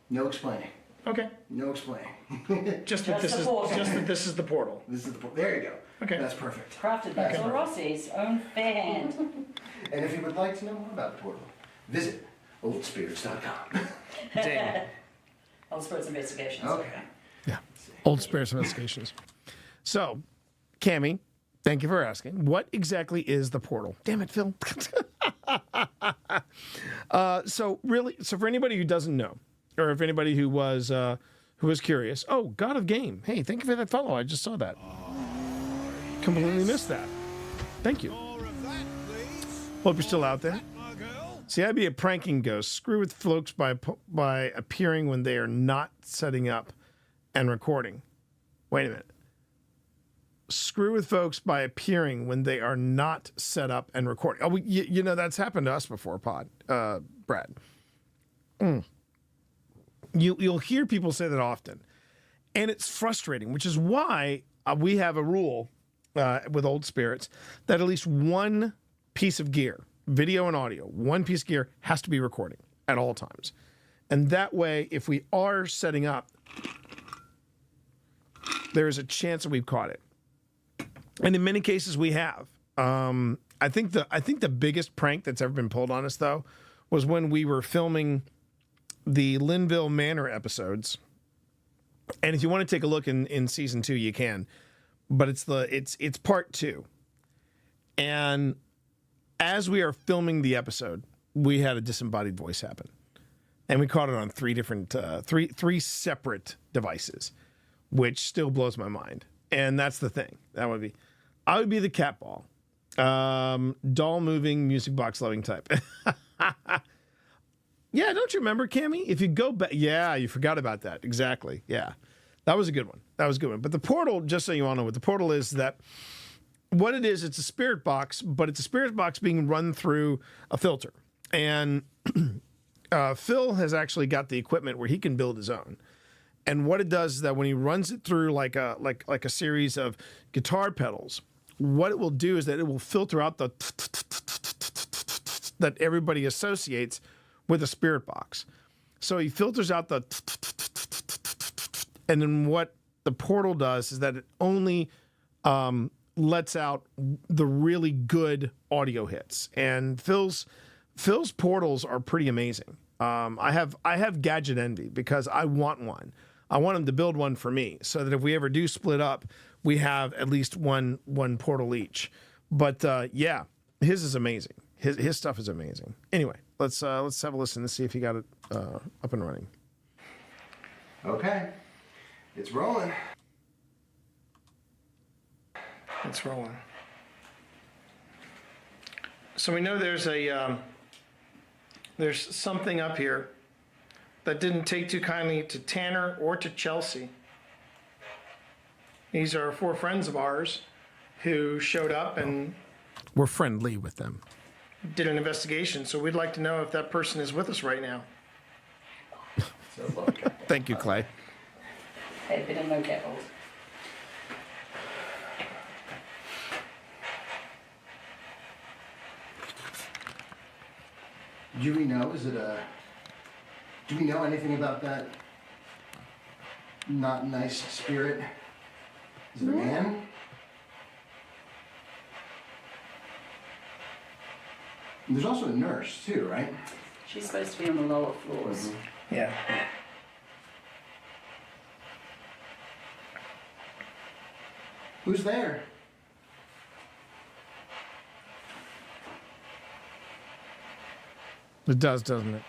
No explaining. Okay. No explaining. Just that this is the portal. This is the portal. There you go. Okay. That's perfect. Crafted by Bill Rossi's own fair hand. And if you would like to know more about the portal, visit oldspirits.com. Dang. Old Spirits Investigations. Okay. Yeah. Old Spirits Investigations. So, Cammie, thank you for asking. What exactly is the portal? Damn it, Phil. So for anybody who doesn't know, or if anybody who was curious, oh, God of Game. Hey, thank you for that follow. I just saw that. Completely missed that. Thank you. Hope you're still out there. See, I'd be a pranking ghost. Screw with folks by appearing when they are not setting up and recording. Wait a minute. Screw with folks by appearing when they are not set up and recording. Oh, you know, that's happened to us before, Brad. You'll hear people say that often. And it's frustrating, which is why we have a rule with Old Spirits that at least one piece of gear, video and audio, one piece of gear has to be recording at all times. And that way, if we are setting up, there is a chance that we've caught it. And in many cases, we have. I think the biggest prank that's ever been pulled on us, though, was when we were filming the Linville Manor episodes. And if you want to take a look in season 2, you can. But it's part 2. And as we are filming the episode, we had a disembodied voice happen, and we caught it on three separate devices, which still blows my mind. And that's the thing. I would be the cat ball, doll moving, music box loving type. Yeah, don't you remember, Cammie? If you go back, yeah, you forgot about that. Exactly. Yeah, that was a good one. But the portal, just so you all know what the portal is, that what it is, it's a spirit box, but it's a spirit box being run through a filter. And Phil has actually got the equipment where he can build his own. And what it does is that when he runs it through like a series of guitar pedals, what it will do is that it will filter out the that everybody associates with a spirit box. So he filters out the and then what the portal does is that it only lets out the really good audio hits. And Phil's portals are pretty amazing. I have gadget envy because I want one. I want him to build one for me so that if we ever do split up, we have at least one portal each. But yeah, his is amazing. His stuff is amazing. Anyway, let's have a listen and see if he got it up and running. Okay, it's rolling. It's rolling. So we know there's something up here that didn't take too kindly to Tanner or to Chelsea. These are 4 friends of ours who showed up and We're friendly with them. did an investigation. So we'd like to know if that person is with us right now. Thank you, Clay. Hey, been in no capitals. Do we know? Do we know anything about that not nice spirit? Is it a man? And there's also a nurse too, right? She's supposed to be on the lower floors. Yeah. Who's there? It does, doesn't it?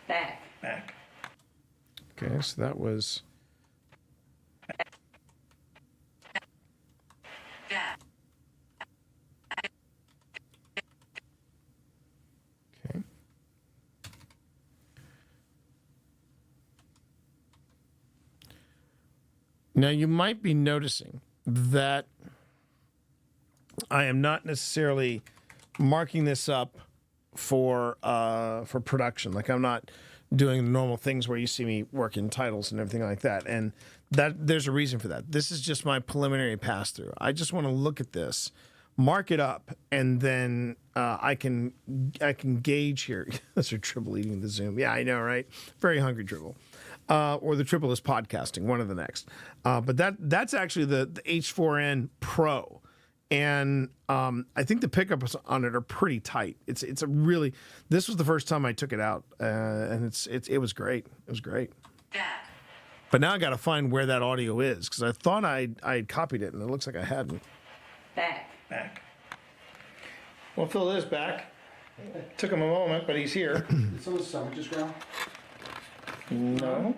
Back. Okay, so that was. Now, you might be noticing that I am not necessarily marking this up for production. Like, I'm not doing the normal things where you see me working titles and everything like that. And that there's a reason for that. This is just my preliminary pass through. I just want to look at this, mark it up, and then I can gauge here. That's a Tribble eating the Zoom. Yeah, I know, right? Very hungry Tribble. Or the Tribble is podcasting, one of the next. But that's actually the H4n Pro. And I think the pickups on it are pretty tight. It's a really, this was the first time I took it out, and it was great. It was great. But now I got to find where that audio is, because I thought I had copied it, and it looks like I hadn't. Back. Well, Phil is back. Took him a moment, but he's here. Did someone's stomach just growl? No.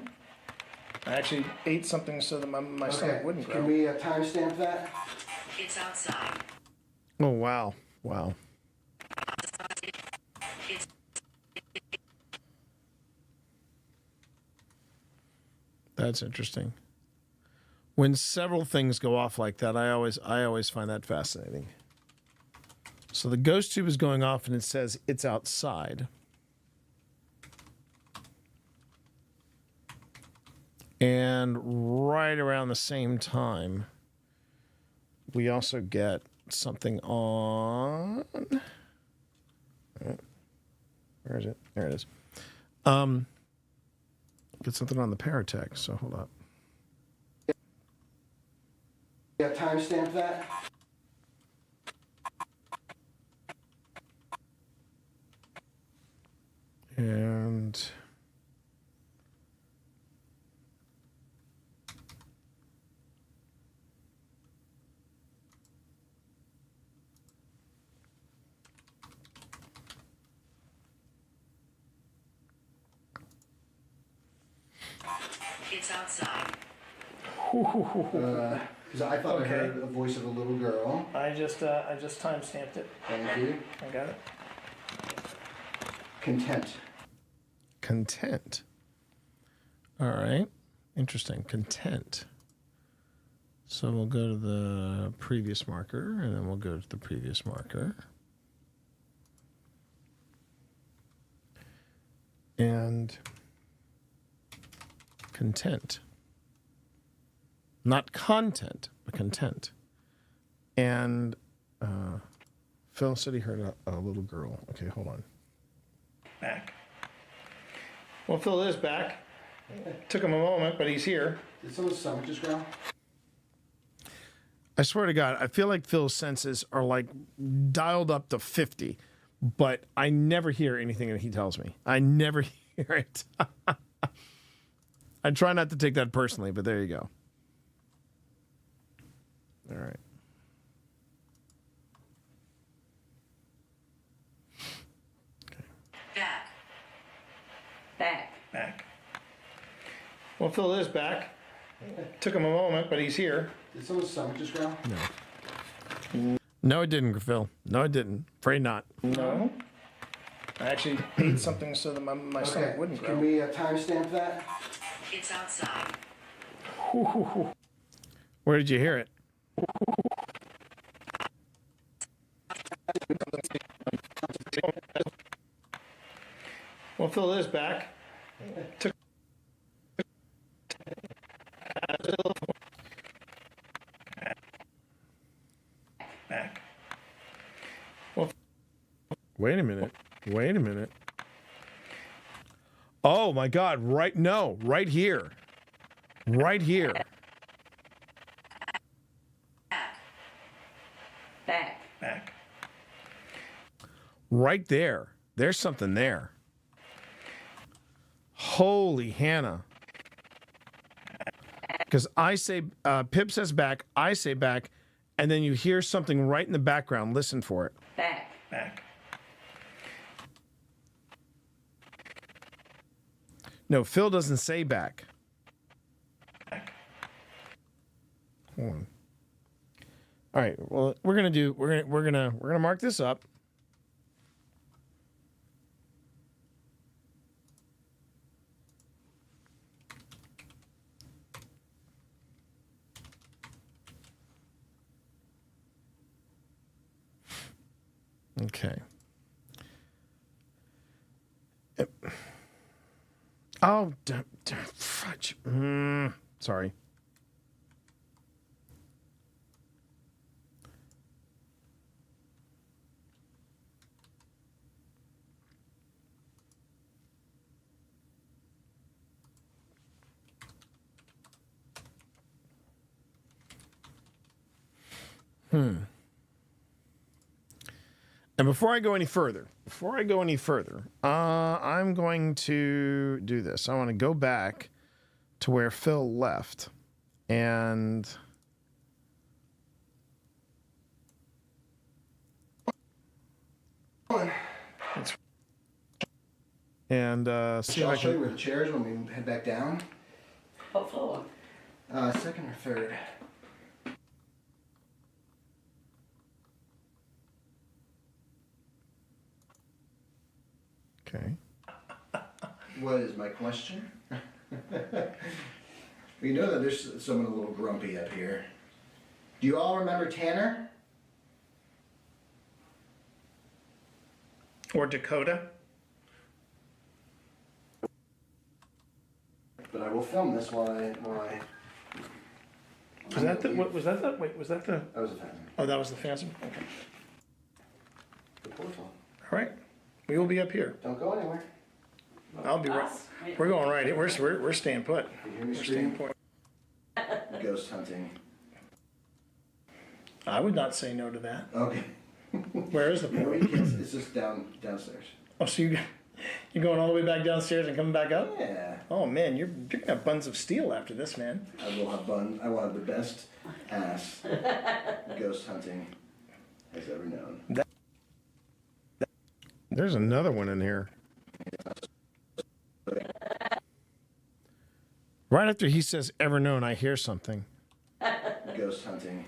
I actually ate something so that my stomach wouldn't growl. Can we timestamp that? It's outside. Oh, wow. Wow. That's interesting. When several things go off like that, I always find that fascinating. So the ghost tube is going off and it says it's outside. And right around the same time, we also get something on. Where is it? There it is. Get something on the Paratech, so hold up. Yeah, timestamp that. And It's outside. Because I thought I heard the voice of a little girl. I just timestamped it. Thank you. I got it. Content. All right. Interesting. Content. So we'll go to the previous marker, and then we'll go to the previous marker. And content. Not content, but content. And Phil said he heard a little girl. Okay, hold on. Back. Well, Phil is back. Took him a moment, but he's here. Did someone's stomach just growl? I swear to God, I feel like Phil's senses are like dialed up to 50, but I never hear anything that he tells me. I never hear it. I try not to take that personally, but there you go. All right. Back. Well, Phil is back. Took him a moment, but he's here. Did someone's stomach just growl? No. No, it didn't, Phil. No, it didn't. Afraid not. No. I actually ate something so that my stomach wouldn't growl. Can we timestamp that? It's outside. Where did you hear it? Well, Phil is back. Took back. Well, Wait a minute. Oh my God! Right here. Back. Right there. There's something there. Holy Hannah. Because I say, Pip says back, I say back, and then you hear something right in the background. Listen for it. Back. No, Phil doesn't say back. Hold on. All right. Well, we're gonna mark this up. Okay. Oh, fudge. Sorry. And before I go any further, I'm going to do this. I want to go back to where Phil left, and see I'll if I show you can. where the chairs when we head back down. What floor? Second or third. Okay. What is my question? We know that there's someone a little grumpy up here. Do you all remember Tanner? Or Dakota? But I will film this while I Was that the? What was that? The wait, was that the? That was a phantom. Oh, that was the Phantom. Okay. The portal. All right. We will be up here. Don't go anywhere. I'll be right. We're going right. We're staying put. You hear me We're staying scream? put. Ghost hunting. I would not say no to that. Okay. Where is the No, portal? you can't. It's just downstairs. Oh, so you're going all the way back downstairs and coming back up? Yeah. Oh man, you're gonna have buns of steel after this, man. I will have bun. I will have the best ass ghost hunting has ever known. There's another one in here. Right after he says ever known, I hear something. Ghost hunting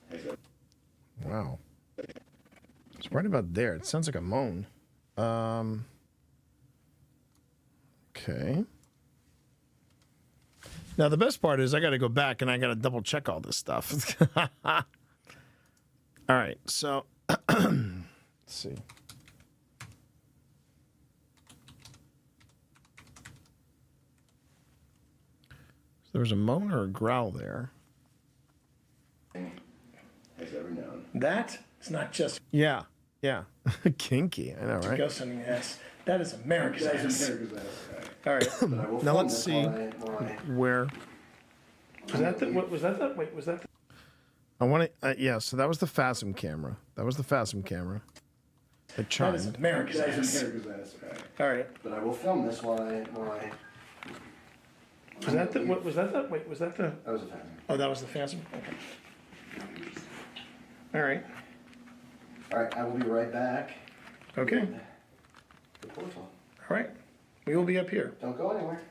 has ever. Wow. It's right about there. It sounds like a moan. Okay. Now, the best part is I got to go back and I got to double check all this stuff. All right. So, let's see. So there was a moan or a growl there. Has ever known. That is not just Yeah. Yeah. Kinky. I know, right? ghost hunting ass. That is America's That is ass. America's ass. All right. But I will Now film let's this see while I where. Was that the? What was that? The, wait, was that? The, I want to, yeah, so that was the Phasm camera. That was the Phasm camera. It that chimed. is America's That ass. is America's ass. All right. But I will film this while I. Was that the? What was that? The, wait, was that the? That was a phantom. Oh, that was the Phantom. Okay. All right. All right, I will be right back. Okay. The portal. All right. We will be up here. Don't go anywhere.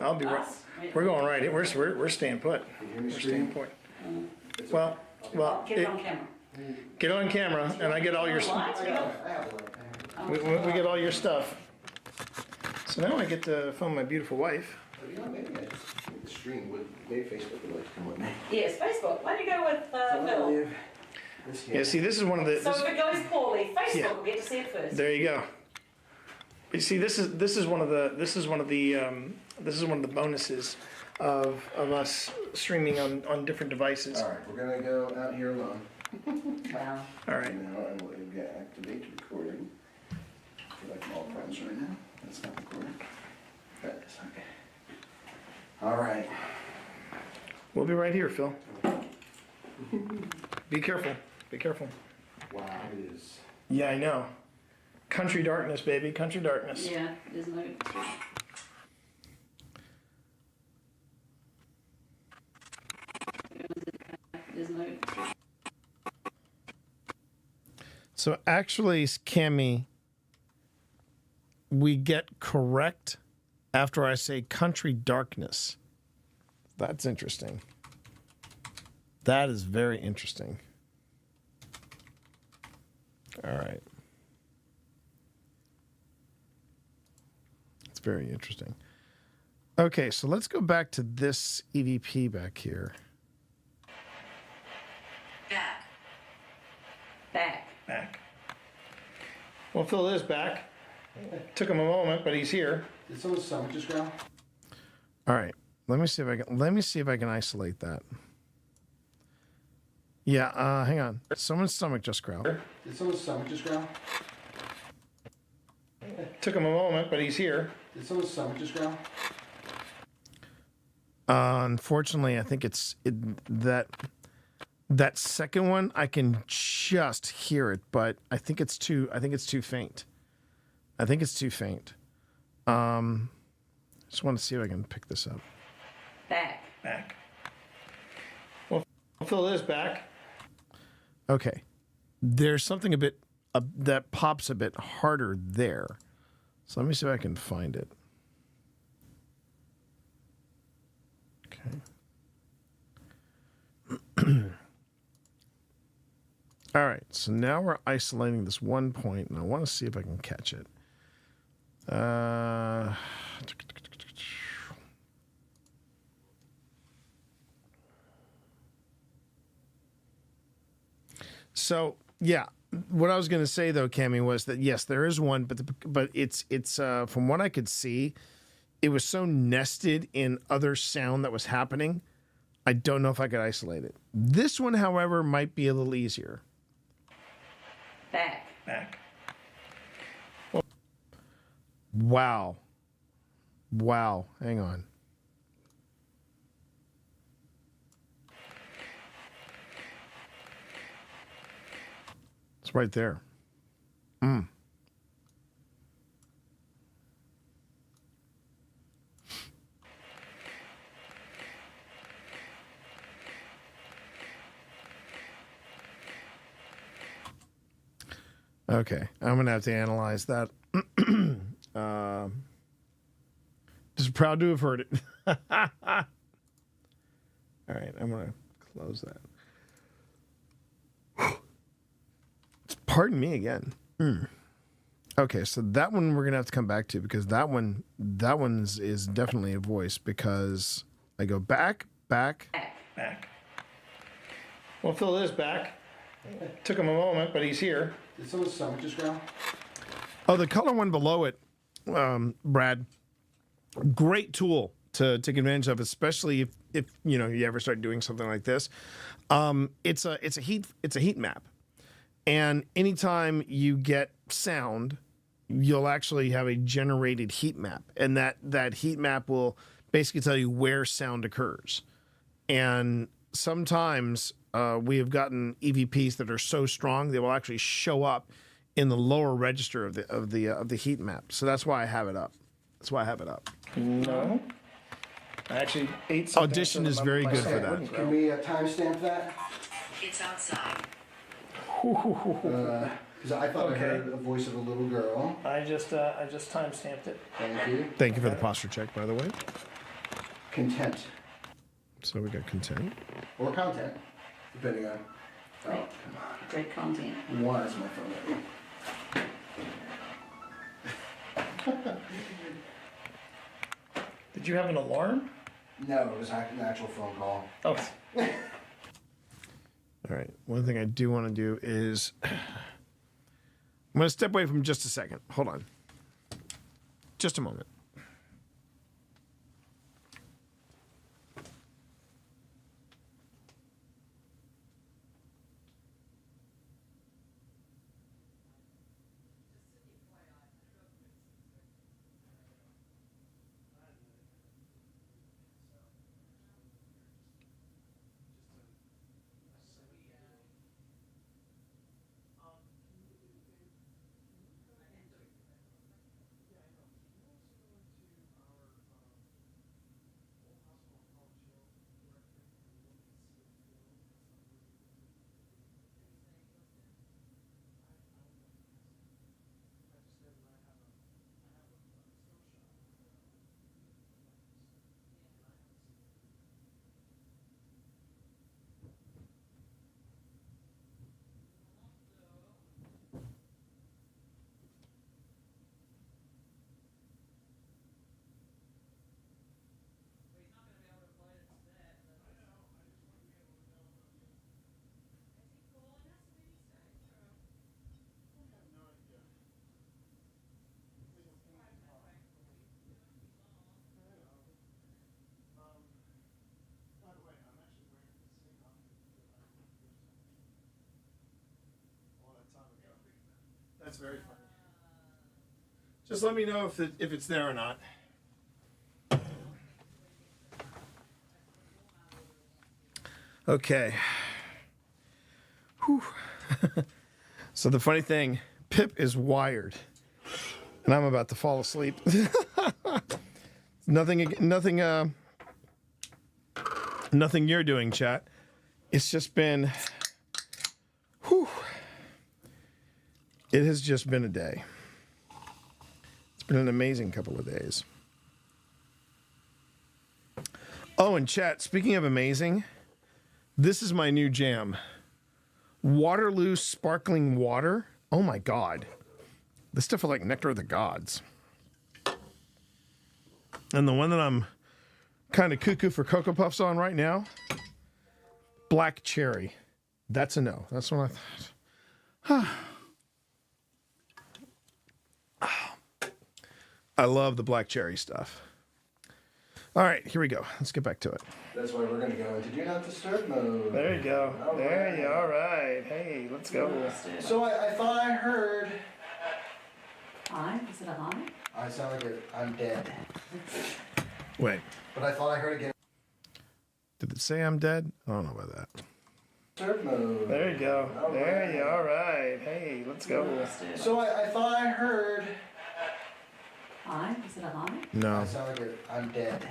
I'll be right. We're going right. We're staying put. You hear me We're staying scream? put. Well, Get it on camera. get on camera, and I get all your. I have a light. We get all your stuff. So now I get to phone my beautiful wife. But you know, maybe I just think the stream would. Maybe Facebook would like to come with me. Yes, Facebook. Why don't you go with So I'm gonna Phil? leave this here. Yeah. See, this is one of the. So This, if it goes poorly, Facebook Yeah. will get to see it first. there you go. You see, this is one of the bonuses of us streaming on different devices. All right, we're gonna go out here alone. Wow. All right. Now I will activate recording. I feel like I'm all friends right now. That's not recording. That is okay. All right. We'll be right here, Phil. Be careful. Be careful. Wow, it is. Yeah, I know. Country darkness, baby. Country darkness. Yeah, there's no. There's no. So actually, Cammy, we get correct after I say country darkness. That's interesting. That is very interesting. All right. It's very interesting. Okay, so let's go back to this EVP back here. Back. Back. Well, Phil is back. Took him a moment, but he's here. Did someone's stomach just growl? All right. Let me see if I can isolate that. Yeah, hang on. Someone's stomach just growled. Did someone's stomach just growl? Took him a moment, but he's here. Did someone's stomach just growl? Unfortunately, I think that second one I can just hear it, but I think it's too faint. I think it's too faint. Just want to see if I can pick this up. Back. Well, Phil is back. Okay. There's something a bit that pops a bit harder there. So let me see if I can find it. Okay. All right. So now we're isolating this one point, and I want to see if I can catch it. So yeah, what I was going to say though, Cammy, was that yes, there is one, but it's from what I could see, it was so nested in other sound that was happening. I don't know if I could isolate it. This one, however, might be a little easier. Back. Wow. Hang on. It's right there. Okay, I'm gonna have to analyze that. Just proud to have heard it. All right, I'm gonna close that. Pardon me again. Okay, so that one we're gonna have to come back to because that one is definitely a voice because I go back. Well, Phil is back. Took him a moment, but he's here. Did someone's stomach just growl? Oh, the color one below it, Brad. Great tool to take advantage of, especially if you know you ever start doing something like this. It's a heat map, and anytime you get sound, you'll actually have a generated heat map, and that heat map will basically tell you where sound occurs. And sometimes we have gotten EVPs that are so strong they will actually show up in the lower register of the heat map. So that's why I have it up. No. I actually ate something. Audition is very good for that. Can we timestamp that? It's outside. Because I thought I heard the voice of a little girl. I just timestamped it. Thank you. Thank you for the posture check, by the way. Content. So we got content. Or content, depending on. Oh, come on. Great content. Why is my phone ready? Did you have an alarm? No, it was an actual phone call. Oh. All right. One thing I do want to do is I'm going to step away from just a second. Hold on. Just a moment. very funny. Just let me know if it's there or not. Okay. Whew. So the funny thing, Pip is wired, and I'm about to fall asleep. Nothing you're doing, chat. It's just been, whew. It has just been a day. It's been an amazing couple of days. Oh, and chat, speaking of amazing, this is my new jam. Waterloo sparkling water. Oh my God. This stuff is like nectar of the gods. And the one that I'm kind of cuckoo for Cocoa Puffs on right now, black cherry. That's a no. That's what I thought. I love the black cherry stuff. All right, here we go. Let's get back to it. That's why we're going to go into Do Not Disturb mode. There you go. There you all right. Hey, let's go. So I thought I heard... Hi? Is it a hi? I sound like I'm dead. Wait. But I thought I heard again. Did it say I'm dead? I don't know about that. Disturb mode. There you go. There you all right. Hey, let's go. So I thought I heard... Hi? Is it a hi? No. I sound like I'm dead.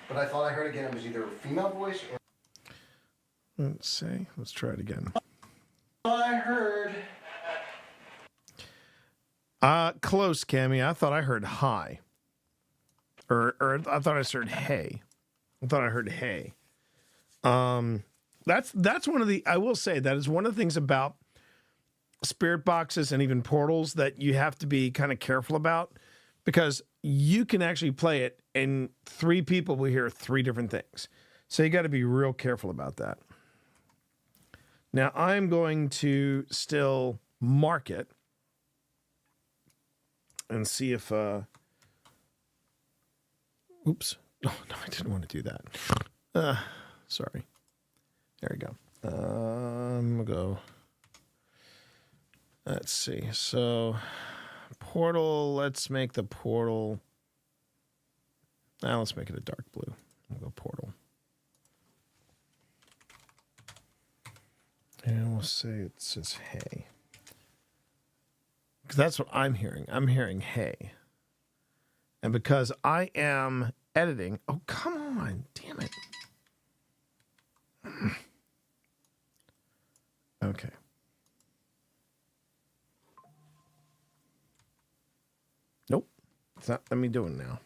But I thought I heard again it was either a female voice or... Let's see. Let's try it again. I heard... Close, Cammy. I thought I heard hi. Or I thought I heard hey. I thought I heard hey. That's one of the, I will say that is one of the things about spirit boxes and even portals that you have to be kind of careful about, because you can actually play it and 3 people will hear 3 different things. So you got to be real careful about that. Now I'm going to still mark it and see if, oops. Oh, no, I didn't want to do that. Sorry. There we go. I'm going to go. Let's see. So, portal. Let's make the portal. Now let's make it a dark blue. We'll go portal. And we'll say it says hey. Because that's what I'm hearing. I'm hearing hey. And because I am editing. Oh, come on. Damn it. Okay. Nope. It's not. Let me do it now.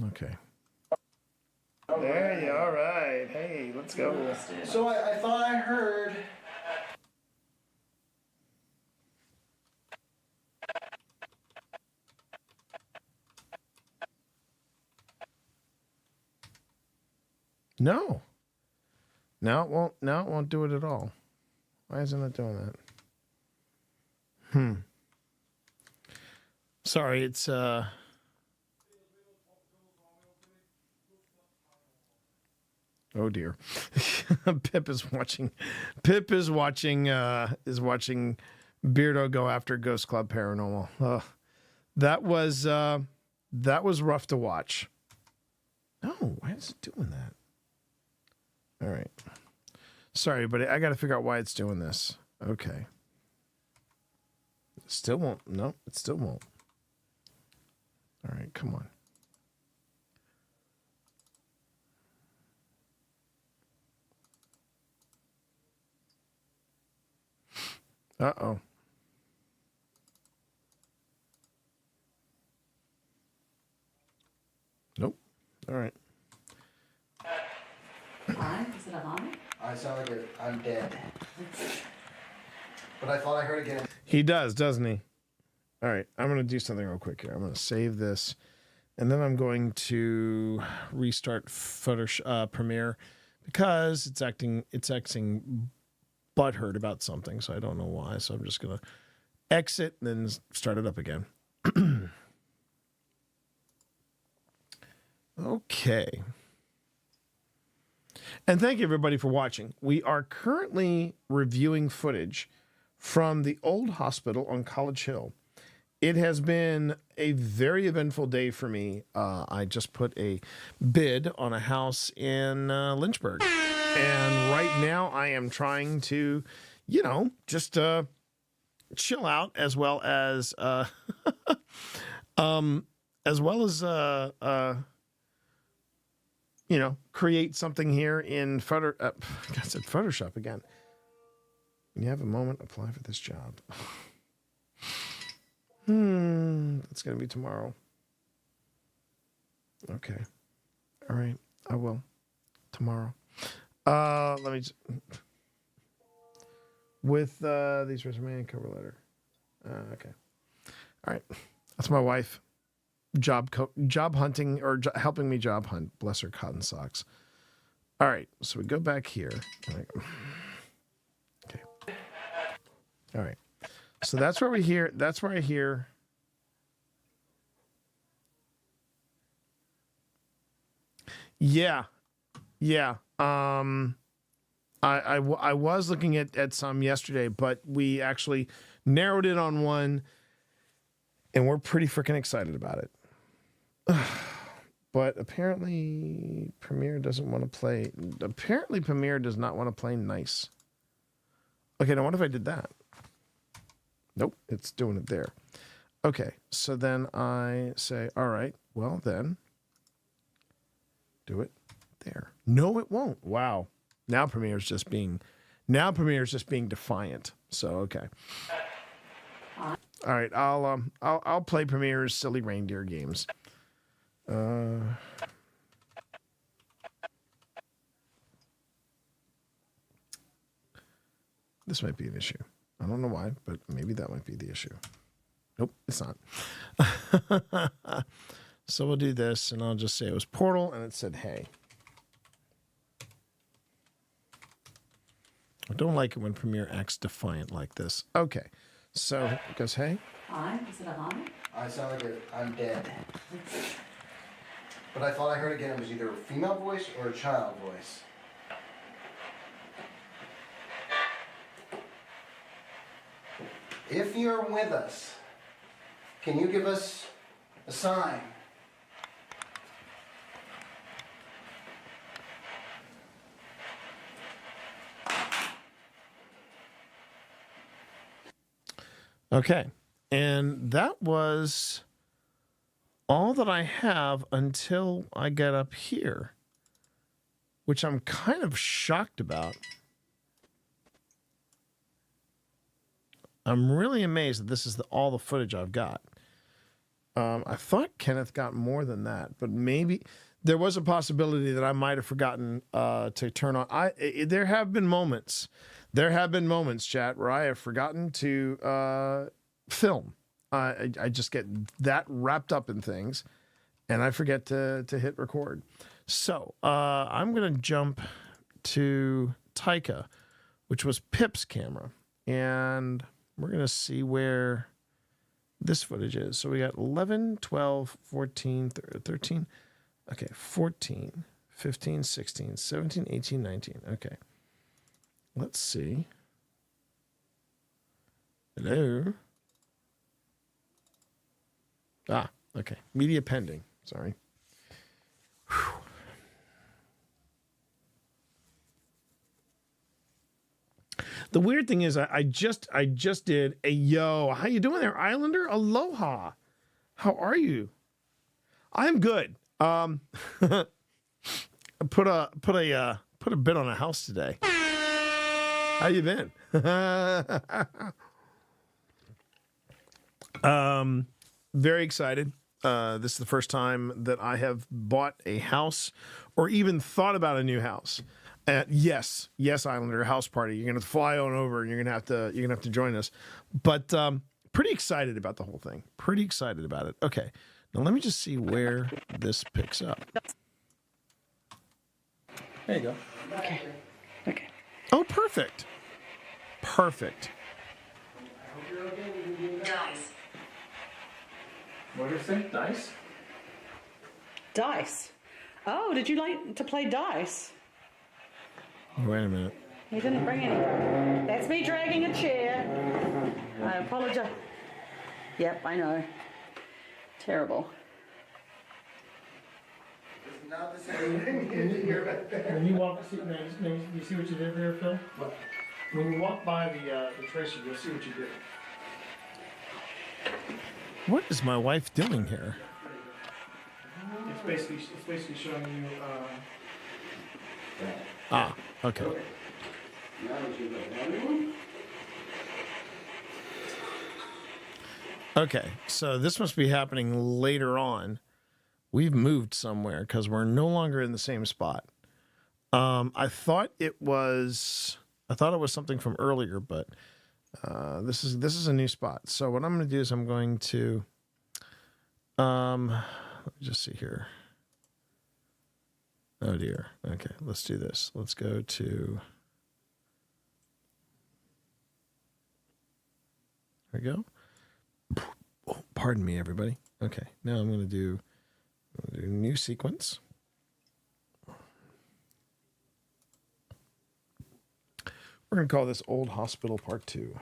Okay. There you all right. Hey, let's go. So I thought I heard... No. Now it won't. Now it won't do it at all. Why isn't it doing that? Sorry, it's oh dear. Pip is watching. Pip is watching. Is watching Beardo go after Ghost Club Paranormal. That was rough to watch. No, why is it doing that? All right. Sorry, but I got to figure out why it's doing this. Okay. Still won't. No, it still won't. All right, come on. Uh-oh. Nope. All right. Hi? Is it a hi? I sound like I'm dead. But I thought I heard again. He does, doesn't he? All right, I'm going to do something real quick here. I'm going to save this, and then I'm going to restart Photoshop Premiere because it's acting butthurt about something, so I don't know why. So I'm just going to exit and then start it up again. Okay. And thank you, everybody, for watching. We are currently reviewing footage from the old hospital on College Hill. It has been a very eventful day for me. I just put a bid on a house in Lynchburg. And right now I am trying to, just chill out as well as create something here in Photoshop again. When you have a moment, apply for this job. It's going to be tomorrow. Okay. All right. I will. Tomorrow. Let me just... With these resume and cover letter. Okay. All right. That's my wife. Job hunting or helping me job hunt. Bless her cotton socks. All right. So we go back here. Okay. All right. So that's where I hear. Yeah. I was looking at some yesterday, but we actually narrowed in on one, and we're pretty freaking excited about it. But apparently Premiere doesn't want to play. Apparently Premiere does not want to play nice. Okay, now what if I did that? Nope, it's doing it there. Okay, so then I say, all right, well then, do it there. No, it won't. Wow. Now Premiere's just being defiant. So okay. All right, I'll play Premiere's silly reindeer games. This might be an issue. I don't know why, but maybe that might be the issue. Nope, it's not. So we'll do this, and I'll just say it was Portal, and it said, hey. I don't like it when Premiere acts defiant like this. Okay, so it goes, hey. Hi, is it a hi? I sound like I'm dead. But I thought I heard again it was either a female voice or a child voice. If you're with us, can you give us a sign? Okay, and that was all that I have until I get up here, which I'm kind of shocked about. I'm really amazed that this is all the footage I've got. I thought Kenneth got more than that, but maybe there was a possibility that I might have forgotten to turn on. There have been moments, chat, where I have forgotten to film. I just get that wrapped up in things, and I forget to hit record. So I'm going to jump to Taika, which was Pip's camera, and we're going to see where this footage is. So we got 11, 12, 14, 13, okay, 14, 15, 16, 17, 18, 19. Okay. Let's see. Hello. Ah, okay. Media pending. Sorry. Whew. The weird thing is I just did a yo. How you doing there, Islander? Aloha. How are you? I'm good. I put a bid on a house today. How you been? Very excited. This is the first time that I have bought a house or even thought about a new house. Yes, Islander, house party. You're gonna fly on over, and you're gonna have to join us. But pretty excited about the whole thing. Pretty excited about it. Okay, now let me just see where this picks up. There you go. Okay. Oh, perfect. Perfect. Dice. What do you think? Dice? Dice. Oh, did you like to play dice? Wait a minute. He didn't bring any. That's me dragging a chair. I apologize. Yep, I know. Terrible. It's not the same here. When you walk, you see what you did there, Phil? What? When you walk by the tracer, you'll see what you did. What is my wife doing here? It's basically showing you. Ah, okay. Okay, so this must be happening later on. We've moved somewhere because we're no longer in the same spot. I thought it was something from earlier, but this is a new spot. So what I'm going to do is I'm going to let me just see here. Oh dear. Okay, let's do this. Let's go to. There we go. Oh, pardon me, everybody. Okay, now I'm going to do new sequence. We're going to call this Old Hospital Part 2.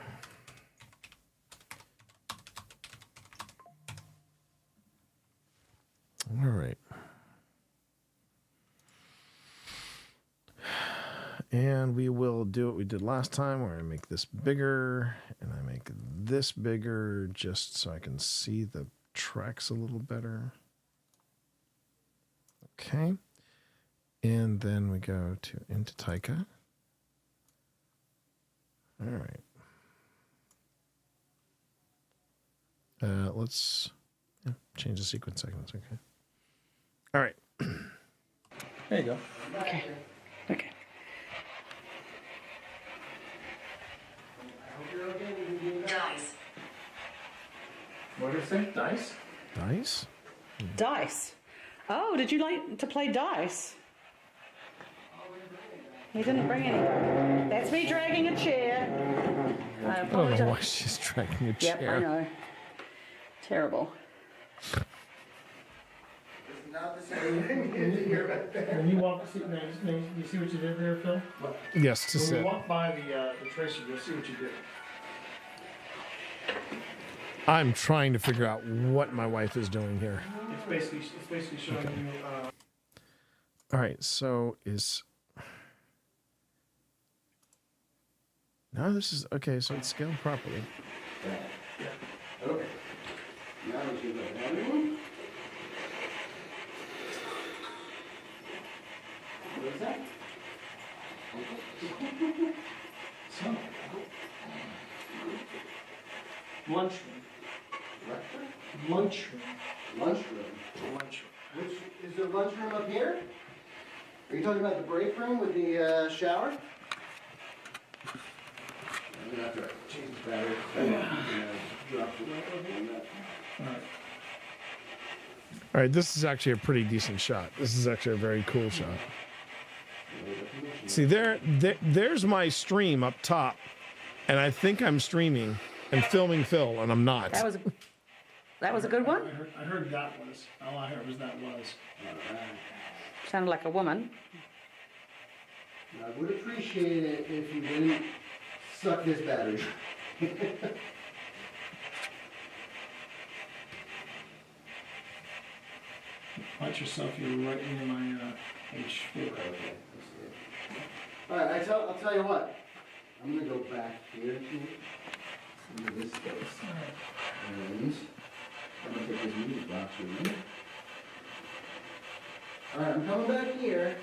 All right. And we will do what we did last time, where I make this bigger, and I make this bigger, just so I can see the tracks a little better. Okay. And then we go into Taika. All right. Let's change the sequence segments. Okay. All right. There you go. Okay. Okay. Dice. What did it say? Dice? Dice? Dice. Oh, did you like to play dice? He didn't bring any. That's me dragging a chair. I I don't apologize. know why she's dragging a chair. Yep, I know. Terrible. It's not the same here. When you walk, you see what you did there, Phil? What? Yes, to When sit. you walk by the tracer, you'll see what you did. I'm trying to figure out what my wife is doing here. It's basically showing you. All right, so is. No, this is okay. So it's scaled properly. Okay. Now we should go down. What is that? So. Lunchroom. Lunchroom. Lunchroom. Lunchroom. Which is the lunchroom up here? Are you talking about the break room with the shower? I'm gonna have to change the battery. All right, this is actually a pretty decent shot. This is actually a very cool shot. See, there's my stream up top, and I think I'm streaming and filming Phil, and I'm not. That was a good one. I heard that was. All I heard was that was. Sounded like a woman. I would appreciate it if you didn't suck this battery. Watch yourself, you're right near my H4. Okay. Alright, I'll tell you what. I'm gonna go back here into this space. And I'm gonna take this music box with me. Alright, I'm coming back here.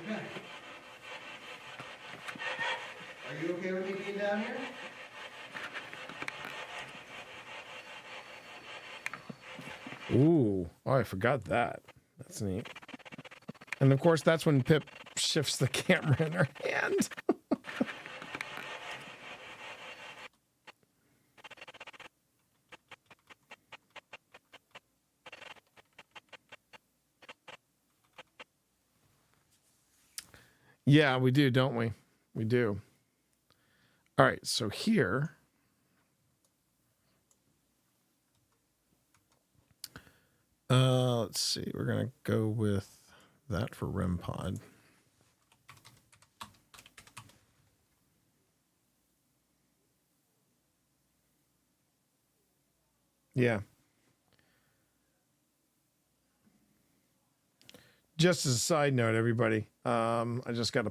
Okay. Are you okay with me being down here? Ooh, oh, I forgot that. That's neat. And of course, that's when Pip shifts the camera in her hand. Yeah, we do, don't we? We do. All right, so here, Let's see. We're going to go with that for REM pod. Yeah. Just as a side note, everybody, I just got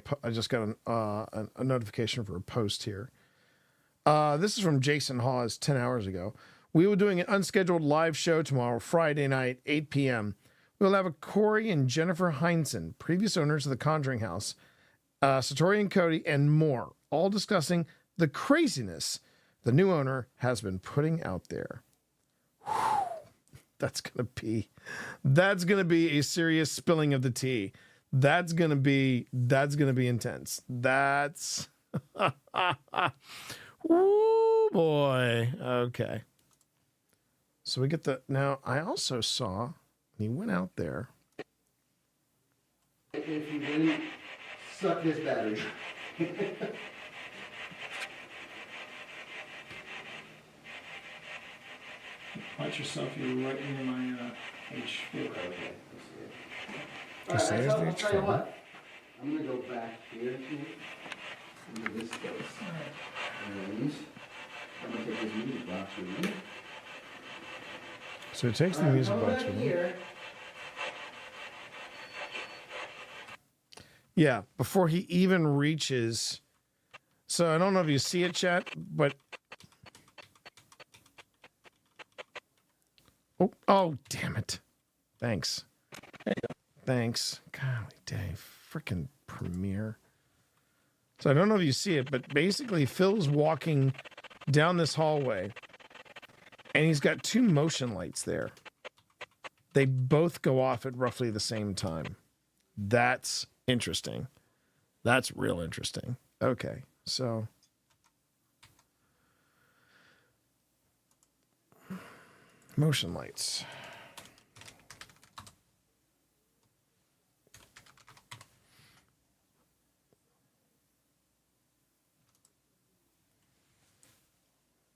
a notification for a post here. This is from Jason Hawes 10 hours ago. We will be doing an unscheduled live show tomorrow, Friday night, 8 p.m. We'll have Corey and Jennifer Heinzen, previous owners of the Conjuring House, Satori and Cody, and more, all discussing the craziness the new owner has been putting out there. Whew. That's gonna be a serious spilling of the tea. That's gonna be intense. That's woo boy. Okay. So we get the now. I also saw he went out there. If you didn't suck this battery. Watch yourself, you're right near my H4. Alright, I'll tell you what. I'm gonna go back here into this space. And I'm gonna take this music box with me. So it takes the music box with him. Yeah, before he even reaches. So I don't know if you see it, chat, but. Oh, damn it. Thanks. Thanks. Golly day. Freaking Premiere. So I don't know if you see it, but basically Phil's walking down this hallway and he's got two motion lights there. They both go off at roughly the same time. That's interesting. That's real interesting. Okay, so. Motion lights.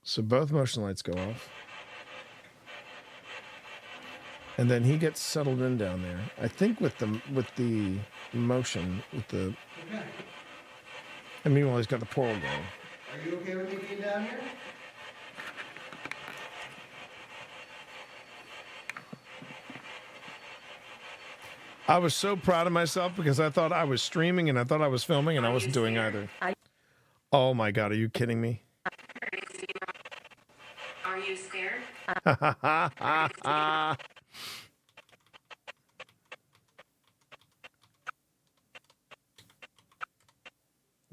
So both motion lights go off. And then he gets settled in down there. I think with the motion, with the. And meanwhile, he's got the portal going. Are you okay with me being down here? I was so proud of myself because I thought I was streaming and I thought I was filming and I wasn't doing either. Oh my God, are you kidding me? Are you scared?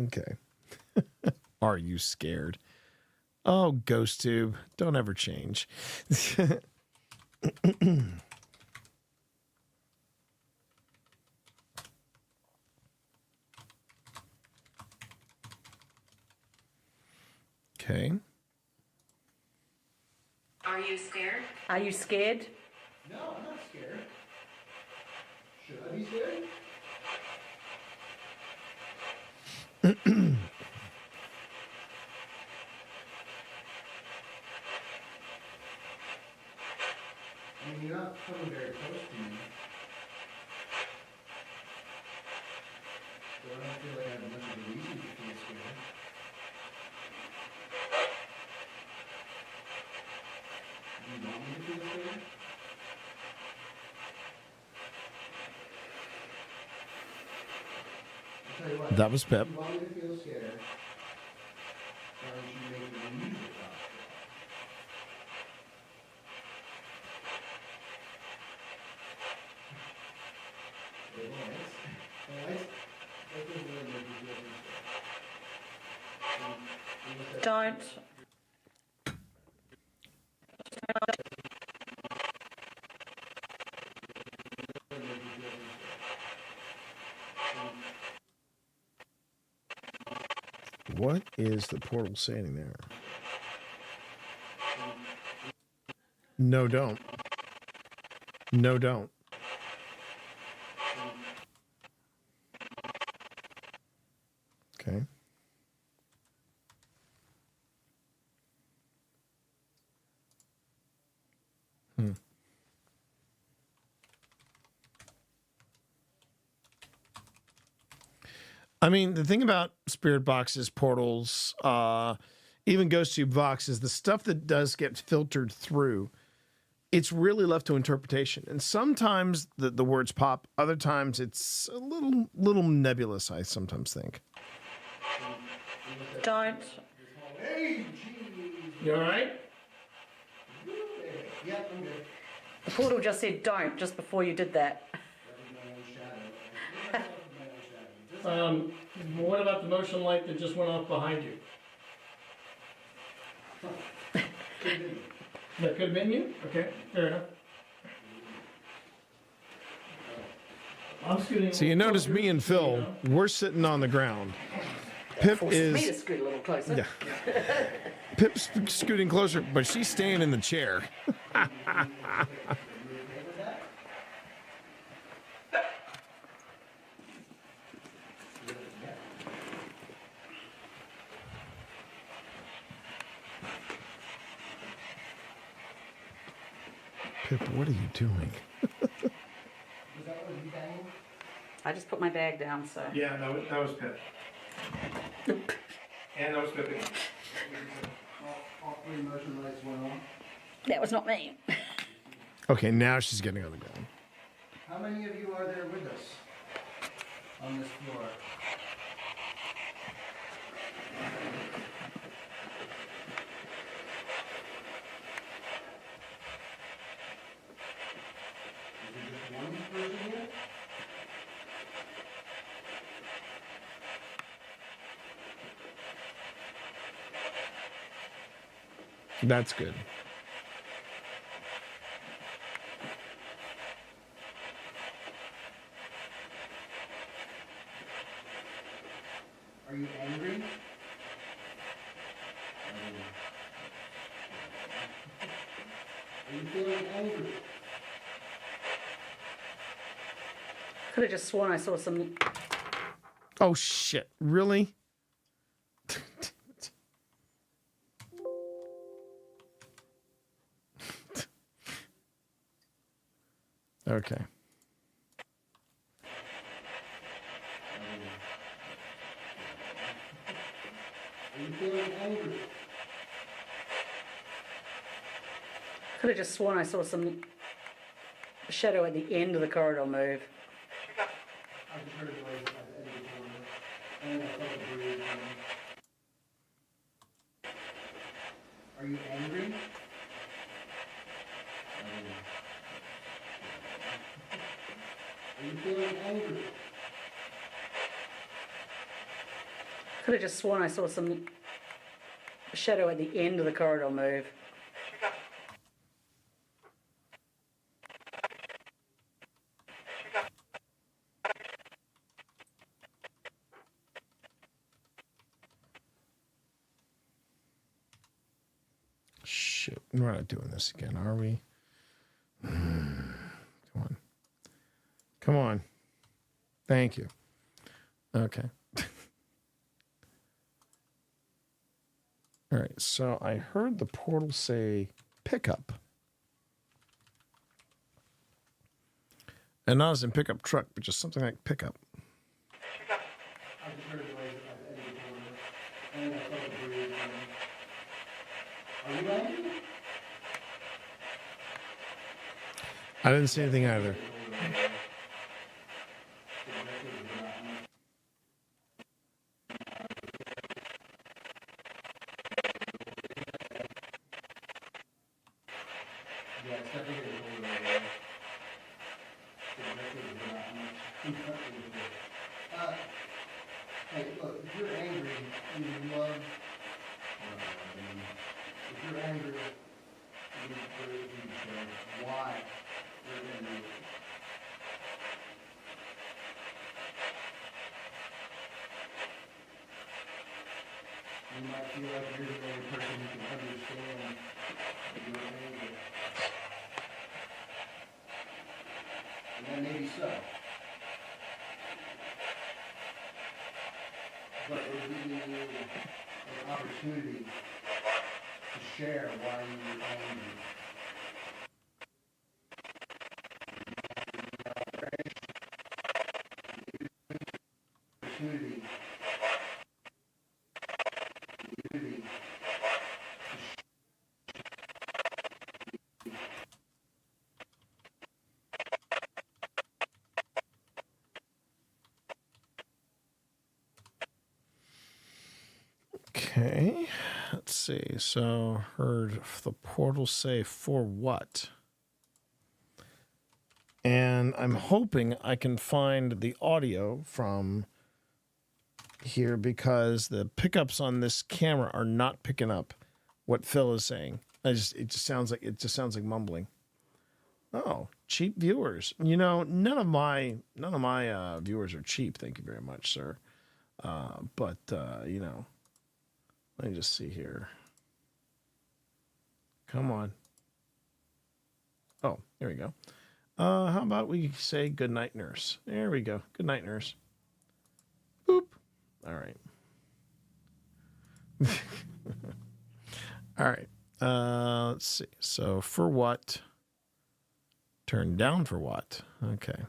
Okay. Are you scared? Oh, GhostTube, don't ever change. Okay. Are you scared? Are you scared? No, I'm not scared. Should I be scared? I mean, you're not coming very close to me. So I don't feel like I have much of a reason to feel scared. Do you want me to feel scared? I'll tell you what. That was Pep. If you want me to feel scared, why don't you make the music box? Don't. What is the portal saying there? No, don't. No, don't. Okay. I mean, the thing about spirit boxes, portals, even ghost tube boxes, the stuff that does get filtered through, it's really left to interpretation. And sometimes the words pop. Other times it's a little nebulous, I sometimes think. Don't. You all right? Yep, I'm good. The portal just said don't just before you did that. What about the motion light that just went off behind you? That could have been you? Okay, fair enough. I'm scooting. So you notice me and Phil, we're sitting on the ground. Pip Forces me to is scoot a little closer. yeah. Pip's scooting closer, but she's staying in the chair. Pip, what are you doing? I just put my bag down, so. Yeah, that was Pip. And that was Pip. All three motion lights went on. That was not me. Okay, now she's getting on the ground. How many of you are there with us on this floor? Is there just one person here? That's good. Are you angry? Are you feeling angry? Could have just sworn I saw some. Oh shit! Really? Okay. Are you feeling angry? Could have just sworn I saw some shadow at the end of the corridor move. I just heard a noise at the end of the corridor, and I felt a breeze. Are you angry? Are you feeling angry? Could have just sworn I saw some shadow at the end of the corridor move. Shit, we're not doing this again, are we? Come on. Come on. Thank you. Okay. All right, so I heard the portal say pickup. And not as in pickup truck, but just something like pickup. I just heard a noise at the end of the corridor, and I felt a breeze. Are you angry? I didn't see anything either. Yeah, it's definitely a little bit. Hey, look, if you're angry and you love, if you're angry, you say why you're angry. You might feel like you're the only person who can understand your anger. And that may be so. But we're giving you an opportunity to share why you're angry. Opportunity Okay, let's see. So heard the portal say for what? And I'm hoping I can find the audio from here because the pickups on this camera are not picking up what Phil is saying. It just sounds like mumbling. Oh, cheap viewers. You know, none of my viewers are cheap. Thank you very much, sir. But you know, let me just see here. Come on. Oh, there we go. How about we say good night, nurse? There we go. Good night, nurse. Boop. All right. All right. Let's see. So for what? Turn down for what? Okay.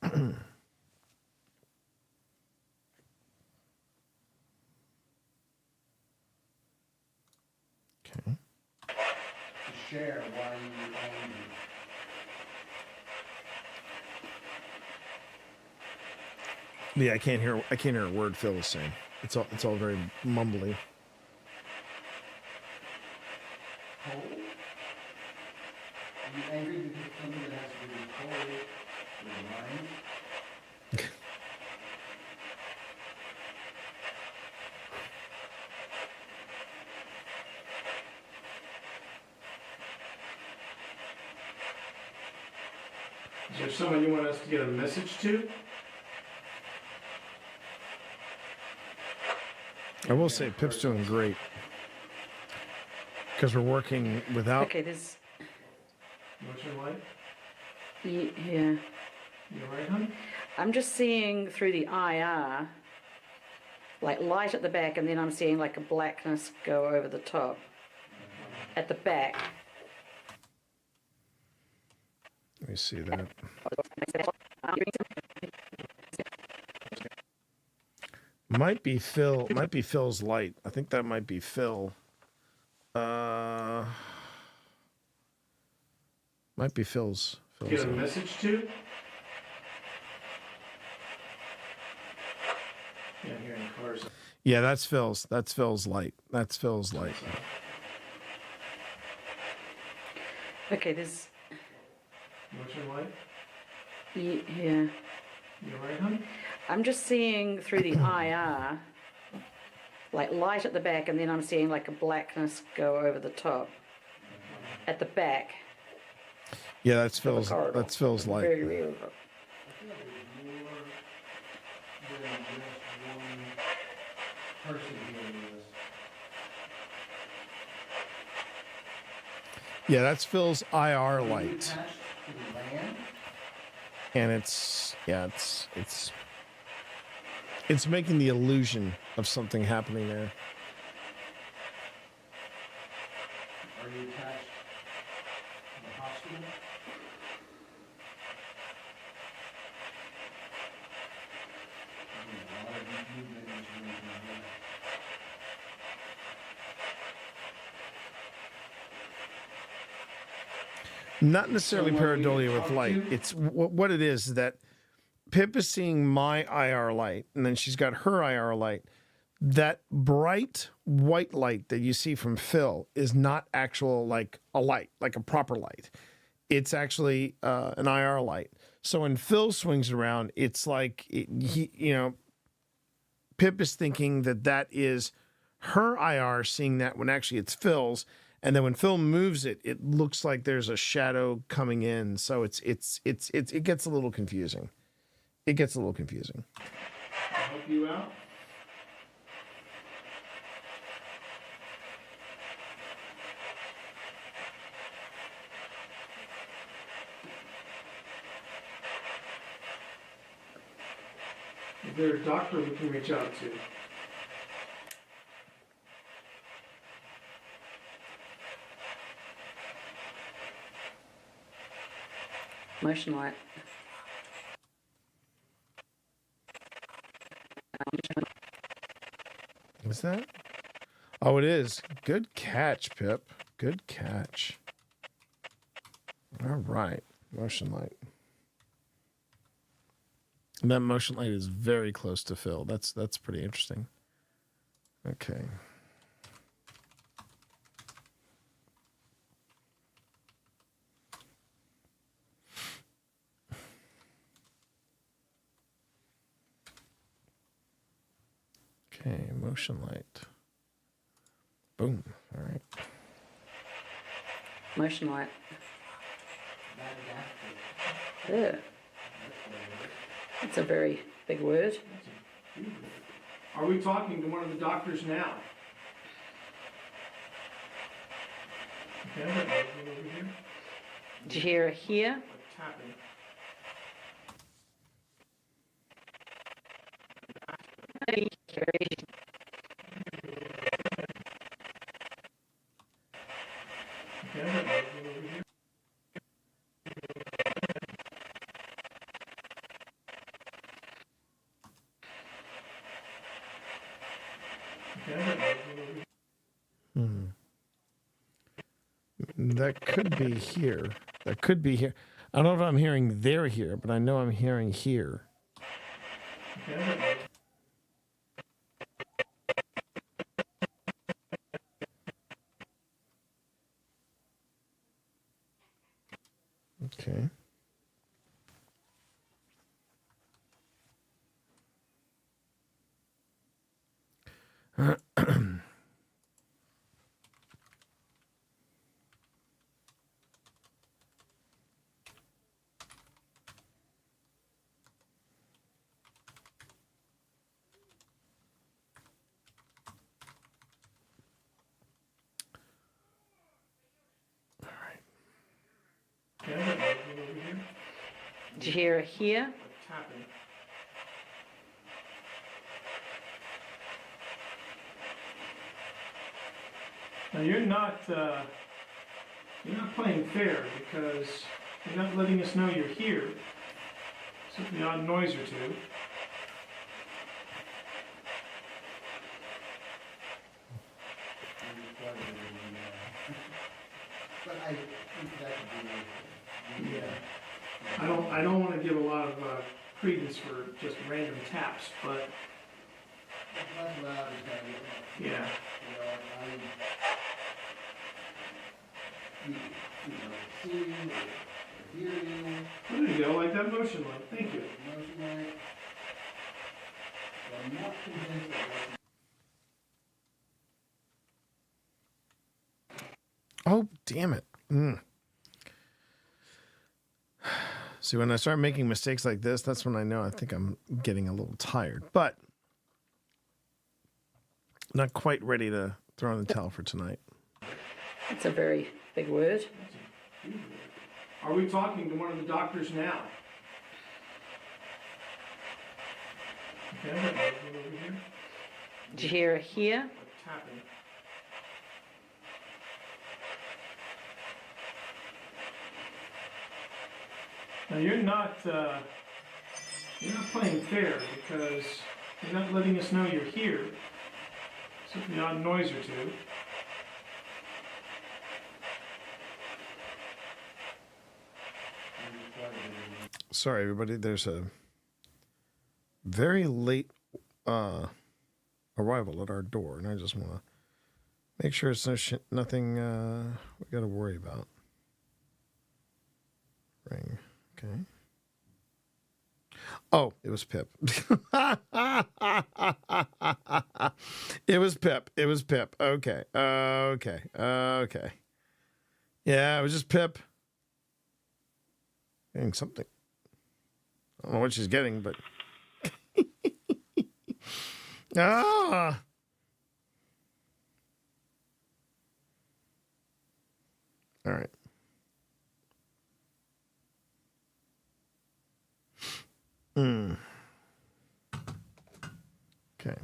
Okay. Share why you own it. Yeah, I can't hear a word Phil is saying. It's all very mumbly. Cold? Are you angry because something that has to do with cold with your mind? Is there someone you want us to get a message to? I will say Pip's doing great because we're working without. Okay, there's. What's your light? Yeah. You alright, hon? I'm just seeing through the IR, like light at the back, and then I'm seeing like a blackness go over the top. At the back. Let me see that. Might be Phil. Might be Phil's light. I think that might be Phil. Might be Phil's. Get a message to? Yeah, I'm hearing cars. Yeah, that's Phil's. That's Phil's light. That's Phil's light. Okay, there's. What's your light? Yeah. You alright, hon? I'm just seeing through the IR, like light at the back, and then I'm seeing like a blackness go over the top. At the back. Yeah, that's Phil's. That's Phil's light. Very real. Yeah, that's Phil's IR light. And it's making the illusion of something happening there. Are you attached to the hospital? Not necessarily pareidolia with light. It's what it is that Pip is seeing my IR light, and then she's got her IR light. That bright white light that you see from Phil is not actual like a light, like a proper light. It's actually an IR light. So when Phil swings around, it's like Pip is thinking that is her IR seeing that when actually it's Phil's. And then when Phil moves it, it looks like there's a shadow coming in. So it gets a little confusing. It gets a little confusing. Help you out? Is there a doctor we can reach out to? Motion light. What's that? Oh, it is. Good catch, Pip. Good catch. All right. Motion light. And that motion light is very close to Phil. That's pretty interesting. Okay. Okay, motion light. Boom. All right. Motion light. Yeah. That's a very big word. Are we talking to one of the doctors now? Okay, over here. Did you hear a here? Tapping. Okay, over here. That could be here. That could be here. I don't know if I'm hearing there here, but I know I'm hearing here. Okay. Did you hear a here? Tapping. Now you're not playing fair because you're not letting us know you're here. Except the odd noise or two. But I think that could be. Yeah. I don't want to give a lot of credence for just random taps, but Not loud as that, yeah. you know, see you, or hear you. There you go, like that motion light. Thank you. Motion light. I'm not convinced that Oh, damn it. See, when I start making mistakes like this, that's when I know I think I'm getting a little tired. But not quite ready to throw in the towel for tonight. That's a very big word. Are we talking to one of the doctors now? Okay, over here. Did you hear a here? Tapping. Now you're not playing fair because you're not letting us know you're here. Except the odd noise or two. Sorry, everybody. There's a very late arrival at our door, and I just want to make sure it's nothing we got to worry about. Ring. Okay. Oh, it was Pip. It was Pip. It was Pip. Okay. Okay. Okay. Yeah, it was just Pip. Getting something. I don't know what she's getting, but. Ah. All right. Okay.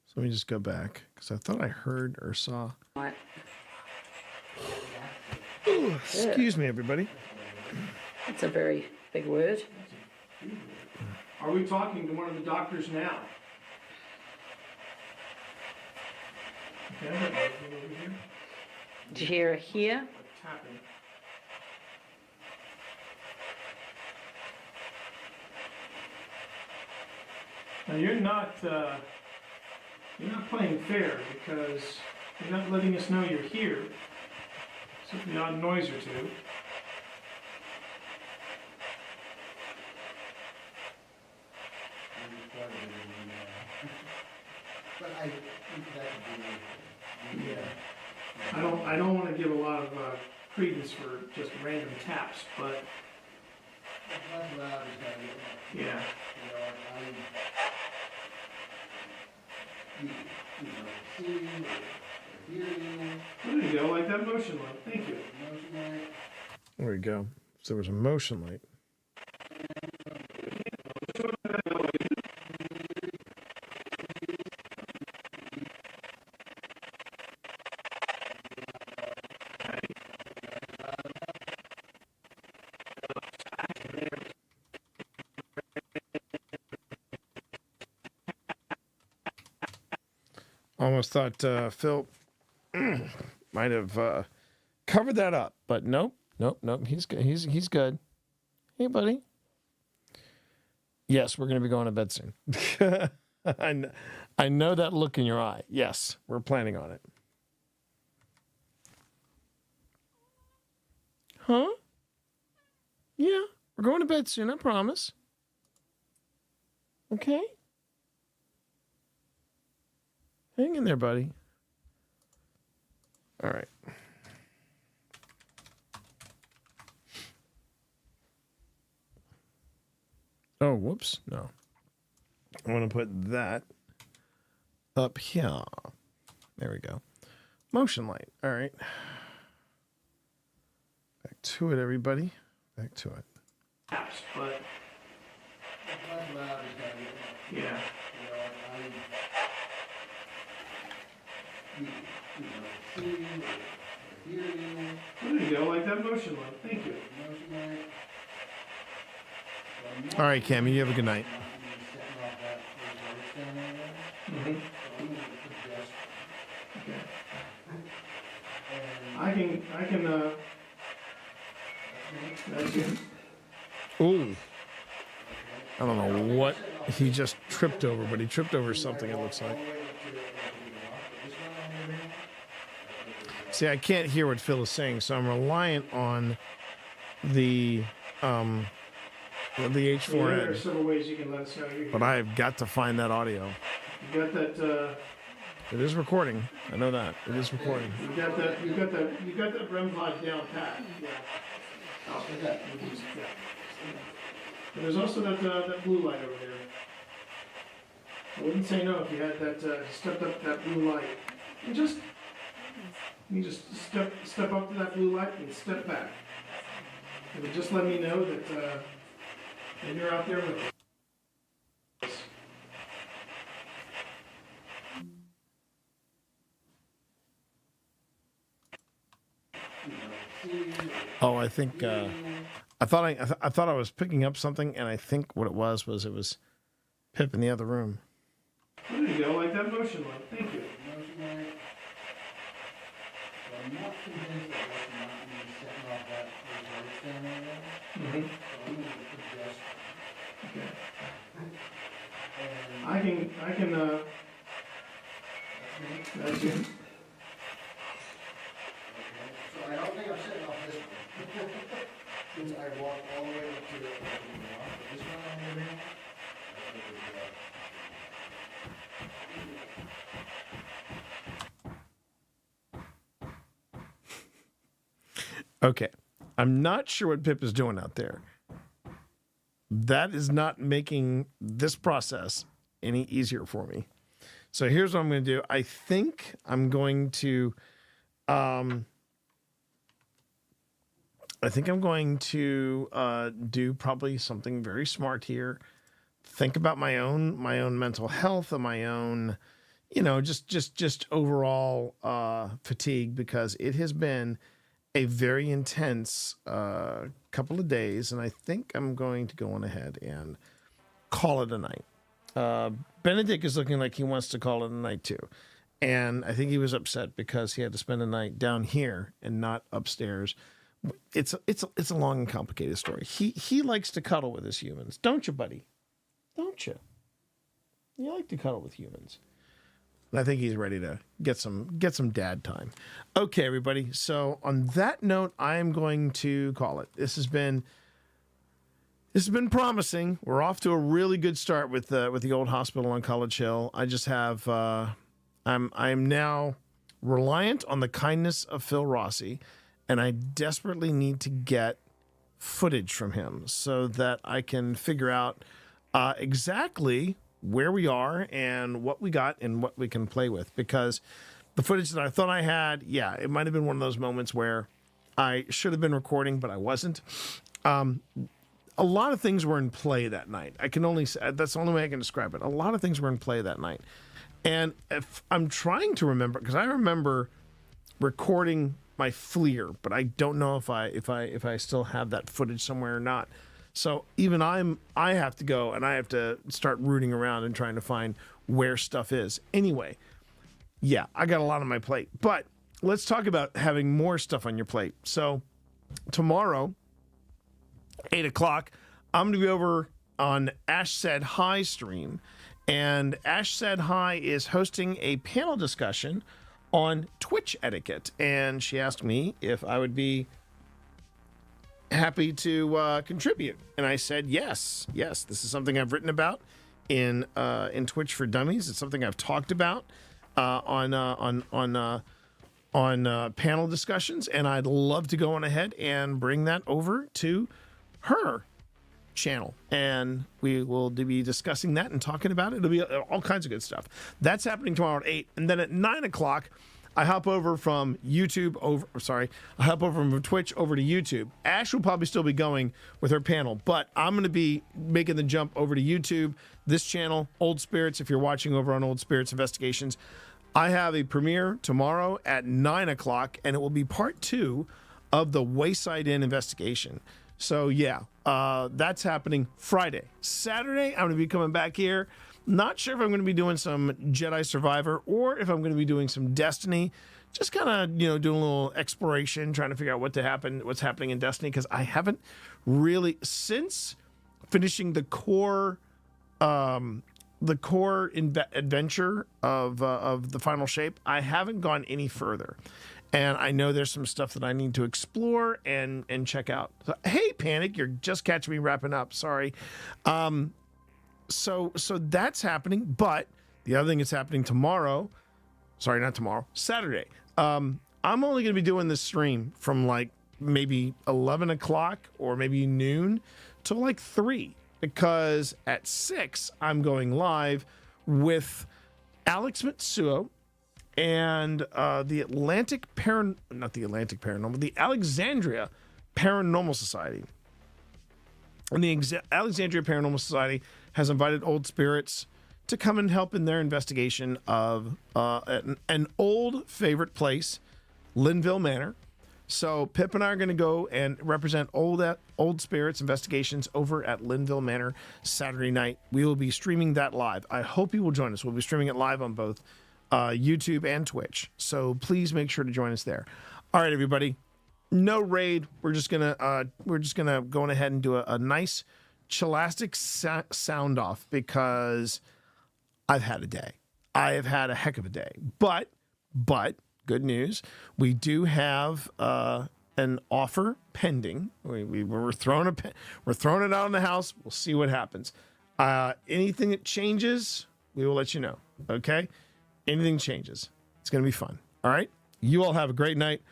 So let me just go back because I thought I heard or saw. What? Ooh, excuse me, everybody. That's a very big word. Are we talking to one of the doctors now? Okay, over here. Did you hear a here? Tapping. Now you're not You're not playing fair because you're not letting us know you're here. Except the odd noise or two. But I think that could be. Yeah. I don't want to give a lot of credence for just random taps, but That's loud as gotta get. yeah. See you, or hear you. There you go, like that motion light. Thank you. Motion light. There we go. So there was a motion light. Almost thought Phil might have covered that up, but nope. He's good. He's good. Hey, buddy. Yes, we're going to be going to bed soon. I know that look in your eye. Yes, we're planning on it. Huh? Yeah, we're going to bed soon. I promise. Okay. Hang in there, buddy. All right. Oh, whoops. No. I want to put that up here. There we go. Motion light. All right. Back to it, everybody. Back to it. Taps, but That's loud as gotta get. yeah. See you, or hear you. There you go, like that motion light. Thank you. Motion light. All right, Cammy, you have a good night. Mm-hmm. I can, that's it. Ooh. I don't know what he just tripped over, but he tripped over something, it looks like. See, I can't hear what Phil is saying, so I'm reliant on the There are H4n. several ways you can let us know you're here. But I've got to find that audio. You got that, It is recording. I know that. It is recording. you got that REM pod down pat. Yeah. Oh, yeah. And there's also that blue light over there. I wouldn't say no if you had that, stepped up that blue light. You just step up to that blue light and step back. It would just let me know that you're out there with us. Oh, I think I thought I was picking up something, and I think what it was Pip in the other room. There you go, like that motion light. Thank you. Motion light. So I'm not convinced that that's not me setting off that reserve stand right now. Mm-hmm. So I'm gonna suggest. Okay. And I can, that's it. so I don't think I'm setting off this one. Since I walked all the way up to this one over here. I think it's, Okay. I'm not sure what Pip is doing out there. That is not making this process any easier for me. So here's what I'm going to do. I think I'm going to do probably something very smart here. Think about my own mental health and my own, just overall fatigue, because it has been a very intense couple of days, and I think I'm going to go on ahead and call it a night. Benedict is looking like he wants to call it a night too, and I think he was upset because he had to spend the night down here and not upstairs. It's a long and complicated story. He likes to cuddle with his humans, don't you, buddy? Don't you? You like to cuddle with humans. And I think he's ready to get some dad time. Okay, everybody. So on that note, I am going to call it. This has been promising. We're off to a really good start with the old hospital on College Hill. I just have I'm now reliant on the kindness of Phil Rossi, and I desperately need to get footage from him so that I can figure out exactly where we are and what we got and what we can play with. Because the footage that I thought I had, yeah, it might have been one of those moments where I should have been recording, but I wasn't. A lot of things were in play that night. I can only say, that's the only way I can describe it. A lot of things were in play that night. And if I'm trying to remember, because I remember recording my FLIR, but I don't know if I still have that footage somewhere or not. So even I have to go and I have to start rooting around and trying to find where stuff is. Anyway, yeah, I got a lot on my plate. But let's talk about having more stuff on your plate. So tomorrow, 8 o'clock, I'm going to be over on Ash Said Hi stream. And Ash Said Hi is hosting a panel discussion on Twitch etiquette. And she asked me if I would be happy to contribute. And I said, yes. This is something I've written about in Twitch for Dummies. It's something I've talked about on panel discussions. And I'd love to go on ahead and bring that over to her channel, and we will be discussing that and talking about it. It'll be all kinds of good stuff. That's happening tomorrow at 8, and then at 9 o'clock, I hop over from Twitch over to YouTube. Ash will probably still be going with her panel, but I'm going to be making the jump over to YouTube. This channel, Old Spirits, if you're watching over on Old Spirits Investigations, I have a premiere tomorrow at 9 o'clock, and it will be part 2 of the Wayside Inn investigation. So yeah, that's happening Friday. Saturday, I'm going to be coming back here. Not sure if I'm going to be doing some Jedi Survivor or if I'm going to be doing some Destiny. Just kind of, doing a little exploration, trying to figure out what's happening in Destiny, because I haven't really, since finishing the core adventure of the Final Shape, I haven't gone any further. And I know there's some stuff that I need to explore and check out. So, hey, Panic, you're just catching me wrapping up. Sorry. So that's happening. But the other thing that's happening tomorrow, Saturday. I'm only going to be doing this stream from like maybe 11 o'clock or maybe noon till like 3. Because at 6, I'm going live with Alex Mitsuo and the Alexandria Paranormal Society. And the Alexandria Paranormal Society has invited Old Spirits to come and help in their investigation of an old favorite place, Linville Manor. So Pip and I are going to go and represent Old Spirits Investigations over at Linville Manor Saturday night. We will be streaming that live. I hope you will join us. We'll be streaming it live on both YouTube and Twitch. So please make sure to join us there. All right, everybody. No raid. We're just gonna go ahead and do a nice chilastic sound off because I've had a day. I have had a heck of a day. But good news, we do have an offer pending. We're throwing it out in the house. We'll see what happens. Anything that changes, we will let you know. Okay. Anything changes, it's going to be fun. All right. You all have a great night.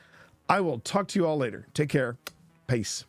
I will talk to you all later. Take care. Peace.